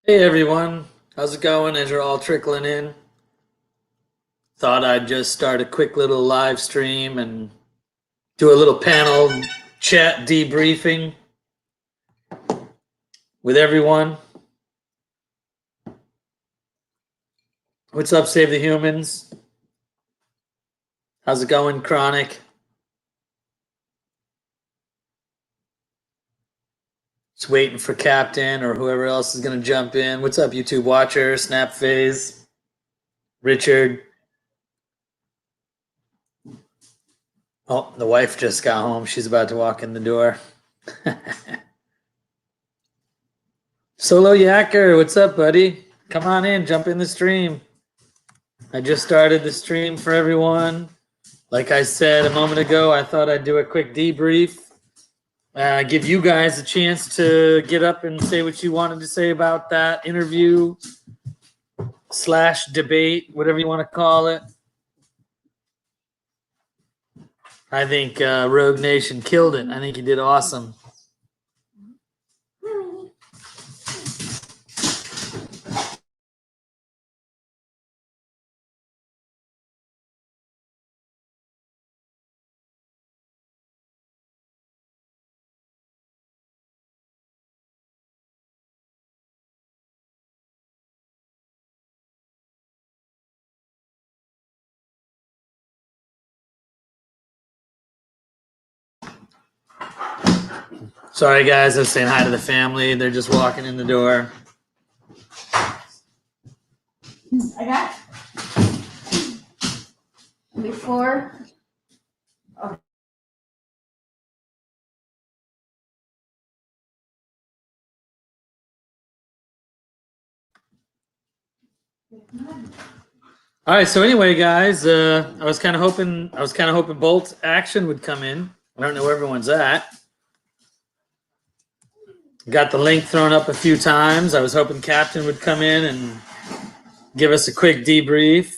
Hey everyone, how's it going as you're all trickling in? Thought I'd just start a quick little live stream and do a little panel chat debriefing with everyone. What's up, Save the Humans? How's it going, Chronic? Just waiting for Captain or whoever else is going to jump in. What's up, YouTube watcher, Snap Phase, Richard? Oh, the wife just got home. She's about to walk in the door. Solo Yacker, what's up, buddy? Come on in, jump in the stream. I just started the stream for everyone. Like I said a moment ago, I thought I'd do a quick debrief. Give you guys a chance to get up and say what you wanted to say about that interview / debate, whatever you want to call it. I think Rogue Nation killed it. I think he did awesome. Sorry, guys. I was saying hi to the family. They're just walking in the door. I got before. Oh. All right. So anyway, guys, I was kind of hoping Bolt Action would come in. I don't know where everyone's at. Got the link thrown up a few times. I was hoping Captain would come in and give us a quick debrief.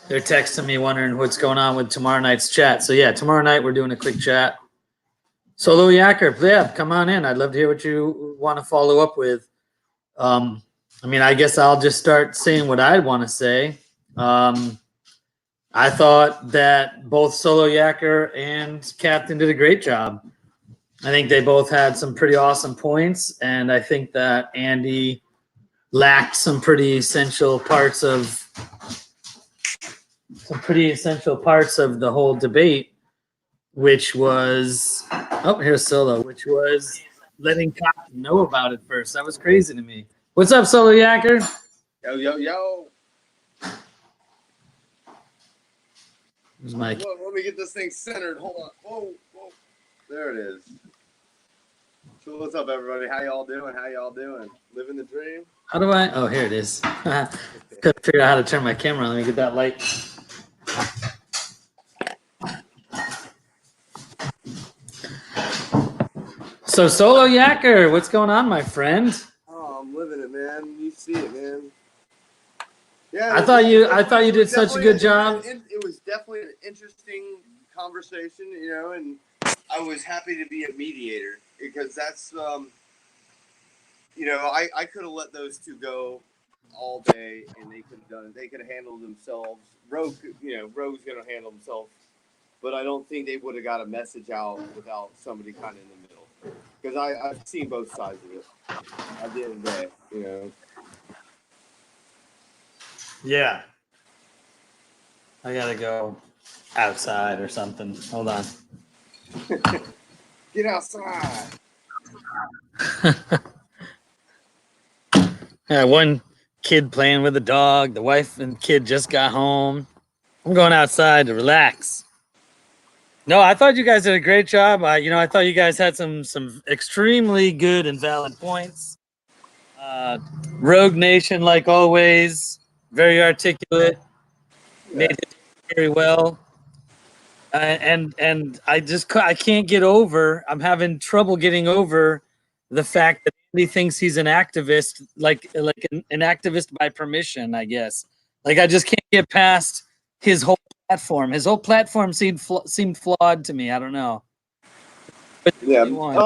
They're texting me wondering what's going on with tomorrow night's chat. So yeah, tomorrow night we're doing a quick chat. Solo Yacker, yeah, come on in. I'd love to hear what you want to follow up with. I mean, I guess I'll just start saying what I want to say. I thought that both Solo Yacker and Captain did a great job. I think they both had some pretty awesome points, and I think that Andy lacked some pretty essential parts of the whole debate, which was here's Solo, which was letting Captain know about it first. That was crazy to me. What's up, Solo Yacker? Yo, yo, yo. Where's my... Let me get this thing centered. Hold on. Whoa, whoa. There it is. So what's up, everybody? How y'all doing? Living the dream? How do I... Oh, here it is. Couldn't figure out how to turn my camera on. Let me get that light. So, Solo Yacker, what's going on, my friend? Oh, I'm living it, man. You see it, man. Yeah, I thought you did such a good job. It was definitely an interesting conversation, you know, and I was happy to be a mediator because that's, you know, I could have let those two go all day and they could have done it. They could have handled themselves. Rogue's going to handle himself, but I don't think they would have got a message out without somebody kind of in the middle. Because I've seen both sides of it at the end of the day, you know. Yeah. I gotta go. outside or something. Hold on. Get outside. Yeah, one kid playing with a dog. The wife and kid just got home. I'm going outside to relax. No, I thought you guys did a great job. I thought you guys had some extremely good and valid points. Rogue Nation, like always, very articulate, Yeah. made it very well. And I can't get over. I'm having trouble getting over the fact that he thinks he's an activist, like an activist by permission. I guess. Like I just can't get past his whole platform. His whole platform seemed flawed to me. I don't know. But Yeah. anyone.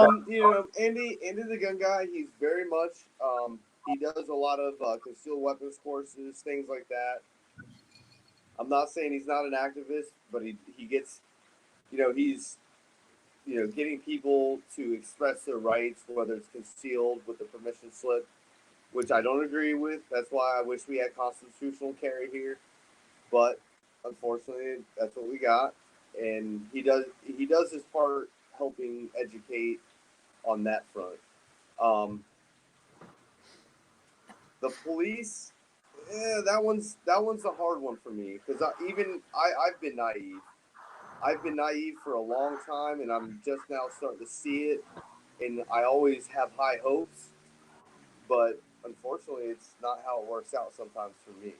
Andy the gun guy, he's very much he does a lot of concealed weapons courses, things like that. I'm not saying he's not an activist, but he gets he's getting people to express their rights, whether it's concealed with the permission slip, which I don't agree with. That's why I wish we had constitutional carry here. But unfortunately, that's what we got. And he does his part helping educate on that front. The police, that one's a hard one for me because I've been naive. I've been naive for a long time, and I'm just now starting to see it. And I always have high hopes, but unfortunately, it's not how it works out sometimes for me.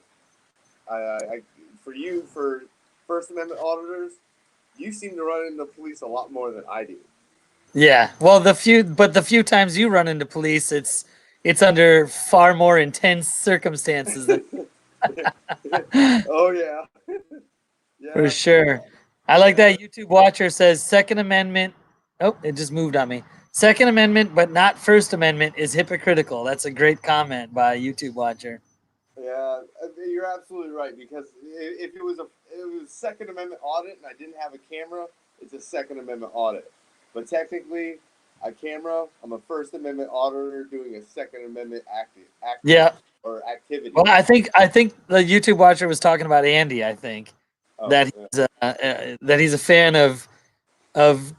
For First Amendment auditors, you seem to run into police a lot more than I do. Yeah. Well, the few times you run into police, it's under far more intense circumstances than Oh yeah, for yeah, sure. I like yeah, that YouTube watcher says Second Amendment. Oh, it just moved on me. Second Amendment, but not First Amendment, is hypocritical. That's a great comment by a YouTube watcher. yeah. You're absolutely right because if it was Second Amendment audit and I didn't have a camera, it's a Second Amendment audit. But technically, a camera, I'm a First Amendment auditor doing a Second Amendment active Yeah. or activity. Well, I think the YouTube watcher was talking about Andy. I think Oh, that he's a fan of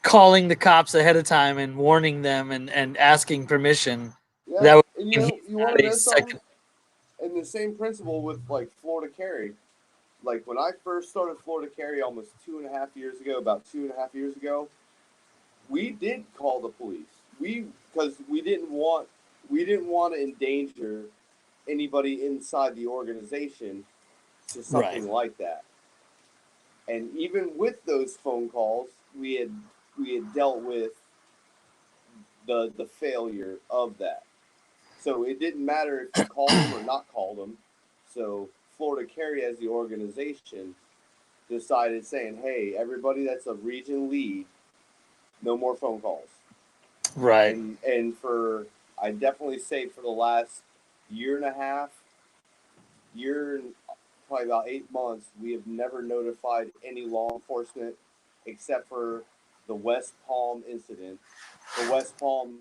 calling the cops ahead of time and warning them and asking permission. yeah. That would And mean he's you want not to a know something? second. And the same principle with like Florida Carry. Like when I first started Florida Carry almost 2.5 years ago, about 2.5 years ago, we did call the police. Because we didn't want to endanger anybody inside the organization to Right. something like that. And even with those phone calls, we had dealt with the failure of that. So it didn't matter if you called them or not called them. So Florida Carry as the organization decided saying, hey, everybody that's a region lead, no more phone calls. Right. And for I definitely say for the last year and a half, year and probably about 8 months, we have never notified any law enforcement except for the West Palm incident. The West Palm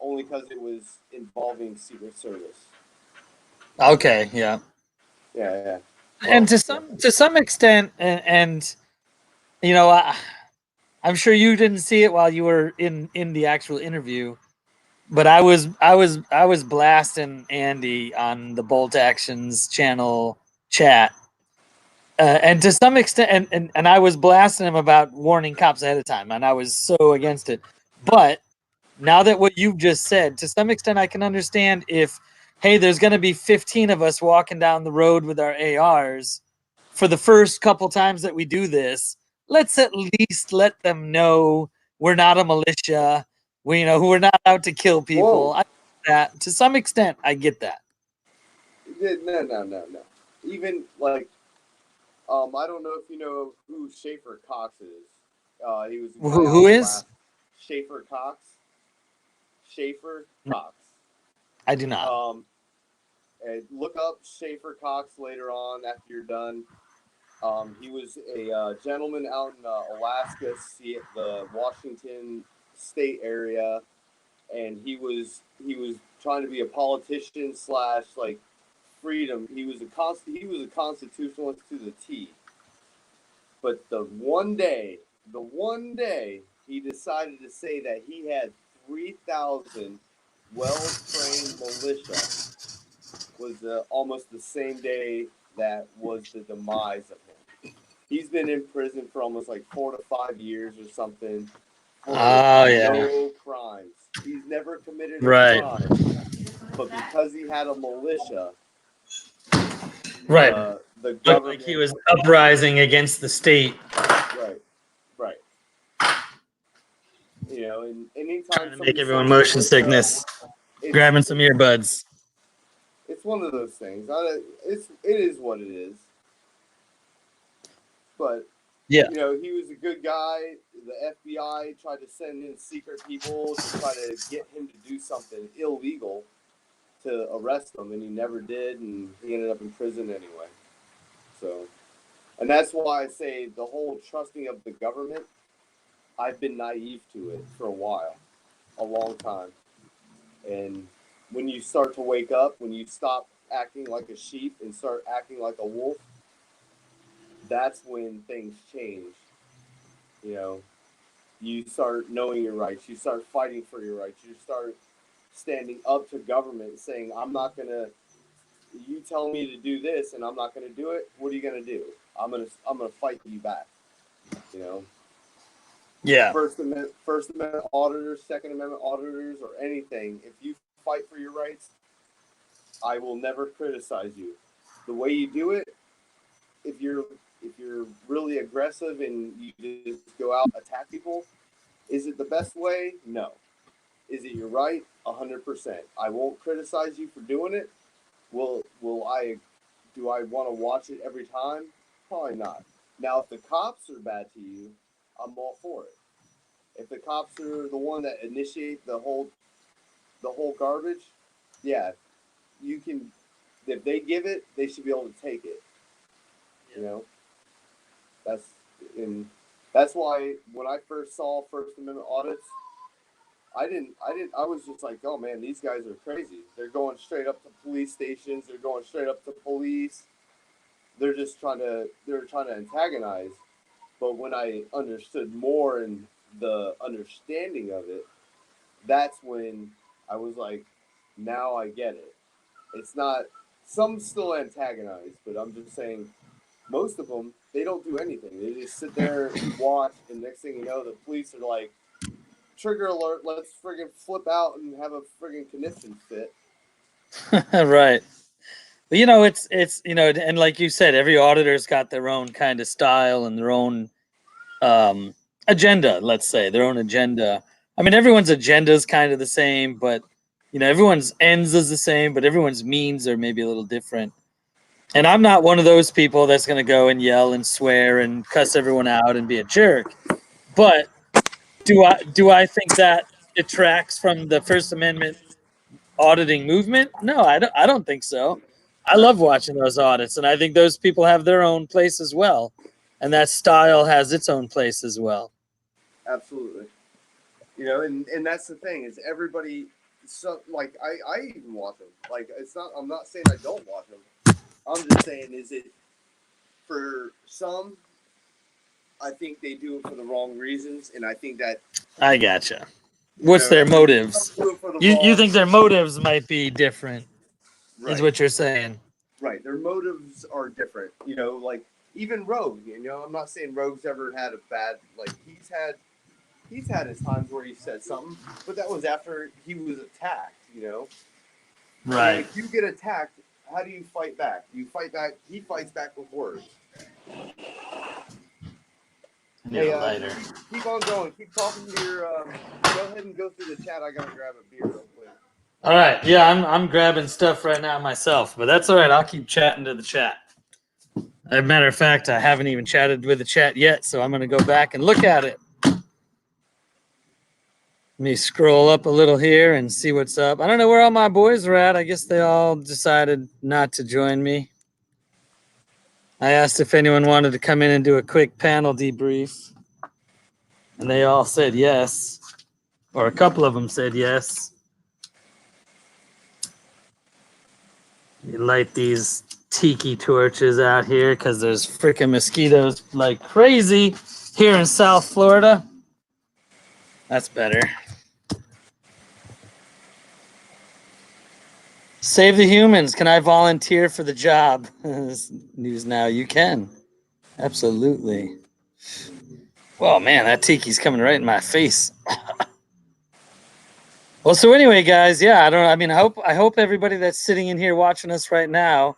only because it was involving Secret Service. Okay. Yeah. Yeah, yeah. And Well, yeah. to some extent, and you know, I'm sure you didn't see it while you were in the actual interview, but I was blasting Andy on the Bolt Actions channel chat. And to some extent, and I was blasting him about warning cops ahead of time, and I was so against it. But now that what you've just said, to some extent, I can understand if, hey, there's going to be 15 of us walking down the road with our ARs for the first couple times that we do this. Let's at least let them know we're not a militia. We're not out to kill people. Whoa. I get that to some extent. I get that. No, no, no, no. Even like, I don't know if you know who Schaefer Cox is. He was a guy out Who in is? Alaska. Schaefer Cox. Schaefer Cox. I do not. And look up Schaefer Cox later on after you're done. He was a gentleman out in Alaska, the Washington State area, and he was trying to be a politician slash like freedom. He was a constitutionalist to the T, But the one day he decided to say that he had 3,000 well-trained militia was almost the same day that was the demise of him. He's been in prison for almost like 4 to 5 years or something for no crimes. He's never committed a crime, but because he had a militia, Right. the Looked government, like he was uprising against the state. right. You know, and anytime Trying to make somebody everyone says motion militia, sickness. Grabbing some earbuds. It's one of those things. It is what it is. But Yeah. you know, he was a good guy. The FBI tried to send in secret people to try to get him to do something illegal to arrest him, and he never did, and he ended up in prison anyway. So, and that's why I say the whole trusting of the government, I've been naive to it for a while, a long time. And when you start to wake up, when you stop acting like a sheep and start acting like a wolf, that's when things change. You know, you start knowing your rights. You start fighting for your rights. You start standing up to government, saying, "I'm not gonna. You tell me to do this, and I'm not gonna do it. What are you gonna do? I'm gonna fight you back." You know. Yeah. First Amendment auditors, Second Amendment auditors, or anything. If you fight for your rights, I will never criticize you. The way you do it, if you're really aggressive and you just go out and attack people, is it the best way? No. Is it your right? 100%. I won't criticize you for doing it. Will I? Do I want to watch it every time? Probably not. Now, if the cops are bad to you, I'm all for it. If the cops are the one that initiate the whole garbage, yeah, you can. If they give it, they should be able to take it. You know, that's and that's why when I first saw First Amendment audits, I was just like, oh man, these guys are crazy. They're going straight up to police stations. They're going straight up to police. They're trying to antagonize. But when I understood more and the understanding of it, that's when I was like, now I get it. It's not, some still antagonize, but I'm just saying most of them, they don't do anything. They just sit there and watch, and next thing you know, the police are like, trigger alert, let's friggin' flip out and have a friggin' conniption fit. Right. But, you know, it's and like you said, every auditor's got their own kind of style and their own agenda, let's say, their own agenda. I mean, everyone's agenda is kind of the same, but, you know, everyone's ends is the same, but everyone's means are maybe a little different. And I'm not one of those people that's going to go and yell and swear and cuss everyone out and be a jerk. But do I think that detracts from the First Amendment auditing movement? No, I don't think so. I love watching those audits, and I think those people have their own place as well, and that style has its own place as well. Absolutely. You know, and that's the thing is everybody. So like I even watch them. Like it's not. I'm not saying I don't watch them. I'm just saying is it for some. I think they do it for the wrong reasons, and I think that I gotcha. What's their motives? You think their motives might be different, right. is what you're saying. Right. Their motives are different. You know, like even Rogue, you know, I'm not saying Rogue's ever had a bad like he's had his times where he said something, but that was after he was attacked, you know. Right. And if you get attacked, how do you fight back? You fight back, he fights back with words. Hey, keep on going. Keep talking to your. Go ahead and go through the chat. I gotta grab a beer real quick. All right. Yeah, I'm grabbing stuff right now myself, but that's all right. I'll keep chatting to the chat. As a matter of fact, I haven't even chatted with the chat yet, so I'm going to go back and look at it. Let me scroll up a little here and see what's up. I don't know where all my boys are at. I guess they all decided not to join me. I asked if anyone wanted to come in and do a quick panel debrief, and they all said yes, or a couple of them said yes. You light these tiki torches out here because there's freaking mosquitoes like crazy here in South Florida. That's better. Save the humans. Can I volunteer for the job? News now. You can. Absolutely. Well, man, that tiki's coming right in my face. Well, so anyway, guys, yeah, I hope everybody that's sitting in here watching us right now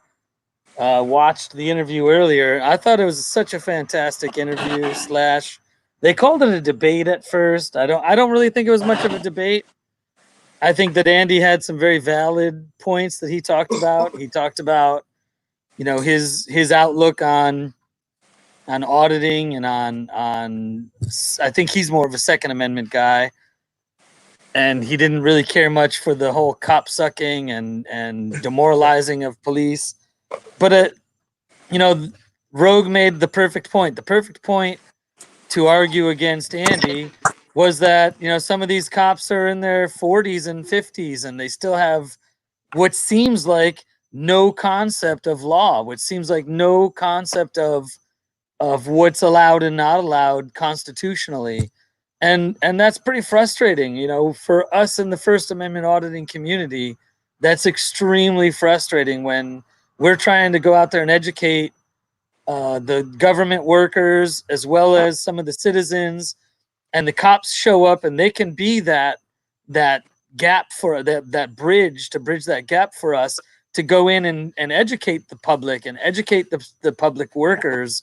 watched the interview earlier. I thought it was such a fantastic interview slash. They called it a debate at first. I don't really think it was much of a debate. I think that Andy had some very valid points that he talked about. He talked about, his outlook on auditing and on. I think he's more of a Second Amendment guy, and he didn't really care much for the whole cop sucking and demoralizing of police. But Rogue made the perfect point. The perfect point to argue against Andy was that, some of these cops are in their 40s and 50s and they still have what seems like no concept of law, what seems like no concept of what's allowed and not allowed constitutionally. And that's pretty frustrating, for us in the First Amendment auditing community. That's extremely frustrating when we're trying to go out there and educate the government workers as well as some of the citizens, and the cops show up and they can be that gap for that bridge to bridge that gap for us to go in and educate the public and educate the public workers.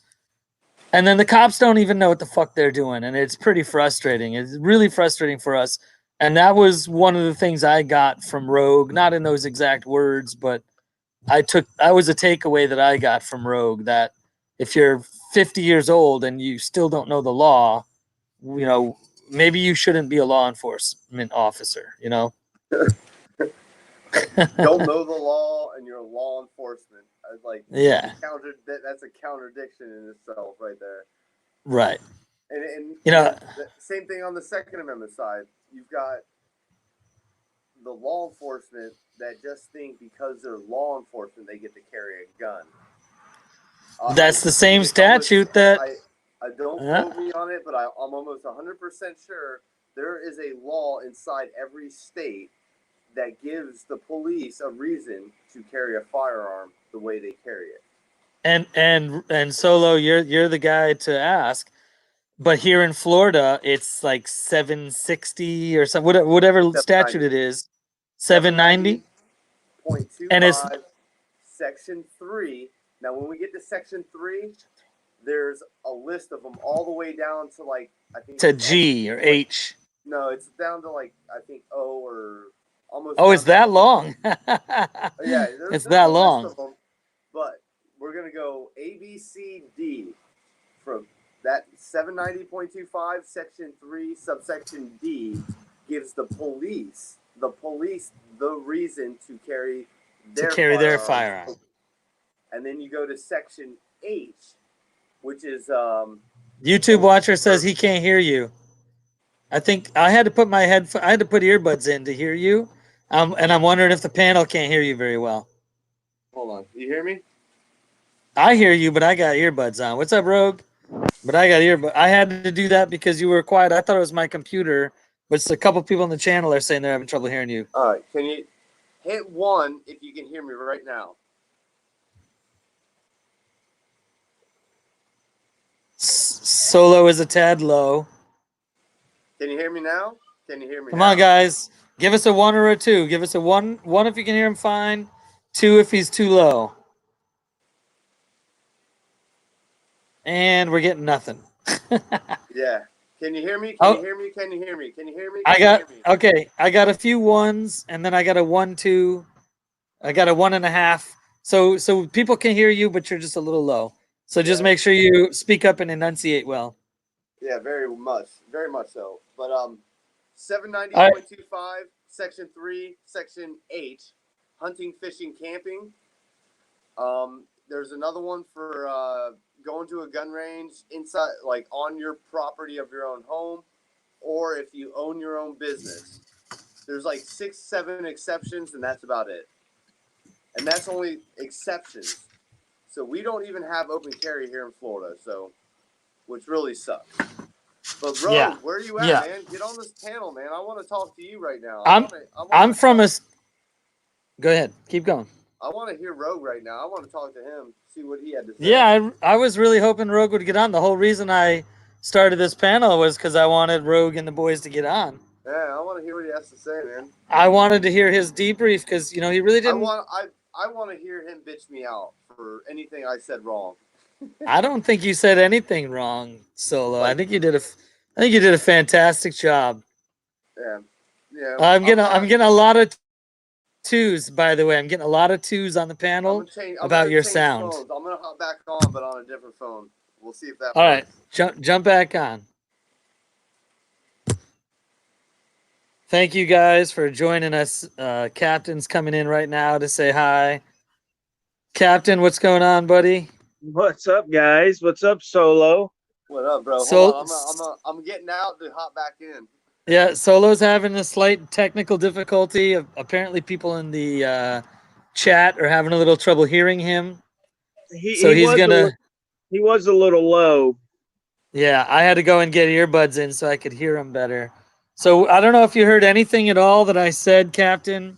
And then the cops don't even know what the fuck they're doing, and it's pretty frustrating. It's really frustrating for us. And that was one of the things I got from Rogue, not in those exact words, but I was a takeaway that I got from Rogue, that if you're 50 years old and you still don't know the law, maybe you shouldn't be a law enforcement officer, Don't know the law and you're law enforcement. I was like, Yeah. That's a contradiction in itself right there. Right. And the same thing on the Second Amendment side. You've got the law enforcement that just think because they're law enforcement they get to carry a gun. That's the same statute that I don't quote me on it, but I'm almost 100% sure there is a law inside every state that gives the police a reason to carry a firearm the way they carry it. And Solo, you're the guy to ask. But here in Florida, it's like 760 or something, whatever statute it is, 790. And it's Section 3. Now, when we get to Section 3, there's a list of them all the way down to like, I think to G or H. No, it's down to like, I think O or almost. Oh, it's that long. Yeah, it's that long. List of them, but we're gonna go A, B, C, D from that 790.25 Section 3 subsection D gives the police the reason to carry their firearm. And then you go to Section H, which is YouTube watcher says he can't hear you. I think I had to put earbuds in to hear you. And I'm wondering if the panel can't hear you very well. Hold on. You hear me? I hear you, but I got earbuds on. What's up, Rogue? But I got earbuds. I had to do that because you were quiet. I thought it was my computer, but it's a couple people on the channel are saying they're having trouble hearing you. All right. Can you hit 1 if you can hear me right now? Solo is a tad low. Can you hear me now? Can you hear me now? Come on, guys. Give us a 1 or a 2. Give us a 1 if you can hear him fine. 2 if he's too low. And we're getting nothing. Yeah. Can you hear me? Can you hear me? Can you hear me? Can you hear me? Okay. I got a few 1s, and then I got a 1, 2. I got a 1.5. So people can hear you, but you're just a little low. So just make sure you speak up and enunciate well. Yeah, very much so. But 790.25 Section 3, Section H, hunting, fishing, camping. There's another one for going to a gun range inside, like on your property of your own home, or if you own your own business. There's like 6, 7 exceptions, and that's about it. And that's only exceptions. So we don't even have open carry here in Florida. So, which really sucks. But Rogue, Yeah. where are you at, Yeah. man? Get on this panel, man. I want to talk to you right now. I'm from a. Go ahead. Keep going. I want to hear Rogue right now. I want to talk to him, see what he had to say. Yeah, I was really hoping Rogue would get on. The whole reason I started this panel was because I wanted Rogue and the boys to get on. Yeah, I want to hear what he has to say, man. I wanted to hear his debrief because he really didn't. I want to hear him bitch me out for anything I said wrong. I don't think you said anything wrong, Solo. I think you did a fantastic job. Yeah, yeah. I'm getting a lot of twos, by the way. I'm getting a lot of twos on the panel about your sound. Phones. I'm gonna hop back on, but on a different phone. We'll see if that. All right, jump back on. Thank you guys for joining us. Captain's coming in right now to say hi. Captain, what's going on, buddy? What's up, guys? What's up, Solo? What up, bro? So, hold on. I'm getting out to hop back in. Yeah, Solo's having a slight technical difficulty. Apparently, people in the chat are having a little trouble hearing him. He was a little low. Yeah, I had to go and get earbuds in so I could hear him better. So I don't know if you heard anything at all that I said, Captain.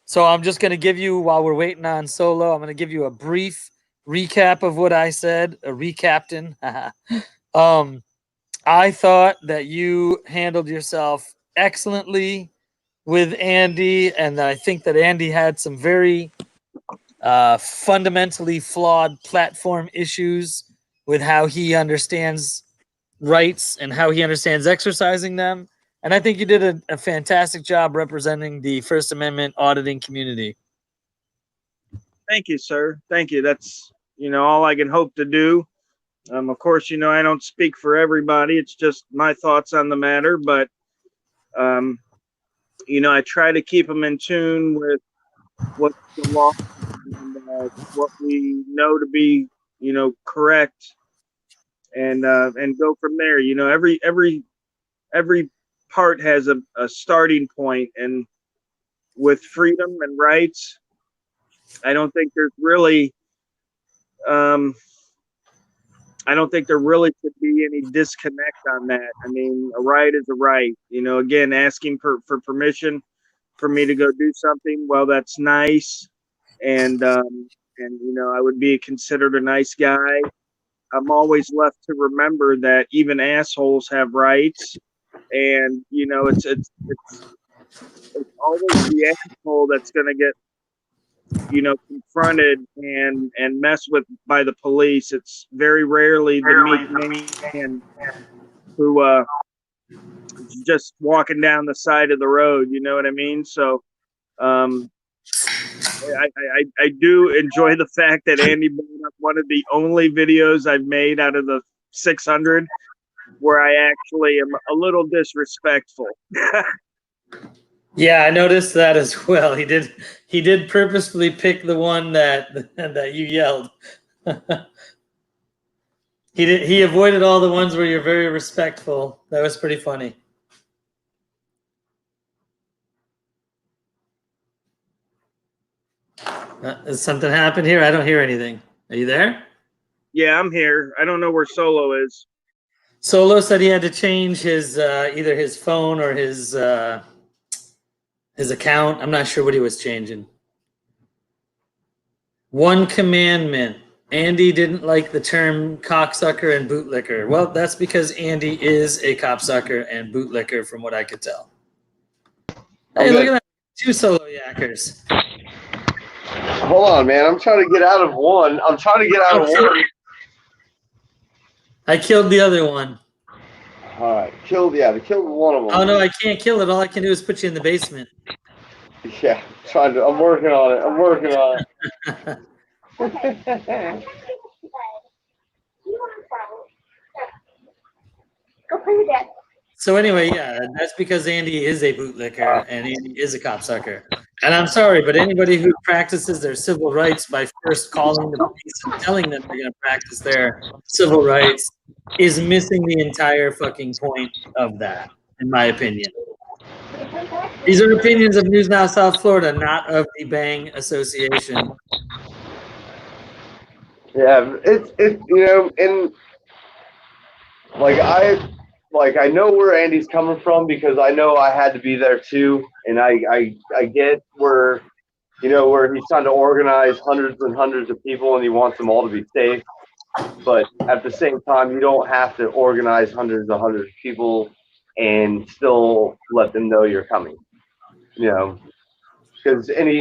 So I'm just going to give you, while we're waiting on Solo, I'm going to give you a brief recap of what I said. A recaptain. I thought that you handled yourself excellently with Andy, and I think that Andy had some very fundamentally flawed platform issues with how he understands rights and how he understands exercising them. And I think you did a fantastic job representing the First Amendment auditing community. Thank you, sir. Thank you. That's, all I can hope to do. Of course, I don't speak for everybody. It's just my thoughts on the matter. But, I try to keep them in tune with what's the law and what we know to be, correct, and go from there. Every part has a starting point, and with freedom and rights, I don't think there really should be any disconnect on that. I mean, a right is a right. Again, asking for permission for me to go do something, well, that's nice, and I would be considered a nice guy. I'm always left to remember that even assholes have rights, and it's always the asshole that's going to get confronted and messed with by the police. It's very rarely the meek man who just walking down the side of the road. You know what I mean? So I do enjoy the fact that Andy brought up one of the only videos I've made out of the 600 where I actually am a little disrespectful. Yeah, I noticed that as well. He did purposefully pick the one that you yelled. He avoided all the ones where you're very respectful. That was pretty funny. Has something happened here? I don't hear anything. Are you there? Yeah, I'm here. I don't know where Solo is. Solo said he had to change his either his phone or his account. I'm not sure what he was changing. One commandment. Andy didn't like the term cocksucker and bootlicker. Well, that's because Andy is a cocksucker and bootlicker from what I could tell. Hey, look at that. 2 solo yackers. Hold on, man. I'm trying to get out of one. I killed the other one. All right. Killed one of them. Oh, no, I can't kill it. All I can do is put you in the basement. Yeah, I'm working on it. Go play with Dad. So anyway, yeah, that's because Andy is a bootlicker and Andy is a copsucker. And I'm sorry, but anybody who practices their civil rights by first calling the police and telling them they're going to practice their civil rights is missing the entire fucking point of that, in my opinion. These are opinions of News Now South Florida, not of the Bang Association. Yeah, it's and I know where Andy's coming from because I know I had to be there too, and I get where where he's trying to organize hundreds and hundreds of people and he wants them all to be safe, but at the same time you don't have to organize hundreds and hundreds of people and still let them know you're coming, because even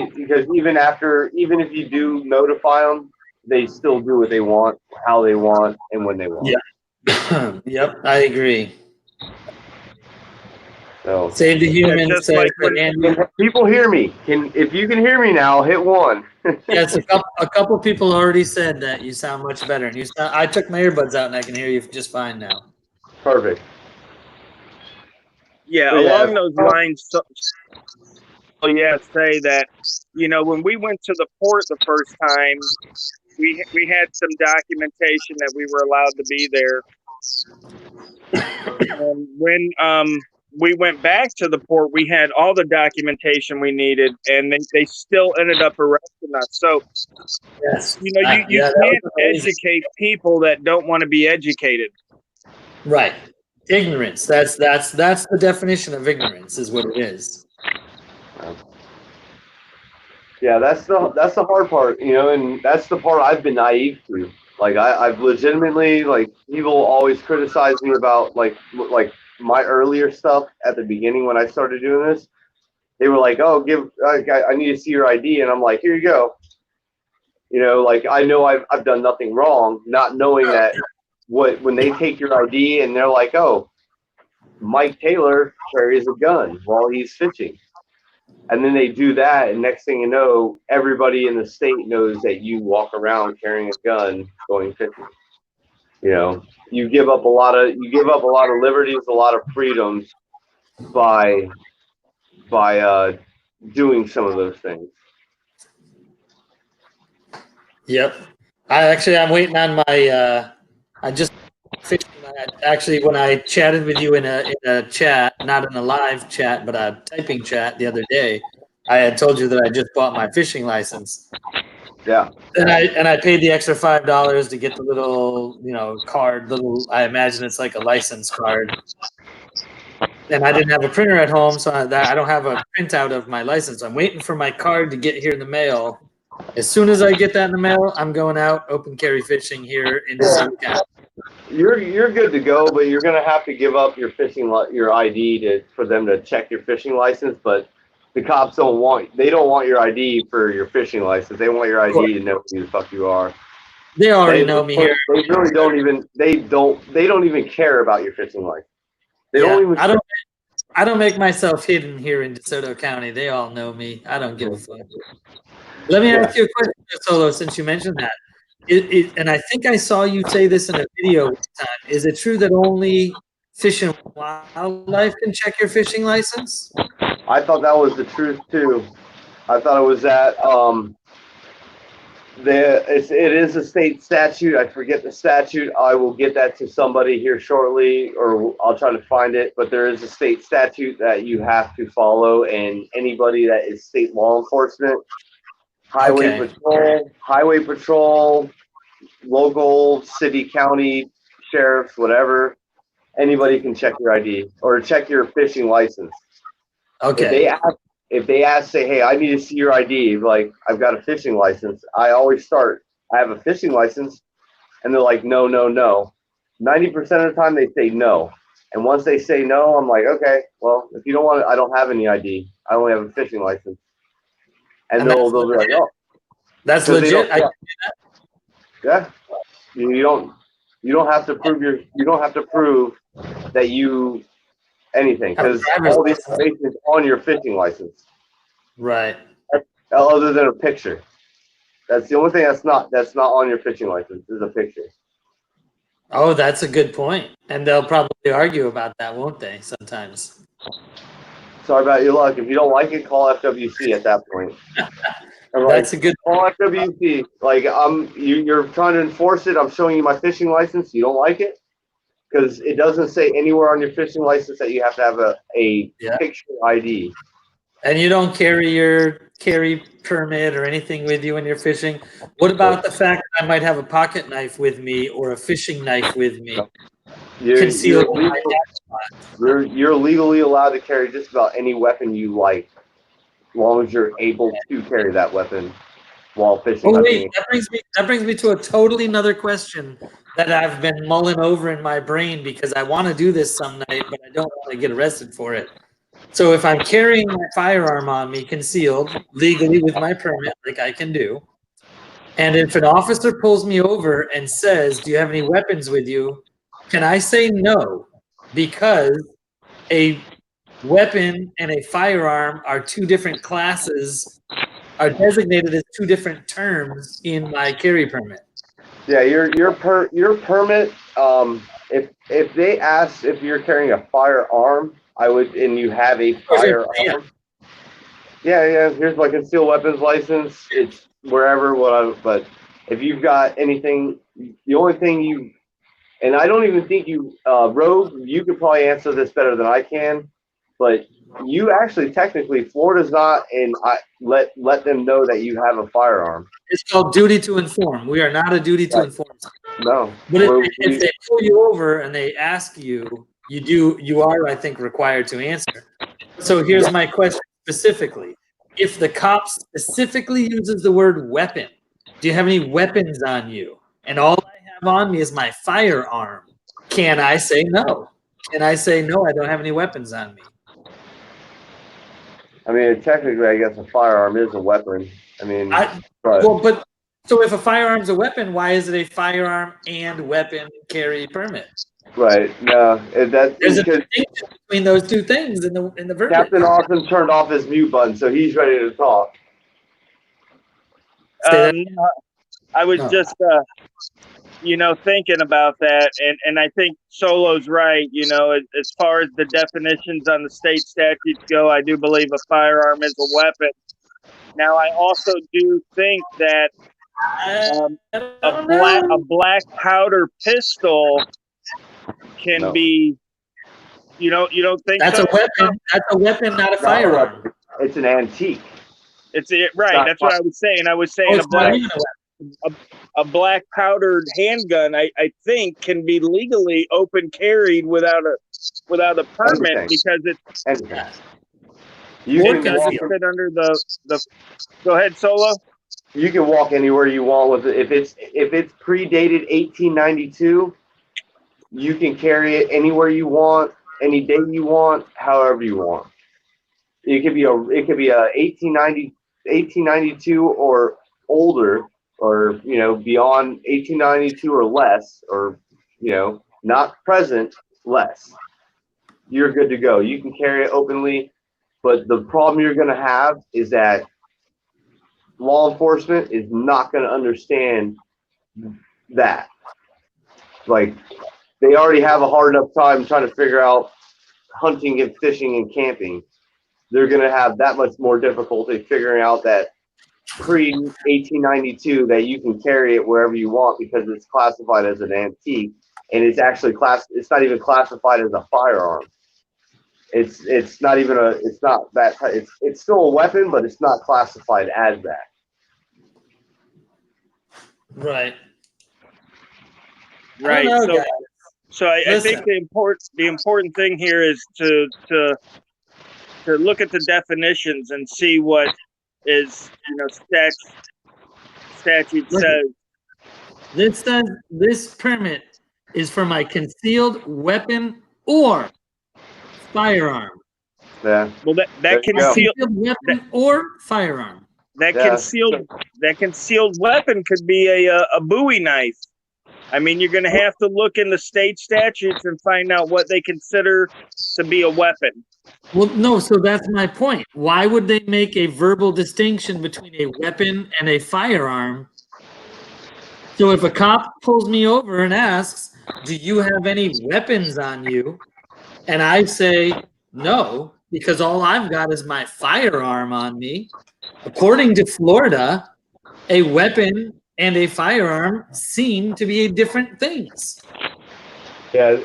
if you do notify them, they still do what they want, how they want, and when they want. Yeah. Yep, I agree. So Save the human. just Says like that when- Andy. people hear me. If you can hear me now, hit 1. Yes, a couple people already said that you sound much better. And I took my earbuds out and I can hear you just fine now. Perfect. Yeah, But yeah. along those lines. So say that when we went to the port the first time, we had some documentation that we were allowed to be there. And when we went back to the port, we had all the documentation we needed, and they still ended up arresting us. So, Yes. you that can't was amazing. educate people that don't want to be educated. Right. Ignorance. That's the definition of ignorance, is what it is. Yeah, that's the hard part, and that's the part I've been naive to. Like I've legitimately, like, people always criticize me about like my earlier stuff at the beginning when I started doing this. They were like, "Oh, I need to see your ID," and I'm like, "Here you go." Like, I know I've done nothing wrong, not knowing that when they take your ID and they're like, "Oh, Mike Taylor carries a gun while he's fishing." And then they do that, and next thing you know, everybody in the state knows that you walk around carrying a gun going fishing. You give up a lot of liberties, a lot of freedoms by doing some of those things. Yep. I'm waiting on my. I just fixed actually when I chatted with you in a chat, not in a live chat, but a typing chat the other day. I had told you that I just bought my fishing license. Yeah. And I paid the extra $5 to get the little card. I imagine it's like a license card. And I didn't have a printer at home, so I don't have a printout of my license. I'm waiting for my card to get here in the mail. As soon as I get that in the mail, I'm going out open carry fishing here in DeSoto County. You're good to go, but you're gonna have to give up your your ID for them to check your fishing license. But the cops don't want your ID for your fishing license. They want your ID to know who the fuck you are. They already know me here. They really don't even care about your fishing license. I don't make myself hidden here in DeSoto County. They all know me. I don't give a fuck. Let me ask you a question, Solo, since you mentioned that. And I think I saw you say this in a video one time. Is it true that only Fish and Wildlife can check your fishing license? I thought that was the truth too. I thought it was that it is a state statute. I forget the statute. I will get that to somebody here shortly, or I'll try to find it. But there is a state statute that you have to follow, and anybody that is state law enforcement, highway patrol, local, city, county, sheriffs, whatever, anybody can check your ID or check your fishing license. Okay. If they ask, say, "Hey, I need to see your ID," like, "I've got a fishing license," I always start, "I have a fishing license," and they're like, "No, no, no." 90% of the time they say no. And once they say no, I'm like, "Okay, well, if you don't want it, I don't have any ID. I only have a fishing license." And they'll be like, "Oh, that's legit." Yeah. You don't have to prove that you anything, because all the information is on your fishing license. Right. Other than a picture. That's the only thing that's not on your fishing license is a picture. Oh, that's a good point. And they'll probably argue about that, won't they, sometimes? Sorry about your luck. If you don't like it, call FWC at that point. That's a good call FWC. Like, you're trying to enforce it. I'm showing you my fishing license. You don't like it? Because it doesn't say anywhere on your fishing license that you have to have a picture ID. And you don't carry your carry permit or anything with you when you're fishing. What about the fact that I might have a pocket knife with me or a fishing knife with me? Concealed in my You're legally allowed to carry just about any weapon you like, as long as you're able to carry that weapon while fishing. Oh wait, that brings me to a totally another question that I've been mulling over in my brain because I want to do this some night, but I don't want to get arrested for it. So if I'm carrying my firearm on me concealed legally with my permit, like I can do, and if an officer pulls me over and says, "Do you have any weapons with you?" Can I say no? Because a weapon and a firearm are two different classes, are designated as two different terms in my carry permit. Yeah, your permit. If they ask if you're carrying a firearm, and you have a firearm. Yeah. Here's my concealed weapons license. It's wherever, whatever. But if you've got anything, the only thing and I don't even think Rogue, you could probably answer this better than I can, but you actually technically, Florida's not, and let them know that you have a firearm. It's called duty to inform. We are not a duty to inform. No. But if they pull you over and they ask you, you are, I think, required to answer. So here's my question specifically. If the cop specifically uses the word weapon, do you have any weapons on you? And all I have on me is my firearm. Can I say no? Can I say no, I don't have any weapons on me? I mean, technically, I guess a firearm is a weapon. I mean, so if a firearm's a weapon, why is it a firearm and weapon carry permit? Right. No, there's a distinction between those two things in the verbiage. Captain Austin turned off his mute button, so he's ready to talk. I was just, thinking about that, and I think Solo's right. As far as the definitions on the state statutes go, I do believe a firearm is a weapon. Now, I also do think that a black powder pistol can be. You don't think that's a weapon? That's a weapon, not a firearm. It's an antique. It's right. That's what I was saying. I was saying a black powdered handgun. I think can be legally open carried without a permit because it's. You can walk it under the. Go ahead, Solo. You can walk anywhere you want with it. If it's predated 1892, you can carry it anywhere you want, any day you want, however you want. It could be a 1892 or older, or beyond 1892 or less, or not present, less. You're good to go. You can carry it openly. But the problem you're going to have is that law enforcement is not going to understand that. Like, they already have a hard enough time trying to figure out hunting and fishing and camping. They're going to have that much more difficulty figuring out that pre-1892 that you can carry it wherever you want because it's classified as an antique, and it's actually it's not even classified as a firearm. It's not even it's not that it's still a weapon, but it's not classified as that. Right. Right. So I think the important thing here is to look at the definitions and see what is statute says. This says this permit is for my concealed weapon or firearm. Yeah. Well, that concealed weapon or firearm. That concealed weapon could be a Bowie knife. I mean, you're going to have to look in the state statutes and find out what they consider to be a weapon. Well, no, so that's my point. Why would they make a verbal distinction between a weapon and a firearm? So if a cop pulls me over and asks, "Do you have any weapons on you?" and I say no, because all I've got is my firearm on me, according to Florida, a weapon and a firearm seem to be different things. Yeah,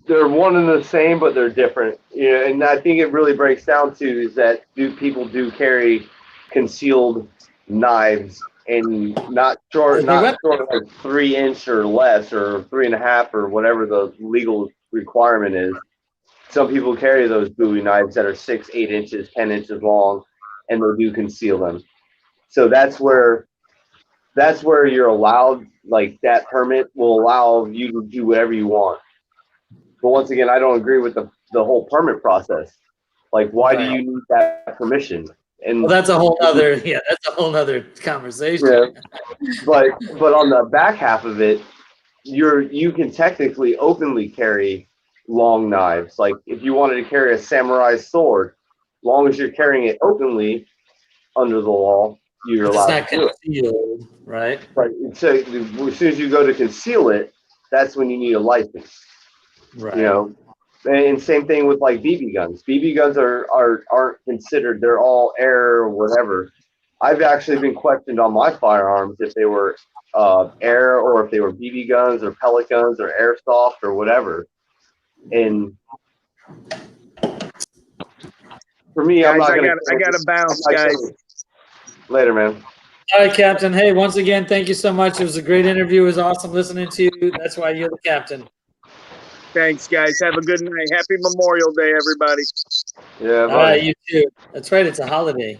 they're one and the same, but they're different. Yeah, and I think it really breaks down to is that people do carry concealed knives and not short, like 3 inch or less or 3.5 or whatever the legal requirement is. Some people carry those Bowie knives that are 6, 8 inches, 10 inches long, and they do conceal them. So that's where you're allowed, like that permit will allow you to do whatever you want. But once again, I don't agree with the whole permit process. Like, why do you need that permission? And well, that's a whole other conversation. Yeah, but on the back half of it, you can technically openly carry long knives. Like if you wanted to carry a samurai sword, long as you're carrying it openly under the law, you're allowed to do it. Right? Right. So as soon as you go to conceal it, that's when you need a license. Right. You know, and same thing with like BB guns. BB guns aren't considered. They're all air or whatever. I've actually been questioned on my firearms if they were air or if they were BB guns or pellet guns or airsoft or whatever. And for me, guys, I'm not gonna. I got to bounce, guys. Later, man. All right, Captain. Hey, once again, thank you so much. It was a great interview. It was awesome listening to you. That's why you're the captain. Thanks, guys. Have a good night. Happy Memorial Day, everybody. Yeah, buddy. All right, you too. That's right. It's a holiday.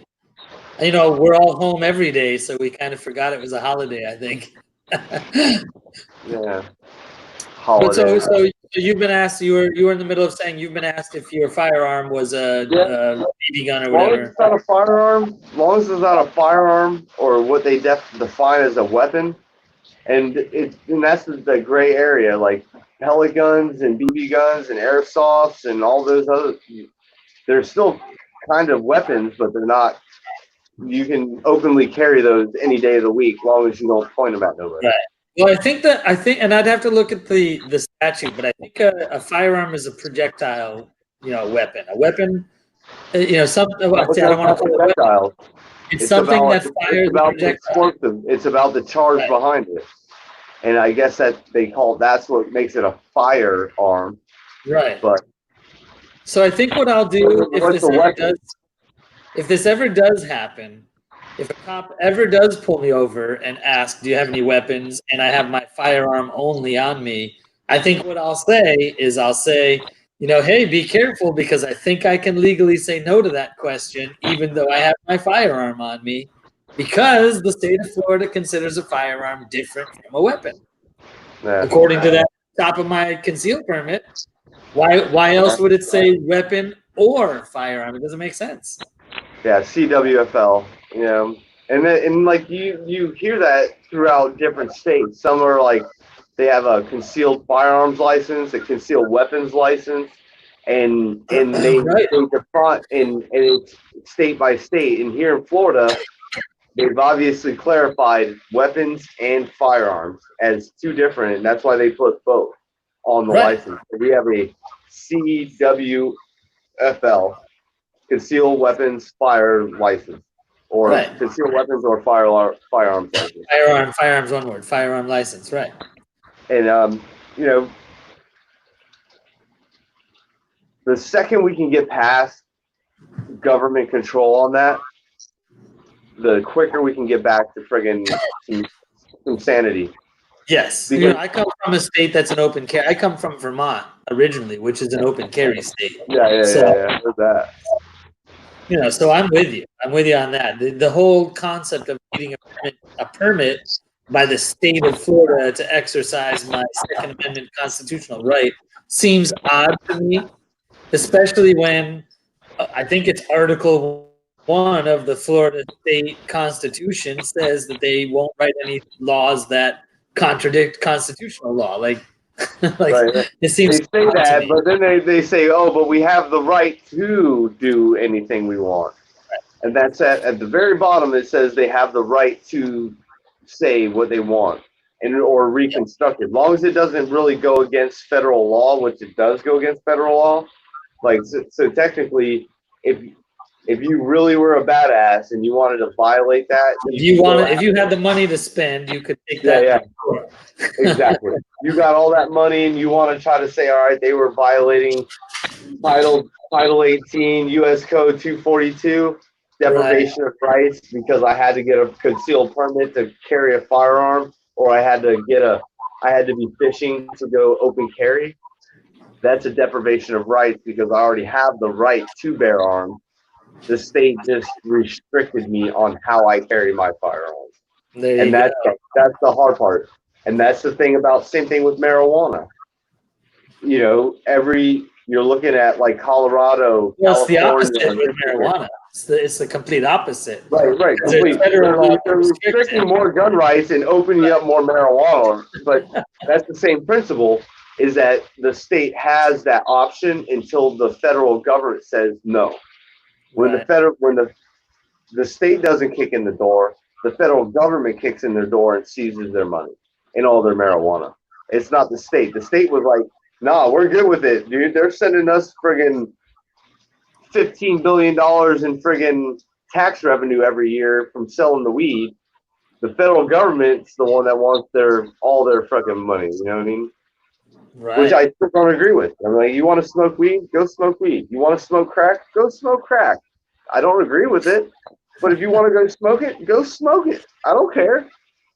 You know, we're all home every day, so we kind of forgot it was a holiday, I think. Yeah. But Holiday. so you've been asked. You were in the middle of saying you've been asked if your firearm was a BB gun or whatever. As long as it's not a firearm, as long as it's not a firearm or what they define as a weapon, and that's the gray area, like pellet guns and BB guns and airsofts and all those other. They're still kind of weapons, but they're not. You can openly carry those any day of the week, as long as you don't point them at nobody. Right. Well, I think, and I'd have to look at the statute, but I think a firearm is a projectile, weapon. A weapon, something. I don't want to call it a weapon. It's something that fires a projectile. It's about the charge behind it, and I guess that that's what makes it a firearm. Right. But so I think what I'll do if this ever does happen. If a cop ever does pull me over and ask, do you have any weapons, and I have my firearm only on me, I think what I'll say is hey, be careful, because I think I can legally say no to that question, even though I have my firearm on me, because the state of Florida considers a firearm different from a weapon. According to that top of my concealed permit, why else would it say weapon or firearm? It doesn't make sense. Yeah, CWFL, and like you hear that throughout different states. Some are like they have a concealed firearms license, a concealed weapons license, and they define and it's state by state. And here in Florida, they've obviously clarified weapons and firearms as two different, and that's why they put both on the license. We have a CWFL. Concealed weapons fire license, or concealed weapons or firearms license. Firearms, one word. Firearm license, right? And the second we can get past government control on that, the quicker we can get back to friggin' some sanity. Yes, I come from a state that's an open carry. I come from Vermont originally, which is an open carry state. Yeah. I heard that. So I'm with you. I'm with you on that. The whole concept of needing a permit by the state of Florida to exercise my Second Amendment constitutional right seems odd to me, especially when I think it's Article 1 of the Florida State Constitution says that they won't write any laws that contradict constitutional law. Like it seems they say that, but then they say, but we have the right to do anything we want. And that's at the very bottom. It says they have the right to say what they want or reconstruct it. As long as it doesn't really go against federal law, which it does go against federal law. Like, so technically, if if you really were a badass and you wanted to violate that, If you had the money to spend, you could take that. Yeah. Exactly. You got all that money and you want to try to say, all right, they were violating Title 18, U.S. Code 242, deprivation of rights because I had to get a concealed permit to carry a firearm, or I had to be fishing to go open carry. That's a deprivation of rights because I already have the right to bear arms. The state just restricted me on how I carry my firearms. And that's the hard part. And that's the thing same thing with marijuana. You know, you're looking at like Colorado. Well, it's the California, opposite with marijuana. It's the complete opposite. Right. Complete. They're restricting more gun rights and opening up more marijuana. But that's the same principle, is that the state has that option until the federal government says no. When the state doesn't kick in the door, the federal government kicks in their door and seizes their money and all their marijuana. It's not the state. The state was like, nah, we're good with it, dude. They're sending us friggin' $15 billion in friggin' tax revenue every year from selling the weed. The federal government's the one that wants all their fucking money. You know what I mean? Right. Which I don't agree with. I'm like, you want to smoke weed? Go smoke weed. You want to smoke crack? Go smoke crack. I don't agree with it. But if you want to go smoke it, go smoke it. I don't care.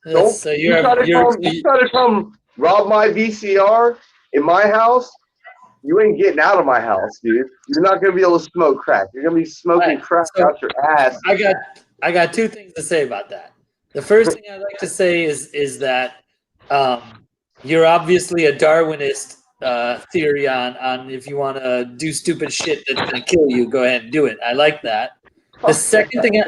You try to come rob my VCR in my house, you ain't getting out of my house, dude. You're not gonna be able to smoke crack. You're gonna be smoking crack out your ass. I got two things to say about that. The first thing I'd like to say is that you're obviously a Darwinist theory on if you want to do stupid shit that's gonna kill you, go ahead and do it. I like that. The second thing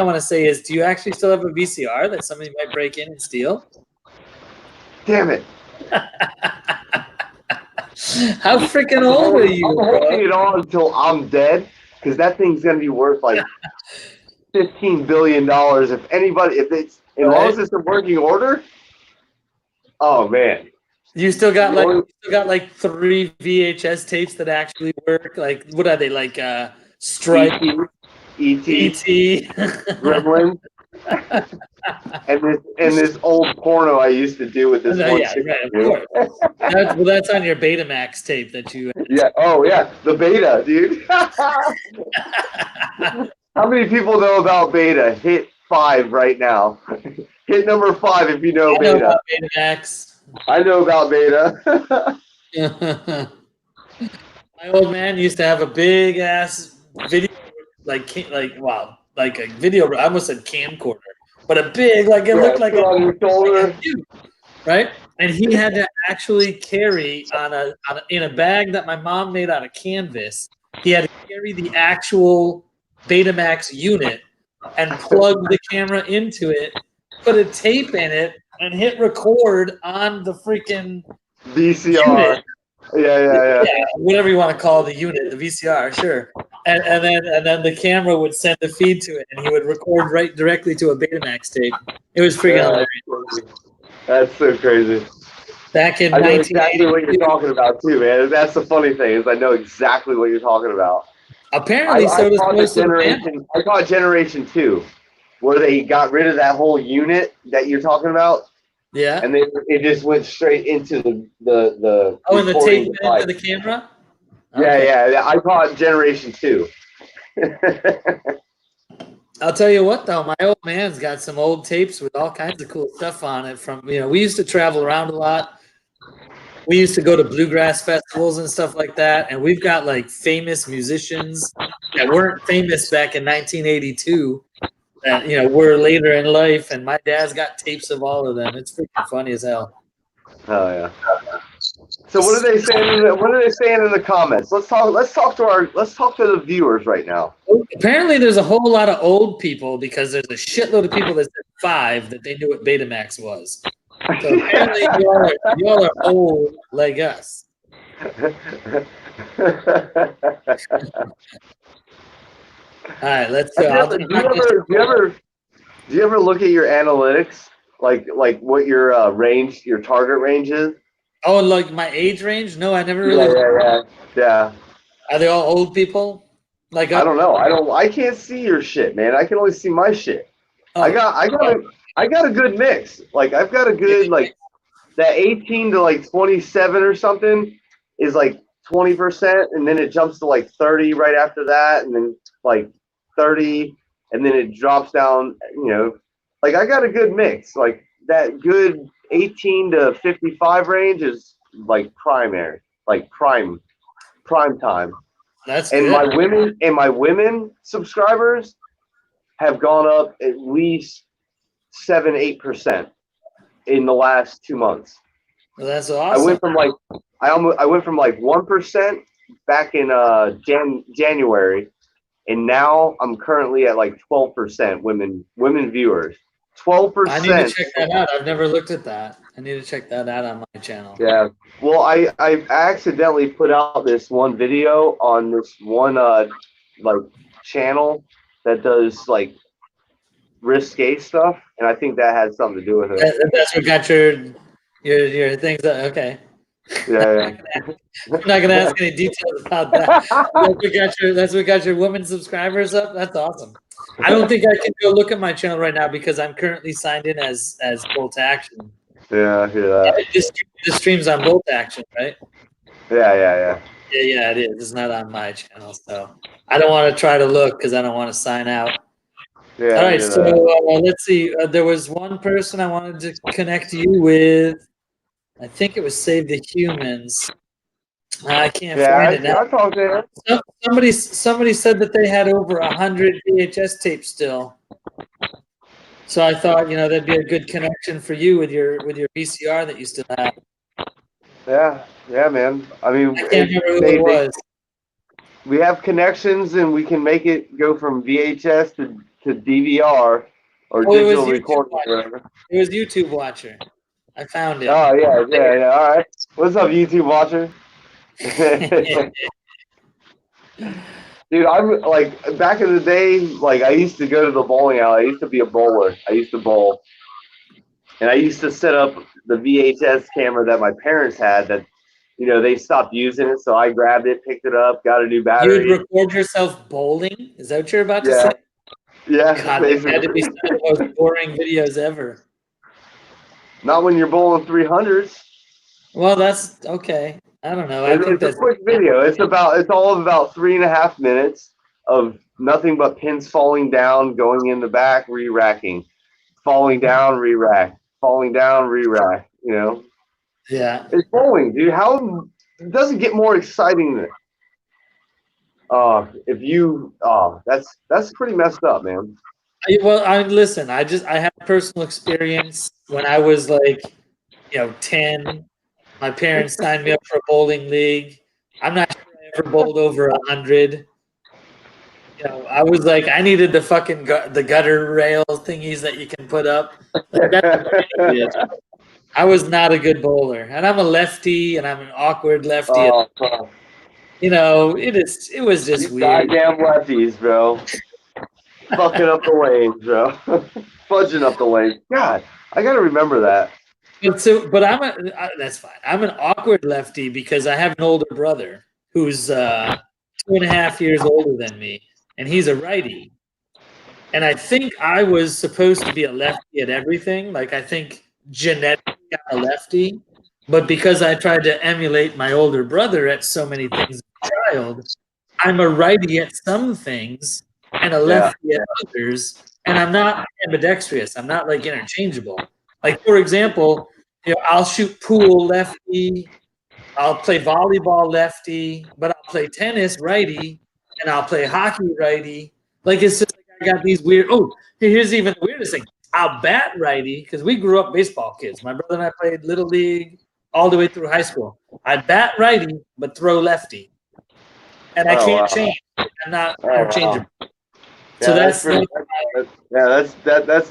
I want to say is, do you actually still have a VCR that somebody might break in and steal? Damn it! How freaking old are you? I'm holding it on until I'm dead, because that thing's gonna be worth like $15 billion as long as it's in working order. Oh man! You still got like 3 VHS tapes that actually work. Like, what are they, like? Stripe, E.T. Gremlin, and this old porno I used to do with this one chick. Right, of course. That's on your Betamax tape that you. Yeah. Oh yeah, the Beta, dude. How many people know about Beta? Hit 5 right now. Hit number 5 if you know Beta. I know about Betamax. I know about Beta. My old man used to have a big ass video, like a video. I almost said camcorder, but a big, like it looked like on your shoulder, right? And he had to actually carry in a bag that my mom made out of canvas. He had to carry the actual Betamax unit and plug the camera into it, put a tape in it, and hit record on the freaking VCR. Unit. Yeah. Whatever you want to call the unit, the VCR, sure. And then the camera would send the feed to it, and he would record right directly to a Betamax tape. It was freaking hilarious. That's so crazy. Back in I know exactly what you're talking about too, man. That's the funny thing, is I know exactly what you're talking about. Apparently, so does most of the I caught Generation 2, where they got rid of that whole unit that you're talking about. Yeah. And it just went straight into the and the tape into the camera? Okay. Yeah. I caught Generation 2. I'll tell you what, though, my old man's got some old tapes with all kinds of cool stuff on it. We used to travel around a lot. We used to go to bluegrass festivals and stuff like that, and we've got like famous musicians that weren't famous back in 1982 that were later in life, and my dad's got tapes of all of them. It's freaking funny as hell. Oh yeah. So what are they saying? What are they saying in the comments? Let's talk to the viewers right now. Apparently, there's a whole lot of old people, because there's a shitload of people that said 5 that they knew what Betamax was. So apparently, you all are old like us. All right, let's go. Do you ever look at your analytics, like what your your target range is? Oh, like my age range? No, I never really. Yeah. Are they all old people? Like I don't know. I can't see your shit, man. I can only see my shit. oh, I got a good mix. Like I've got a good like that 18 to like 27 or something is like 20%, and then it jumps to like 30 right after that, and then like 30, and then it drops down. You know, like I got a good mix. Like that good 18 to 55 range is like primary, like prime time. that's And good. my women subscribers have gone up at least 7-8% in the last 2 months. Well, that's I awesome. went from like I went from like 1% back in January, and now I'm currently at like 12% women viewers. I need to 12%. check that out. I've never looked at that. I need to check that out on my channel. Yeah. Well, I accidentally put out this one video on this one like channel that does like risque stuff, and I think that had something to do with it. That's what got your things. Okay. Yeah. I'm not gonna ask any details about that. That's what got your women subscribers up. That's awesome. I don't think I can go look at my channel right now because I'm currently signed in as Bolt Action. Yeah, I hear that. This stream's on Bolt Action, right? Yeah. Yeah, it is. It's not on my channel, so I don't want to try to look because I don't want to sign out. Yeah. All I right, hear so that. let's see. There was one person I wanted to connect you with. I think it was Save the Humans. I can't find it now. I talked to him. Somebody said that they had over 100 VHS tapes still. So I thought, that'd be a good connection for you with your VCR that you still have. Yeah, man. I mean, I can't remember who it was. we have connections, and we can make it go from VHS to DVR or digital recording or whatever. It was YouTube Watcher. I found it. Oh yeah. All right. What's up, YouTube watcher? Dude, I'm like back in the day. Like I used to go to the bowling alley. I used to be a bowler. I used to bowl, and I used to set up the VHS camera that my parents had. That they stopped using it, so I grabbed it, picked it up, got a new battery. You'd record yourself bowling? Is that what you're about to say? Yeah. God, that had to be some of the most boring videos ever. Not when you're bowling 300s. Well, that's okay. I don't know. It's a quick video. It's all about 3.5 minutes of nothing but pins falling down, going in the back, re-racking, falling down, re-rack, falling down, re-rack. Yeah. It's bowling, dude. How it doesn't get more exciting than that's pretty messed up, man. Listen. I have personal experience. When I was like, 10, my parents signed me up for a bowling league. I'm not sure I ever bowled over 100. I was like, I needed the fucking the gutter rail thingies that you can put up. Like, I was not a good bowler, and I'm a lefty, and I'm an awkward lefty. It was just weird. Goddamn lefties, bro. Fucking up the lanes, bro. Fudging up the lanes. God, I gotta remember that. But that's fine. I'm an awkward lefty because I have an older brother who's 2.5 years older than me, and he's a righty. And I think I was supposed to be a lefty at everything. Like, I think genetically I'm a lefty, but because I tried to emulate my older brother at so many things as a child, I'm a righty at some things and a lefty at others, and I'm not ambidextrous. I'm not like interchangeable. Like, for example, I'll shoot pool lefty, I'll play volleyball lefty, but I'll play tennis righty, and I'll play hockey righty. Like, it's just like I got these weird. Oh, here's even the weirdest thing. I'll bat righty because we grew up baseball kids. My brother and I played little league all the way through high school. I'd bat righty but throw lefty, and I can't change. I'm not interchangeable. So that's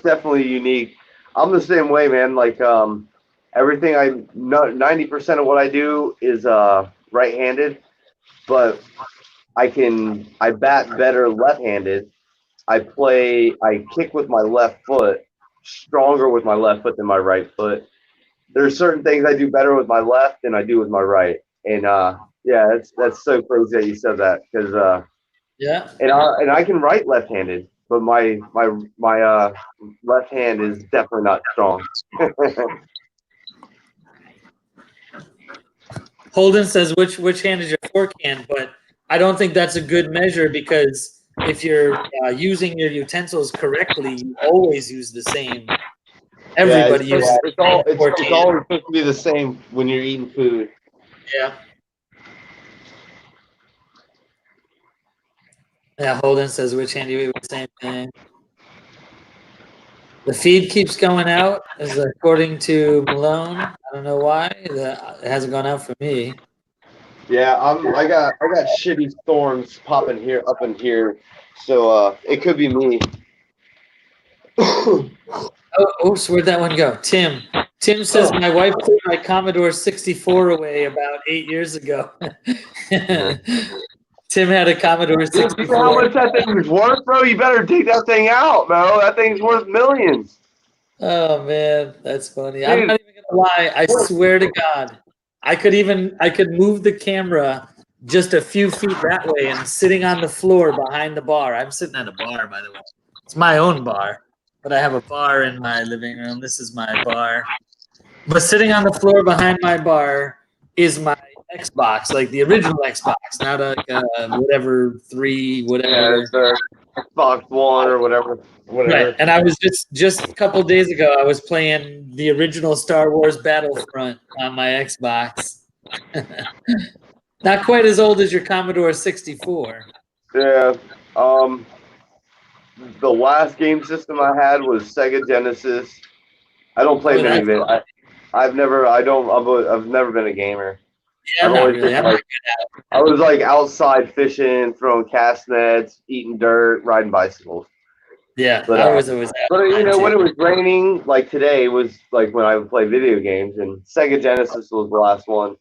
definitely unique. I'm the same way, man. Like everything 90% of what I do is right-handed, but I bat better left-handed. I kick with my left foot, stronger with my left foot than my right foot. There's certain things I do better with my left than I do with my right. And that's so crazy that you said that, because Yeah. And I can write left-handed, but my left hand is definitely not strong. Holden says which hand is your fork hand, but I don't think that's a good measure because if you're using your utensils correctly, you always use the same. Everybody uses the same fork It's hand. always supposed to be the same when you're eating food. Yeah. Yeah, Holden says which hand you eat with the same thing. The feed keeps going out, as according to Malone. I don't know why. It hasn't gone out for me. Yeah, I got shitty storms popping here up in here, so it could be me. Oh, oops, where'd that one go? Tim. Tim says my wife threw my Commodore 64 away about 8 years ago. Tim had a Commodore You know 64. how much that thing is worth, bro? You better take that thing out, bro. That thing's worth millions. Oh man, that's funny. I'm Dude. not even gonna lie. I swear to God, I could move the camera just a few feet that way and sitting on the floor behind the bar. I'm sitting at a bar, by the way. It's my own bar, but I have a bar in my living room. This is my bar. But sitting on the floor behind my bar is my Xbox, like the original Xbox, not a whatever 3, whatever. The Xbox One or whatever. Right, and I was just a couple days ago, I was playing the original Star Wars Battlefront on my Xbox. Not quite as old as your Commodore 64. Yeah. The last game system I had was Sega Genesis. I don't play many of it. I've never been a gamer. Yeah, I'm not really. I was like outside fishing, throwing cast nets, eating dirt, riding bicycles. Yeah, But, I was always. But you know, when it was raining, like today was like when I would play video games, and Sega Genesis was the last one.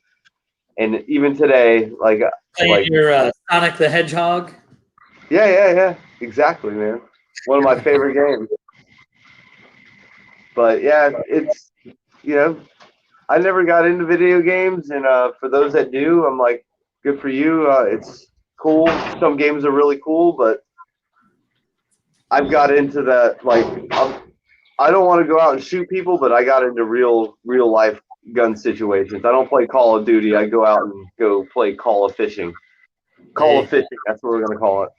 And even today, like your Sonic the Hedgehog. Yeah, exactly, man. One of my favorite games. But yeah, it's I never got into video games, and for those that do, I'm like, good for you. It's cool. Some games are really cool, but I've got into that. Like, I don't want to go out and shoot people, but I got into real life gun situations. I don't play Call of Duty. I go out and go play Call of Fishing. Call of Fishing. That's what we're gonna call it.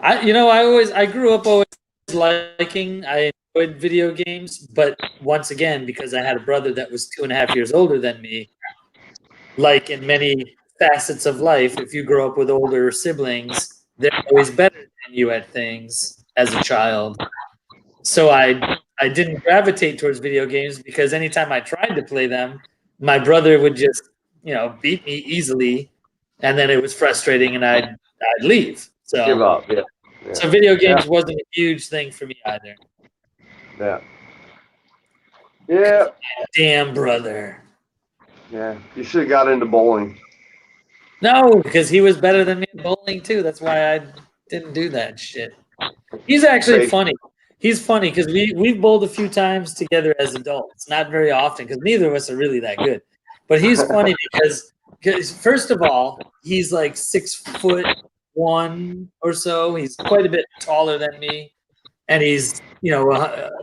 I grew up always liking. I enjoyed video games, but once again, because I had a brother that was 2.5 years older than me, like in many facets of life, if you grow up with older siblings, they're always better than you at things as a child. So I didn't gravitate towards video games because anytime I tried to play them, my brother would just, beat me easily, and then it was frustrating, and I'd leave. So give up. Yeah. So video games wasn't a huge thing for me either. Yeah. Yeah. Damn brother. Yeah. You should have got into bowling. No, because he was better than me at bowling too. That's why I didn't do that shit. He's actually funny. He's funny because we've bowled a few times together as adults. Not very often because neither of us are really that good. But he's funny because first of all, he's like 6'1" or so. He's quite a bit taller than me, and he's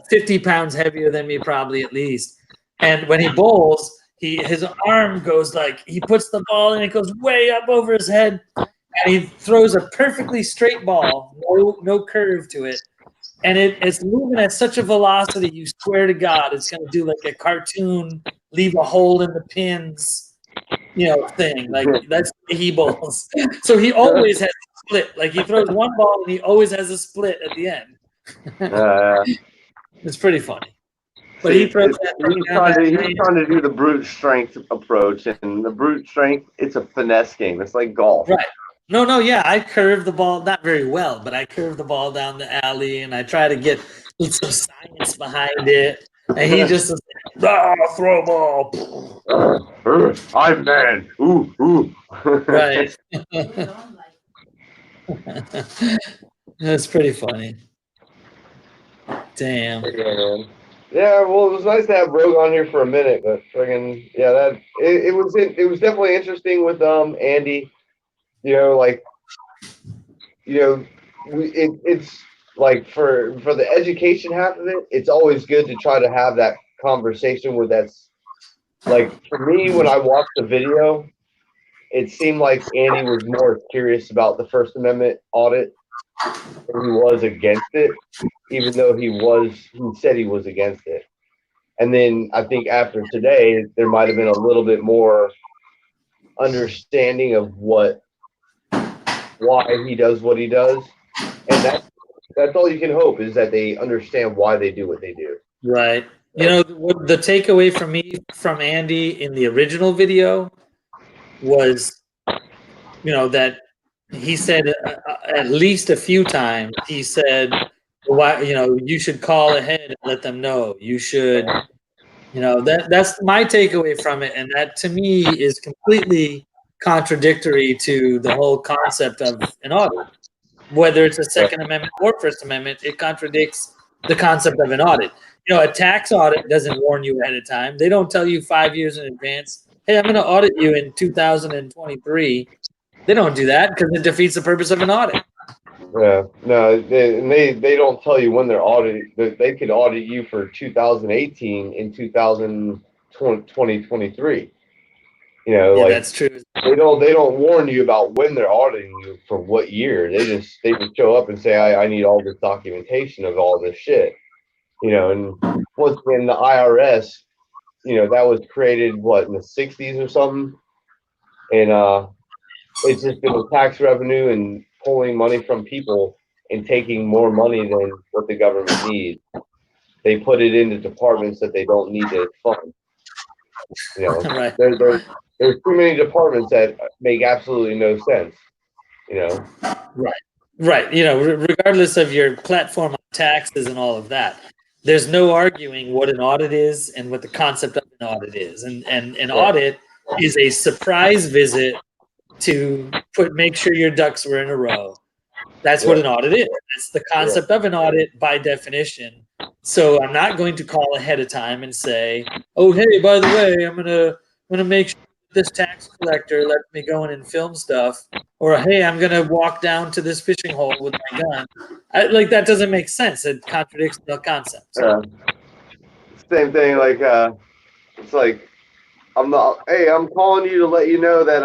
50 pounds heavier than me, probably at least. And when he bowls, his arm goes he puts the ball and it goes way up over his head, and he throws a perfectly straight ball, no curve to it, and it's moving at such a velocity. You swear to God, it's going to do like a cartoon, leave a hole in the pins. Thing. Like that's the way he bowls. So he always has a split. Like he throws one ball and he always has a split at the end. It's pretty funny. But he's trying to do the brute strength approach, and the brute strength, it's a finesse game. It's like golf. Right. No, yeah. I curve the ball, not very well, but I curve the ball down the alley and I try to get some science behind it. And he just says, throw a ball. I'm man. Ooh. Right. That's pretty funny. Damn. Yeah, well, it was nice to have Rogue on here for a minute, but friggin' it was definitely interesting with Andy. you know, it's like for the education half of it, it's always good to try to have that conversation with that's like for me when I watched the video, it seemed like Andy was more curious about the First Amendment audit than he was against it, even though he said he was against it. And then I think after today, there might have been a little bit more understanding of why he does what he does, and that's all you can hope is that they understand why they do what they do. Right. You know, what the takeaway from me from Andy in the original video was, you know, that he said at least a few times, he said, why, you know, you should call ahead and let them know. You should, you know, that's my takeaway from it. And that to me is completely contradictory to the whole concept of an audit. Whether it's a Second Amendment or First Amendment, it contradicts the concept of an audit. You know, a tax audit doesn't warn you ahead of time. They don't tell you 5 years in advance, hey, I'm going to audit you in 2023. They don't do that because it defeats the purpose of an audit. Yeah, no, they don't tell you when they're auditing. They could audit you for 2018 in 2023. You know, Yeah, like that's true. they don't warn you about when they're auditing you for what year. They just show up and say, I need all this documentation of all this shit. You know, and once again, the IRS, you know, that was created what in the 60s or something, and it's just been tax revenue and pulling money from people and taking more money than what the government needs. They put it into departments that they don't need to fund. You know, Right. there's too many departments that make absolutely no sense. You know, Right. You know, regardless of your platform on taxes and all of that, there's no arguing what an audit is and what the concept of an audit is. And an audit is a surprise visit to make sure your ducks were in a row. That's what an audit is. That's the concept of an audit by definition. So I'm not going to call ahead of time and say, "Oh, hey, by the way, I'm gonna make sure this tax collector lets me go in and film stuff," or "Hey, I'm gonna walk down to this fishing hole with my gun." Like that doesn't make sense. It contradicts the concept. same thing. Like it's like I'm calling you to let you know that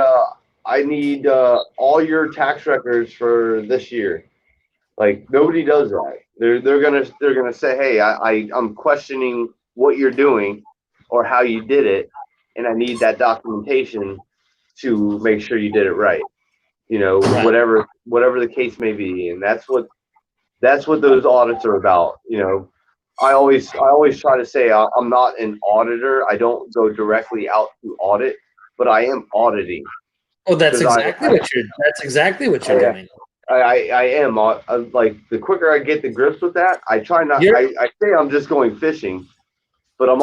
I need all your tax records for this year. Like nobody does that. They're gonna say, hey, I'm questioning what you're doing or how you did it, and I need that documentation to make sure you did it right. You know, whatever the case may be, and that's what those audits are about. You know, I always try to say I'm not an auditor. I don't go directly out to audit, but I am auditing. Oh, that's exactly what you're doing. I am like the quicker I get the grips with that, I try not. I say I'm just going fishing, but I'm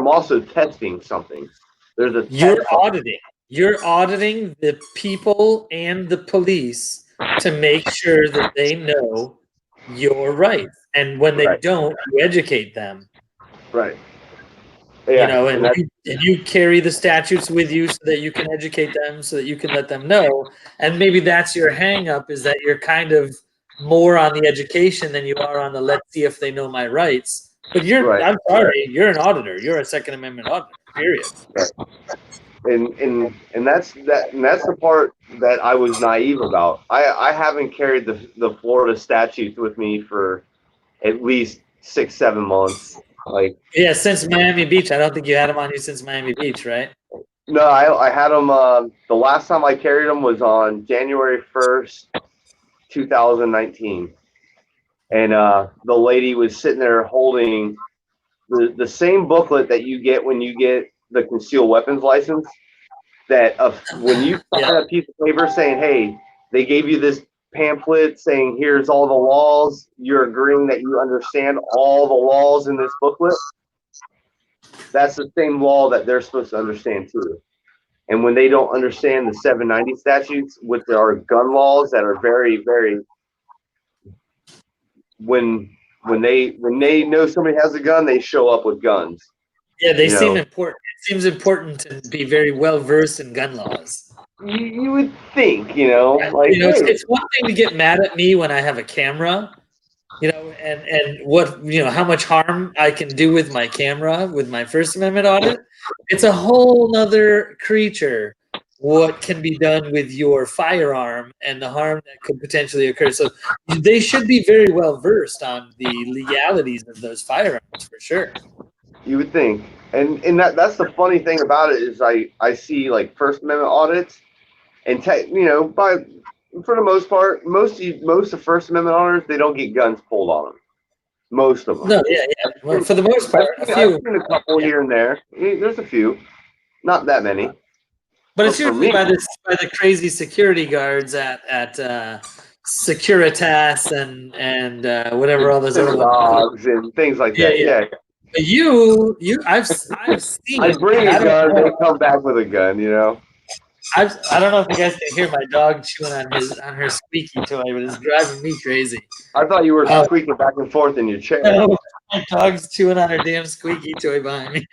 also testing something. There's a You're auditing. You're auditing the people and the police to make sure that they know you're right. And when they don't, you educate them. Right. Yeah, you know, and you carry the statutes with you so that you can educate them, so that you can let them know. And maybe that's your hang up, is that you're kind of more on the education than you are on the let's see if they know my rights. But I'm sorry, you're an auditor. You're a Second Amendment auditor, period. Right. And that's the part that I was naive about. I haven't carried the Florida statutes with me for at least 6-7 months. Like since Miami Beach. I don't think you had them on you since Miami Beach, right? No, I had them. The last time I carried them was on January 1st, 2019, and the lady was sitting there holding the same booklet that you get when you get the concealed weapons license. That when you sign a piece of paper saying, "Hey, they gave you this pamphlet saying here's all the laws," you're agreeing that you understand all the laws in this booklet. That's the same law that they're supposed to understand too. And when they don't understand the 790 statutes, which are gun laws that are very, very, when they know somebody has a gun, they show up with guns. Yeah, they You seem know. important. It seems important to be very well versed in gun laws. You would think, like, You know, hey, it's one thing to get mad at me when I have a camera, and what, how much harm I can do with my camera with my First Amendment audit. It's a whole nother creature what can be done with your firearm and the harm that could potentially occur. So they should be very well versed on the legalities of those firearms for sure. you would think. And that's the funny thing about it is I see like First Amendment audits and for the most part, most of First Amendment auditors, they don't get guns pulled on them. Most of them. No, yeah. Well, for the most part, a I've few. seen a couple Yeah. here and there. There's a few, not that many. But it's for usually me, by the crazy security guards at Securitas and whatever all those other ones. dogs and things like that. Yeah. Yeah. But I've seen. I bring I a don't gun, know. they come back with a gun. I don't know if you guys can hear my dog chewing on her squeaky toy, but it's driving me crazy. I thought you were Oh. squeaking back and forth in your chair. No, my dog's chewing on her damn squeaky toy behind me.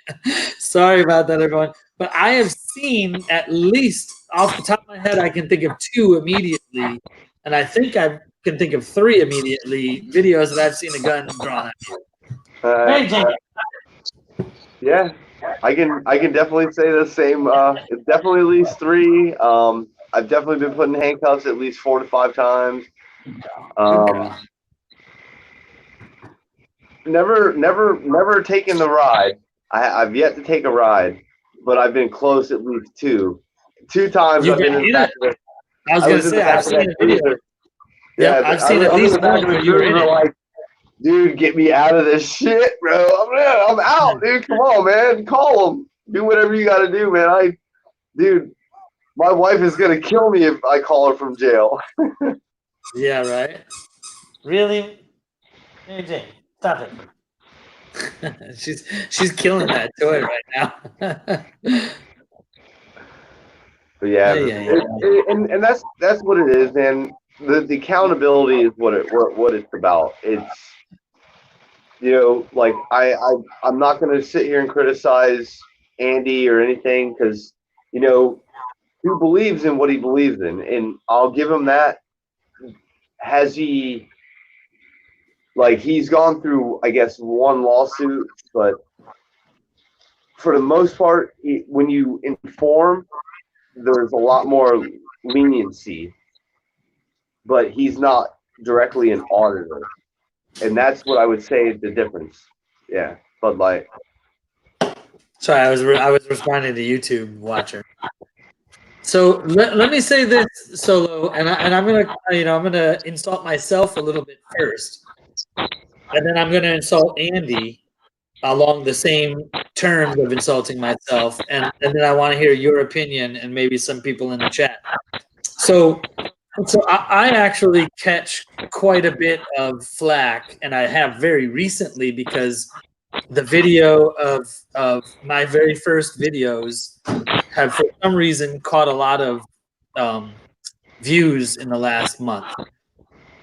Sorry about that, everyone. But I have seen at least, off the top of my head, I can think of 2 immediately, and I think I can think of 3 immediately videos that I've seen a gun drawn at me. Hey, Jake. Yeah, I can definitely say the same. It's definitely at least 3. I've definitely been put in handcuffs at least 4 to 5 times. Never taken the ride. I've yet to take a ride, but I've been close at least 2. 2 times I've been in the back of it. I was going to say, I've seen a video. Yeah, I've seen at least one where you were in it. Like, dude, get me out of this shit, bro. I'm out, dude. Come on, man. Call them. Do whatever you got to do, man. Dude, my wife is going to kill me if I call her from jail. Yeah, right. Really? Hey, Jane, stop it. she's killing that toy right now. But yeah, Yeah. And that's what it is, man. The accountability is what it's about. It's like I'm not going to sit here and criticize Andy or anything because he believes in what he believes in, and I'll give him that. Has he he's gone through, I guess, 1 lawsuit, but for the most part, when you inform, there's a lot more leniency, but he's not directly an auditor. And that's what I would say is the difference. Yeah. Bud Light. Sorry, I was responding to YouTube watcher. So let me say this, Solo, and I'm gonna insult myself a little bit first, and then I'm gonna insult Andy along the same terms of insulting myself, and then I want to hear your opinion and maybe some people in the chat. So I actually catch quite a bit of flack, and I have very recently because the video of my very first videos have for some reason caught a lot of views in the last month.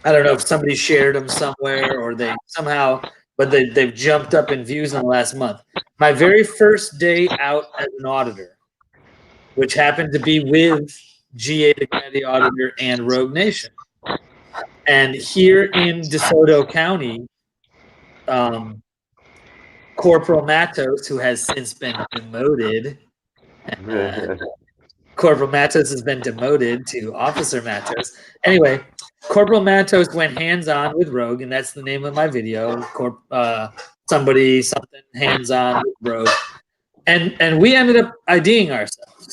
I don't know if somebody shared them somewhere or they somehow, but they've jumped up in views in the last month. My very first day out as an auditor, which happened to be with GA the Auditor and Rogue Nation. And here in DeSoto County, Corporal Matos, who has since been demoted, Corporal Matos has been demoted to Officer Matos. Anyway, Corporal Matos went hands-on with Rogue, and that's the name of my video. Something hands-on with Rogue, and we ended up IDing ourselves.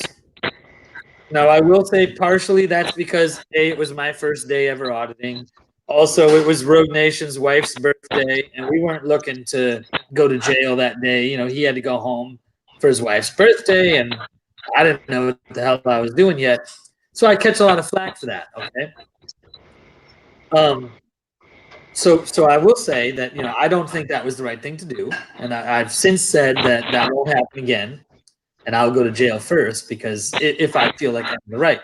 Now, I will say partially that's because A, it was my first day ever auditing. Also, it was Rogue Nation's wife's birthday, and we weren't looking to go to jail that day. He had to go home for his wife's birthday, and I didn't know what the hell I was doing yet. So I catch a lot of flack for that, okay? So I will say that, I don't think that was the right thing to do. And I've since said that won't happen again. And I'll go to jail first because if I feel like I'm the right.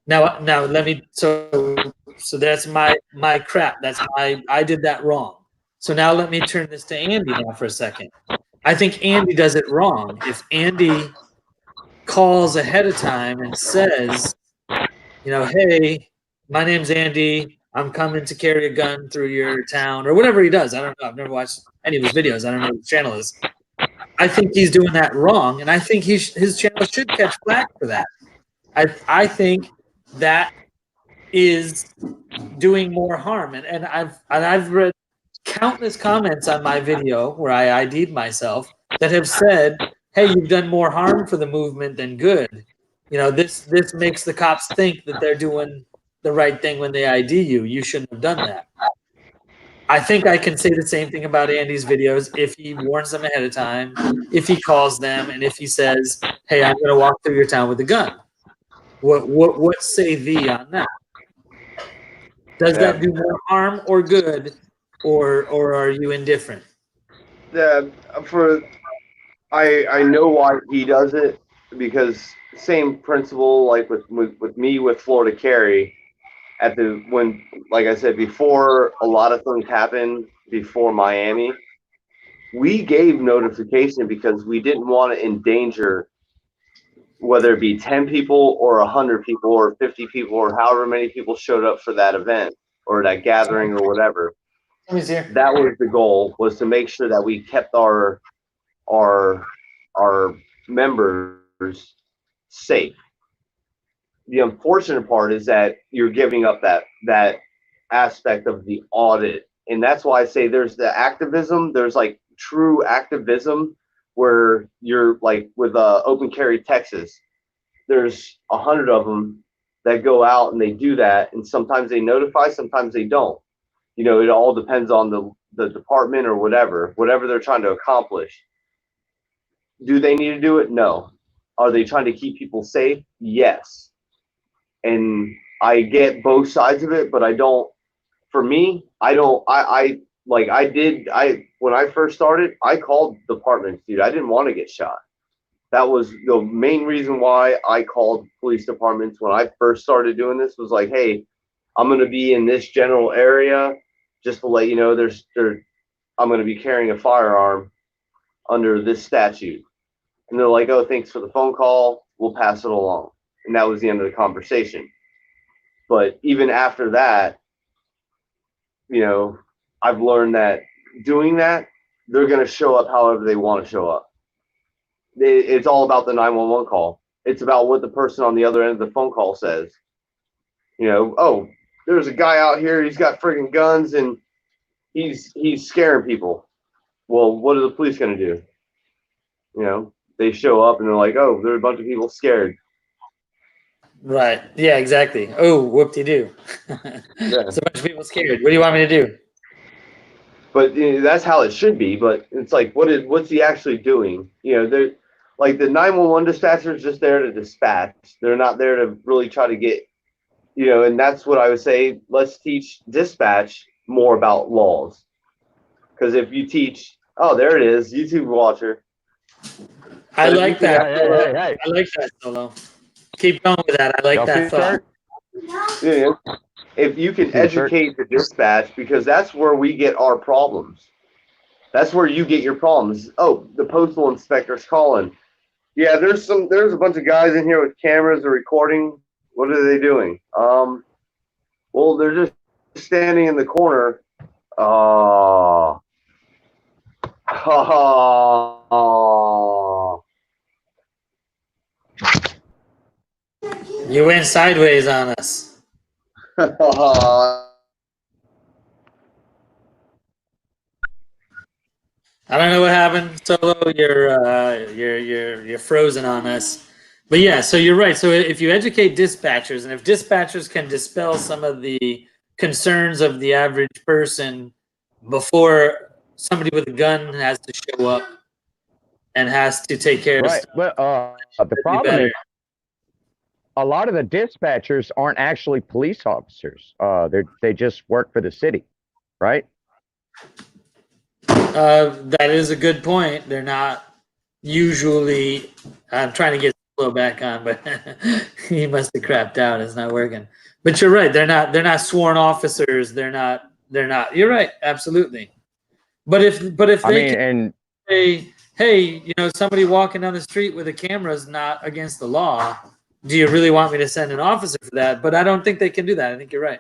Now let me, so that's my crap. I did that wrong. So now let me turn this to Andy now for a second. I think Andy does it wrong. If Andy calls ahead of time and says, you know, hey, my name's Andy. I'm coming to carry a gun through your town, or whatever he does. I don't know. I've never watched any of his videos. I don't know what his channel is. I think he's doing that wrong, and I think his channel should catch flack for that. I think that is doing more harm, and I've read countless comments on my video where I ID'd myself that have said, "Hey, you've done more harm for the movement than good. You know, this makes the cops think that they're doing the right thing when they ID you. You shouldn't have done that." I think I can say the same thing about Andy's videos if he warns them ahead of time, if he calls them, and if he says, "Hey, I'm going to walk through your town with a gun." What say thee on that? Does that do more harm or good, or are you indifferent? Yeah, I know why he does it, because same principle like with me with Florida Carry when, like I said before, a lot of things happened before Miami. We gave notification because we didn't want to endanger, whether it be 10 people or 100 people or 50 people or however many people showed up for that event or that gathering or whatever. That was the goal, was to make sure that we kept our members safe. The unfortunate part is that you're giving up that aspect of the audit, and that's why I say there's the activism. There's like true activism where you're like with Open Carry Texas. There's 100 of them that go out and they do that, and sometimes they notify, sometimes they don't. You know, it all depends on the department or whatever they're trying to accomplish. Do they need to do it? No. Are they trying to keep people safe? Yes. And I get both sides of it, but I don't. For me, I don't. When I first started, I called departments, dude. I didn't want to get shot. That was the main reason why I called police departments when I first started doing this. Was like, hey, I'm going to be in this general area, just to let you know, I'm going to be carrying a firearm under this statute. And they're like, oh, thanks for the phone call. We'll pass it along. And that was the end of the conversation. But even after that, you know, I've learned that doing that, they're going to show up however they want to show up. It's all about the 911 call. It's about what the person on the other end of the phone call says. You know, oh, there's a guy out here. He's got friggin' guns and he's scaring people. Well, what are the police going to do? You know, they show up and they're like, oh, there's a bunch of people scared. Right. Yeah, exactly. Oh, whoop-de-doo. There's a bunch of people scared. What do you want me to do? But you know, that's how it should be. But it's like, what's he actually doing? You know, they're like the 911 dispatcher is just there to dispatch. They're not there to really try to get, you know, and that's what I would say. Let's teach dispatch more about laws. Because if you teach, oh, there it is, YouTube watcher. I like that. Hey. I like that, Solo. Keep going with that. I like that thought. Yeah. If you can educate the dispatch, because that's where we get our problems. That's where you get your problems. Oh, the postal inspector's calling. Yeah, there's a bunch of guys in here with cameras or recording. What are they doing? Well, they're just standing in the corner. You went sideways on us. I don't know what happened, Solo. You're frozen on us. But yeah, so you're right. So if you educate dispatchers, and if dispatchers can dispel some of the concerns of the average person before somebody with a gun has to show up and has to take care of Right. stuff, Well, the problem is a lot of the dispatchers aren't actually police officers. They just work for the city, right? That is a good point. They're not usually. I'm trying to get Solo back on, but he must have crapped out. It's not working. But you're right. They're not sworn officers. They're not. You're right. Absolutely. But if they can say, hey, you know, somebody walking down the street with a camera is not against the law. Do you really want me to send an officer for that? But I don't think they can do that. I think you're right.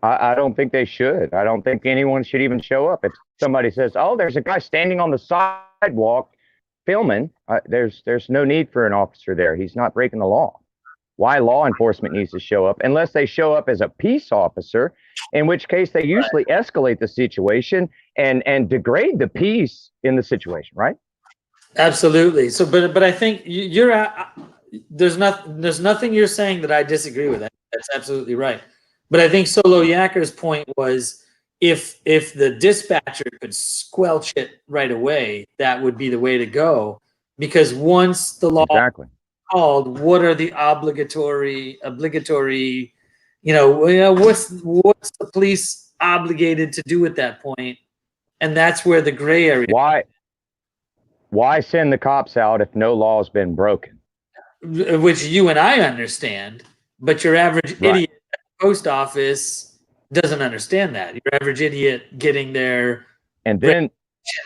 I don't think they should. I don't think anyone should even show up. If somebody says, "Oh, there's a guy standing on the sidewalk filming," there's no need for an officer there. He's not breaking the law. Why law enforcement needs to show up, unless they show up as a peace officer, in which case they usually escalate the situation and degrade the peace in the situation, right? Absolutely. So, but I think there's nothing you're saying that I disagree with. That's absolutely right. But I think Solo Yakker's point was, if the dispatcher could squelch it right away, that would be the way to go. Because once the law Exactly. called, what are the obligatory, you know, what's the police obligated to do at that point? And that's where the gray area. Why send the cops out if no law has been broken? Which you and I understand, but your average idiot at the post office doesn't understand that. Your average idiot getting there, and then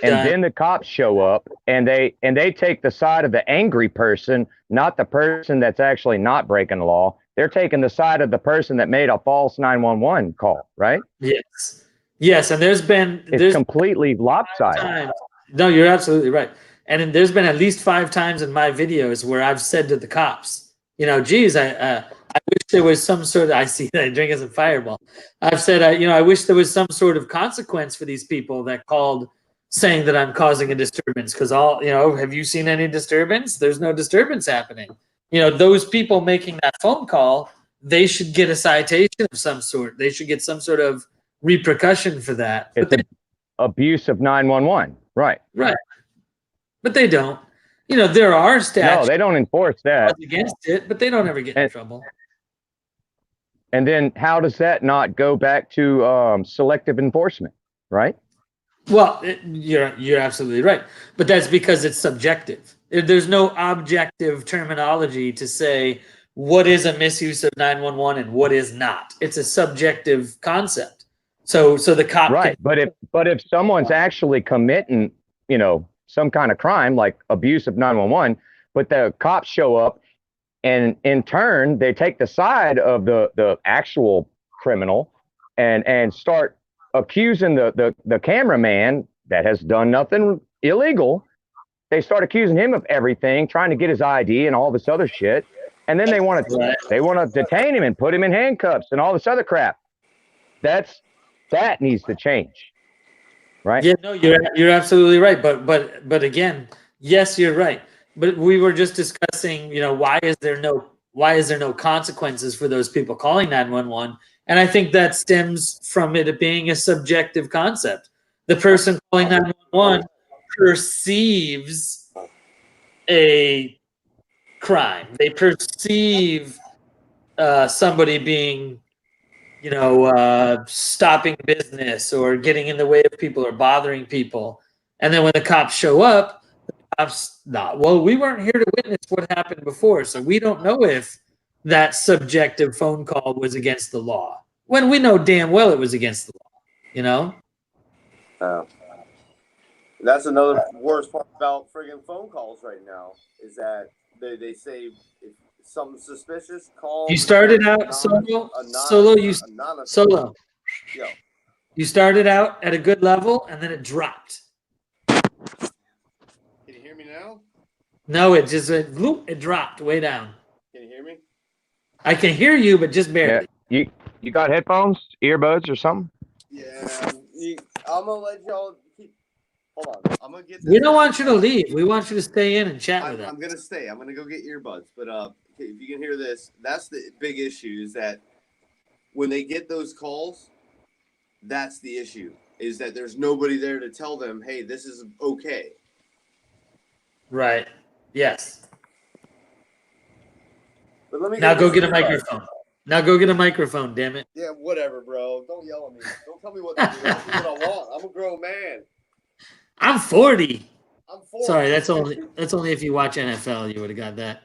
the cops show up and they take the side of the angry person, not the person that's actually not breaking the law. They're taking the side of the person that made a false 911 call, right? Yes, and there's completely lopsided. No, you're absolutely right. And there's been at least 5 times in my videos where I've said to the cops, you know, geez, I wish there was some sort of, I see that I'm drinking some Fireball. I've said, you know, I wish there was some sort of consequence for these people that called saying that I'm causing a disturbance, because have you seen any disturbance? There's no disturbance happening. You know, those people making that phone call, they should get a citation of some sort. They should get some sort of repercussion for that. It's abuse of 911, right? Right. But they don't. You know, there are statutes. No, they don't enforce that against it, but they don't ever get in trouble. And then how does that not go back to selective enforcement, right? Well, you're absolutely right. But that's because it's subjective. There's no objective terminology to say what is a misuse of 911 and what is not. It's a subjective concept. So the cop but if someone's actually committing, you know, some kind of crime like abuse of 911, but the cops show up and in turn they take the side of the actual criminal and start accusing the cameraman that has done nothing illegal. They start accusing him of everything, trying to get his ID and all this other shit, and then they want to detain him and put him in handcuffs and all this other crap. That needs to change, right? Yeah, no, you're absolutely right. But again, yes, you're right. But we were just discussing, you know, why is there no consequences for those people calling 911? And I think that stems from it being a subjective concept. The person calling 911 perceives a crime. They perceive somebody being, you know, stopping business or getting in the way of people or bothering people. And then when the cops show up, the cops, well, we weren't here to witness what happened before, so we don't know if that subjective phone call was against the law, when we know damn well it was against the law, you know? That's another worst part about friggin' phone calls right now, is that they say if something suspicious, call. You started out Solo. Yo. You started out at a good level and then it dropped. Can you hear me now? No, it just it dropped way down. Can you hear me? I can hear you, but just barely. Yeah. You got headphones, earbuds, or something? Yeah. I'm gonna let y'all keep. Hold on. I'm gonna get. We don't want you to leave. We want you to stay in and chat with us. I'm gonna stay. I'm gonna go get earbuds. But if you can hear this, that's the big issue. Is that when they get those calls, that's the issue. Is that there's nobody there to tell them, hey, this is okay. Right. Yes. But let me now go get a microphone. Now go get a microphone, damn it. Yeah, whatever, bro. Don't yell at me. Don't tell me what to do. That's what I want. I'm a grown man. I'm 40. I'm 40. Sorry, that's only if you watch NFL, you would have got that.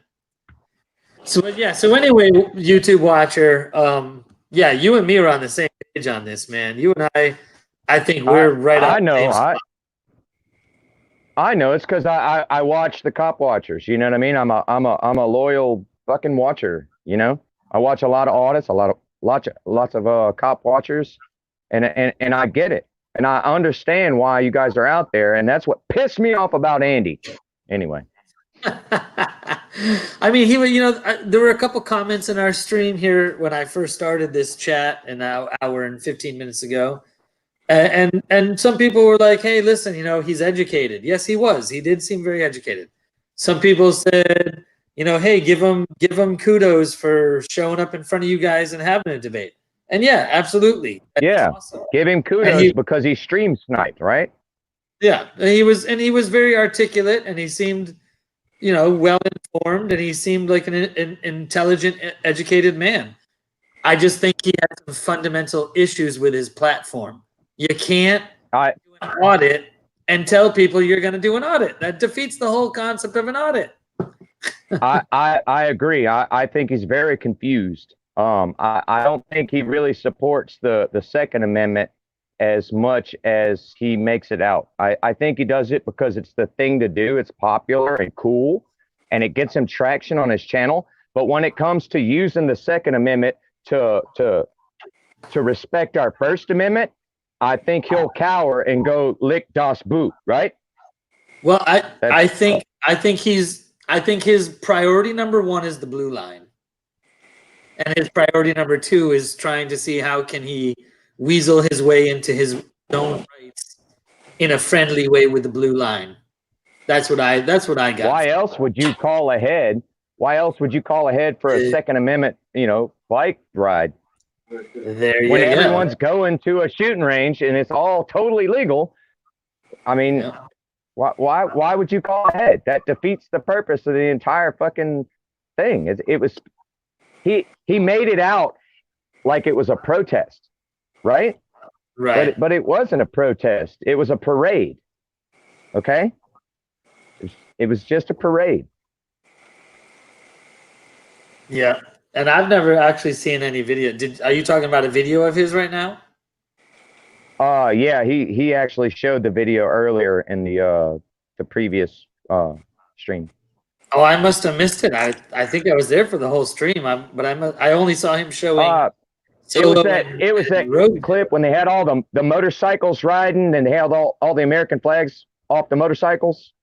So anyway, YouTube watcher, yeah, you and me are on the same page on this, man. You and I think we're right. I know. I know it's because I watch the cop watchers. You know what I mean? I'm a loyal fucking watcher. You know, I watch a lot of audits, lots of cop watchers, and I get it, and I understand why you guys are out there, and that's what pissed me off about Andy. Anyway. I mean, he was, there were a couple comments in our stream here when I first started this chat an hour and 15 minutes ago. And some people were like, hey, listen, he's educated. Yes, he was. He did seem very educated. Some people said, hey, give him kudos for showing up in front of you guys and having a debate. And yeah, absolutely. Yeah. Awesome. Give him kudos because he stream sniped, right? Yeah. He was very articulate, and he seemed, well informed, and he seemed like an intelligent, educated man. I just think he had some fundamental issues with his platform. You can't do an audit and tell people you're going to do an audit. That defeats the whole concept of an audit. I agree. I think he's very confused. I don't think he really supports the Second Amendment as much as he makes it out. I think he does it because it's the thing to do. It's popular and cool, and it gets him traction on his channel. But when it comes to using the Second Amendment to respect our First Amendment, I think he'll cower and go lick das Boot, right? Well, I think his priority number one is the blue line, and his priority number two is trying to see how can he weasel his way into his own rights in a friendly way with the blue line. That's what I got. Why else would you call ahead? Why else would you call ahead for a Second Amendment, bike ride? There you when go. Everyone's going to a shooting range and it's all totally legal. I mean, yeah. Why would you call ahead? That defeats the purpose of the entire fucking thing. He made it out like it was a protest, right? Right. But it wasn't a protest. It was a parade. Okay. It was just a parade. Yeah. And I've never actually seen any video. Are you talking about a video of his right now? Yeah, he actually showed the video earlier in the previous stream. Oh, I must have missed it. I think I was there for the whole stream. I only saw him showing. It was that clip when they had all the motorcycles riding and they had all the American flags off the motorcycles.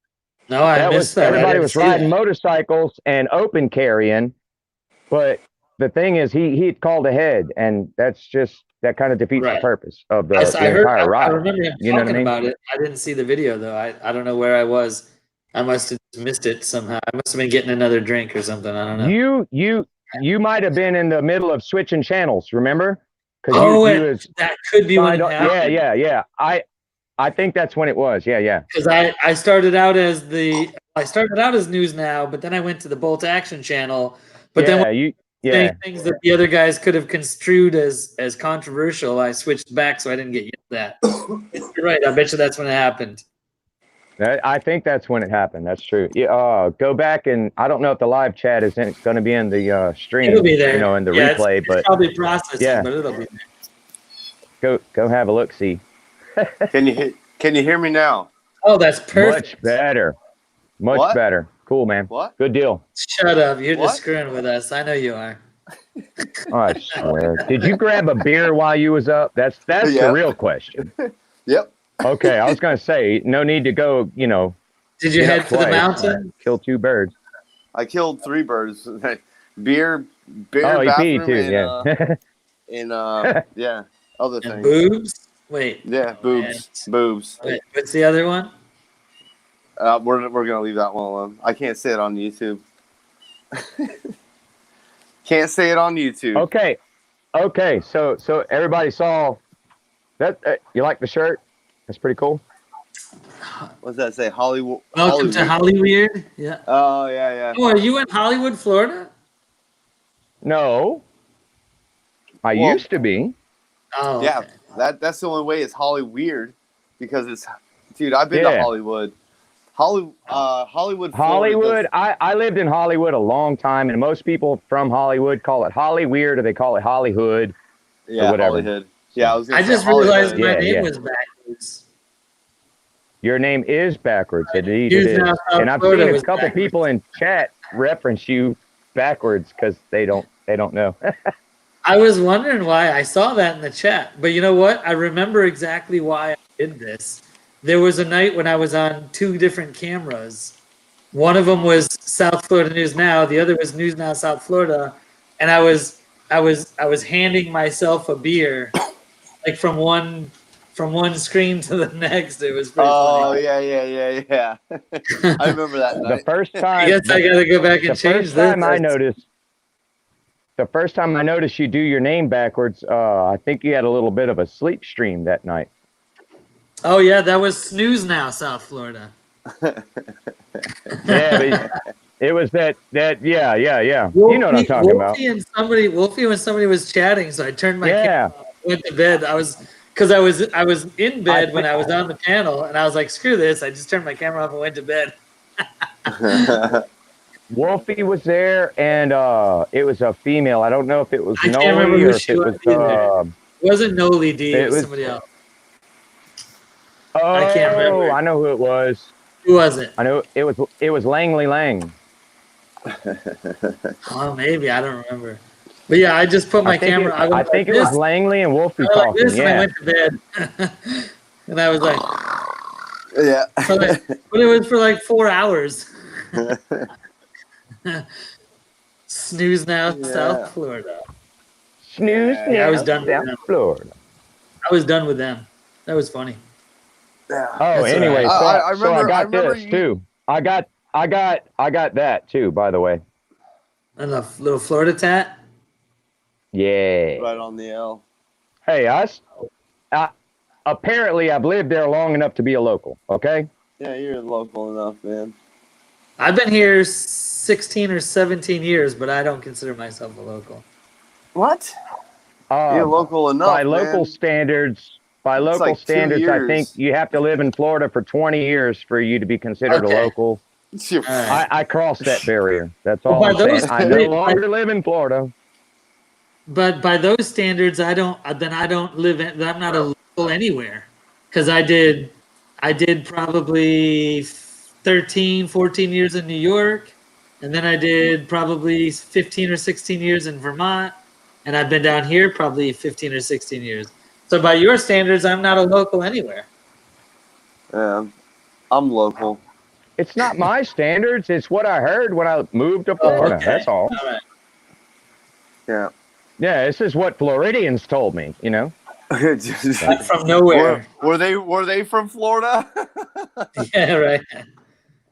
No, I missed that. Everybody was riding motorcycles and open carrying. But the thing is, he had called ahead, and that kind of defeats the purpose of the entire ride. I remember him talking about it. I didn't see the video though. I don't know where I was. I must have missed it somehow. I must have been getting another drink or something. I don't know. You might have been in the middle of switching channels. Remember? That could be when it happened. Yeah. I think that's when it was. Yeah. Because I started out as News Now, but then I went to the Bolt Action channel. But then saying things that the other guys could have construed as controversial, I switched back so I didn't get yelled at. You're right. I bet you that's when it happened. I think that's when it happened. That's true. Yeah. Go back, and I don't know if the live chat is going to be in the stream. It'll be there. In the replay, it's but probably processing, but it'll be there. Go have a look. See. Can you hear me now? Oh, that's perfect. Much better. Much better. Cool, man. What? Good deal. Shut up. You're just screwing with us. I know you are. I swear. Did you grab a beer while you was up? That's the real question. Yep. Okay, I was going to say, no need to go, Did you head for the mountain? Kill 2 birds. I killed 3 birds. Beer, oh, you peed too, and other things. And boobs? Wait. Yeah, boobs. Wait, what's the other one? We're gonna leave that one alone. I can't say it on YouTube. Can't say it on YouTube. Okay. So everybody saw that. You like the shirt? That's pretty cool. What's that say? Hollywood. Welcome to Hollyweird. Yeah. Oh yeah. Oh, are you in Hollywood, Florida? No. I used to be. Oh. Okay. Yeah. That's the only way it's Hollyweird, because it's, dude. I've been to Hollywood. Hollywood. Hollywood. I lived in Hollywood a long time, and most people from Hollywood call it Hollyweird, or they call it Hollywood. Yeah, or whatever. Hollywood. Yeah, I just realized my name was backwards. Your name is backwards. Indeed, News it is. Now South And I've Florida seen a was couple backwards. people in chat reference you backwards because they don't know. I was wondering why I saw that in the chat, but you know what? I remember exactly why I did this. There was a night when I was on 2 different cameras. One of them was South Florida News Now, the other was News Now South Florida, and I was handing myself a beer, like from one screen to the next. It was pretty Oh funny. yeah. I remember that The night. first I time, guess I gotta go back the and change first this. time I noticed, the first time I noticed you do your name backwards, I think you had a little bit of a sleep stream that night. Oh yeah, that was Snooze Now South Florida. Yeah, but it was that yeah. Wolfie, You know what I'm talking about. Wolfie when somebody was chatting, so I turned my Yeah. camera off, went to bed. I was in bed when I was on the panel, and I was like, screw this. I just turned my camera off and went to bed. Wolfie was there, and it was a female. I don't know if it was I can't remember Noli who or if she it was was. either. It wasn't Noli D. It It was was. somebody else. Oh, I can't remember. I know who it was. Who was it? I know it was Langley Lang. Oh, maybe I don't remember. But yeah, I just put my camera. I I went think like it was this. Langley and Wolfie I went like talking. this, and I Yeah. went to bed. And I was like, Yeah. but it was for like 4 hours. Snooze Now Yeah. South Florida. Snooze Yeah, I now, was done with South them. Florida. I was done with them. That was funny. Yeah. Oh, That's all anyway, right. so I I remember- got I remember this you- too. I got that too, by the way. And a little Florida tat. Yeah. Right on the L. Hey, apparently I've lived there long enough to be a local. Okay. Yeah, you're local enough, man. I've been here 16 or 17 years, but I don't consider myself a local. What? You're local enough, By local man. standards, I like 2 think years. you have to live in Florida for 20 years for you to be considered Okay. a local. All right. I crossed that barrier. That's Well, all by I'm saying. those- I no longer live in Florida. But by those standards, I don't live in, I'm not a local anywhere. Because I did probably 13, 14 years in New York. And then I did probably 15 or 16 years in Vermont. And I've been down here probably 15 or 16 years. So by your standards, I'm not a local anywhere. Yeah, I'm local. It's not my standards. It's what I heard when I moved to Florida. okay. That's all. All right. Yeah. Yeah, this is what Floridians told me. You know. I'm from nowhere. were they from Florida? Yeah,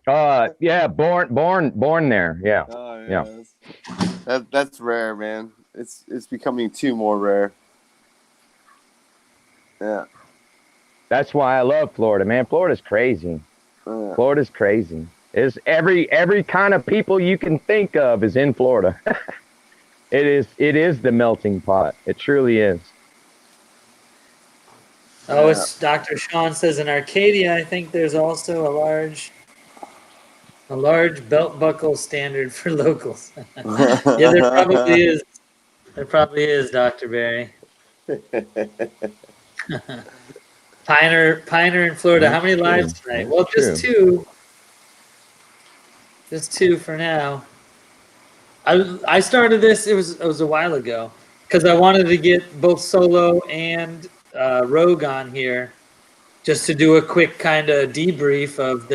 right. Yeah, born there. Yeah. Oh, Yeah. That's rare, man. It's becoming too more rare. Yeah. That's why I love Florida, man. Florida's crazy. Florida's crazy. It's every kind of people you can think of is in Florida. It is the melting pot. It truly is. Oh, it's Dr. Sean says in Arcadia, I think there's also a large belt buckle standard for locals. Yeah, there probably is. There probably is, Dr. Barry. Piner in Florida. How many lives tonight? Well, just two. Just two for now. I started this. It was a while ago because I wanted to get both Solo and Rogue on here, just to do a quick kind of debrief of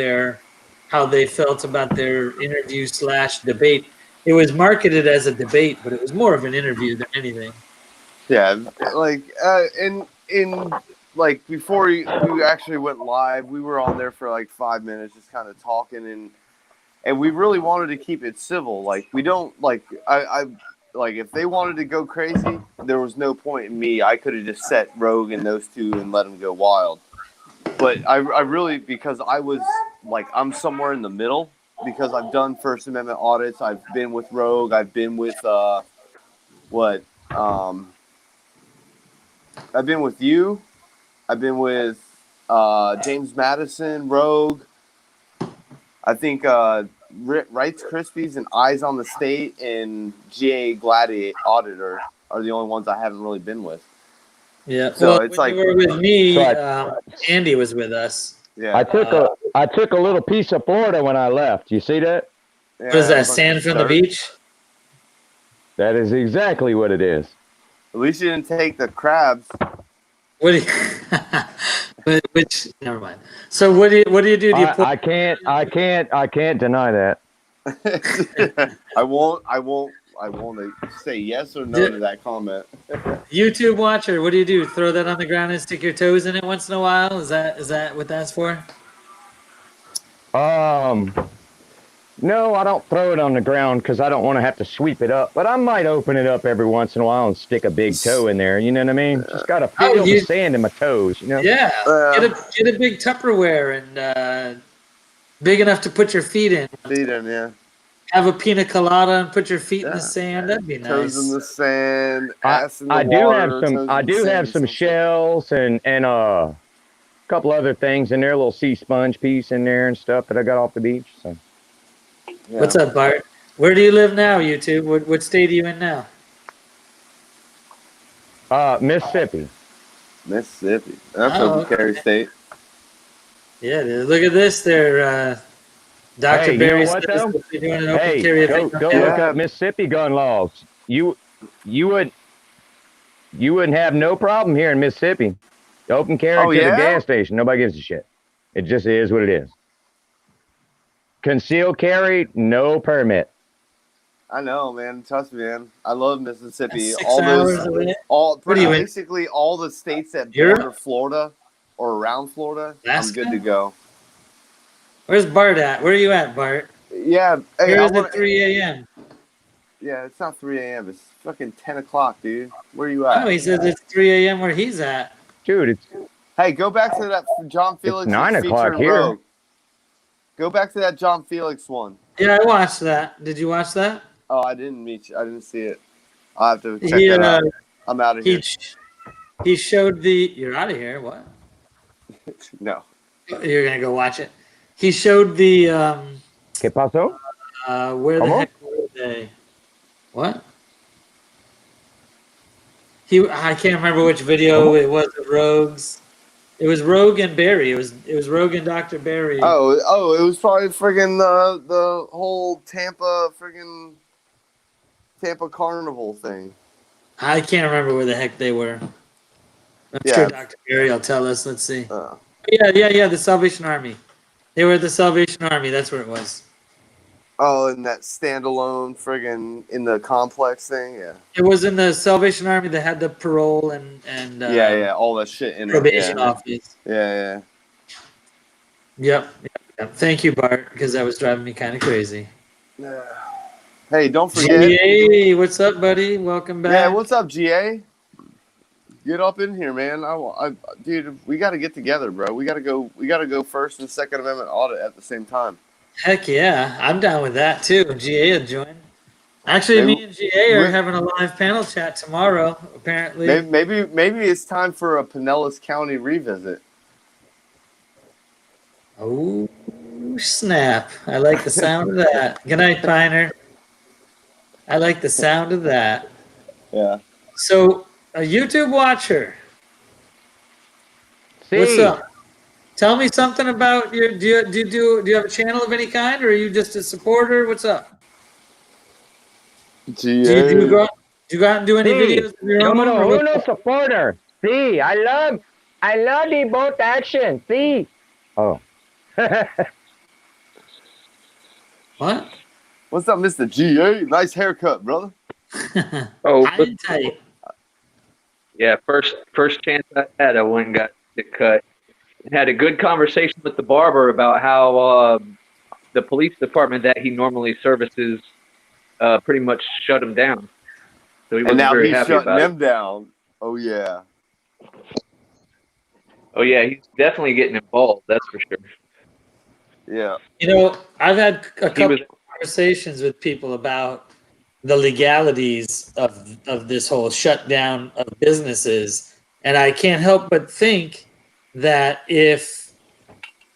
how they felt about their interview / debate. It was marketed as a debate, but it was more of an interview than anything. Yeah, like in like before we actually went live, we were on there for like 5 minutes, just kind of talking, and we really wanted to keep it civil. Like we don't like I like if they wanted to go crazy, there was no point in me. I could have just set Rogue and those two and let them go wild. But I really, because I was like, I'm somewhere in the middle because I've done First Amendment audits. I've been with Rogue. I've been with I've been with you. I've been with James Madison, Rogue. I think Wrights Krispies and Eyes on the State and GA Gladiator Auditor are the only ones I haven't really been with. Yeah. So well, it's when like you were with me, So Andy was with us. Yeah. I took a little piece of Florida when I left. You see that? Yeah, What is that? a bunch Sand of from the dirt. beach? That is exactly what it is. At least you didn't take the crabs. What do you? Which? Never mind. So what do you do? Do you pull? I can't deny that. I won't say yes or no to that comment. YouTube watcher, what do you do? Throw that on the ground and stick your toes in it once in a while? Is that what that's for? No, I don't throw it on the ground because I don't want to have to sweep it up. But I might open it up every once in a while and stick a big toe in there. You know what I mean? Just got to feel the sand in my toes. You know? Yeah. Get a big Tupperware and big enough to put your feet in. Feet in, yeah. Have a pina colada and put your feet in the sand. That'd be nice. Toes in the sand, ass in the I water. do have some shells and a couple other things in there, a little sea sponge piece in there and stuff that I got off the beach. So. Yeah. What's up, Bart? Where do you live now, YouTube? What state are you in now? Mississippi. Mississippi. That's Open Carry State. Yeah, dude. Look at this there. Dr. Hey, Barry you know what, says though? that they're doing an open Hey, carry go event. look up Mississippi gun laws. You wouldn't have no problem here in Mississippi. Open carry to the gas station. Nobody gives a shit. It just is what it is. Concealed carry, no permit. I know, man. Trust me, man. I love Mississippi. That's 6 All hours those, away. basically all the states that border Florida or around Florida, Alaska? I'm good to go. Where's Bart at? Where are you at, Bart? Yeah. Hey, Where is it 3 a.m.? Yeah, it's not 3 a.m. It's fucking 10 o'clock, dude. Where are you at? No, he says it's 3 a.m. where he's at. Dude, it's... Hey, go back to that John Felix. It's 9 o'clock here. Rogue. Go back to that John Felix one. Yeah, I watched that. Did you watch that? Oh, I didn't meet you. I didn't see it. I'll have to check that out. I'm out of here. He showed the... You're out of here? What? No. You're going to go watch it. He showed the... ¿Qué pasó? Where the heck were they? What? I can't remember which video it was of Rogues. It was Rogue and Barry. It was Rogue and Dr. Barry. Oh, it was probably friggin' the whole Tampa Carnival thing. I can't remember where the heck they were. I'm sure Dr. Barry will tell us. Let's see. Yeah, the Salvation Army. They were at the Salvation Army. That's where it was. Oh, and that standalone friggin' in the complex thing, yeah. It was in the Salvation Army that had the parole and all that shit in probation office. Yeah. Yep. Thank you, Bart, because that was driving me kind of crazy. Hey, don't forget. GA, what's up, buddy? Welcome back. Yeah, what's up, GA? Get up in here, man. Dude, we got to get together, bro. We got to go First and Second Amendment audit at the same time. Heck yeah, I'm down with that too. GA will join. Actually, me and GA are having a live panel chat tomorrow. Apparently, maybe it's time for a Pinellas County revisit. Oh snap! I like the sound of that. Good night, Piner. I like the sound of that. Yeah. So, a YouTube watcher. What's up? Tell me something about your. Do you have a channel of any kind, or are you just a supporter? What's up? Do you go out and do any videos of your own? No supporter. See, I love the boat action. See. Oh. What? What's up, Mr. GA? Nice haircut, brother. Yeah, first chance I had, I went and got it cut. Had a good conversation with the barber about how the police department that he normally services pretty much shut him down. So he wasn't very happy about it. And now he's shutting them down. Oh yeah. Oh yeah, he's definitely getting involved. That's for sure. Yeah. You know, I've had a couple of conversations with people about the legalities of this whole shutdown of businesses, and I can't help but think that if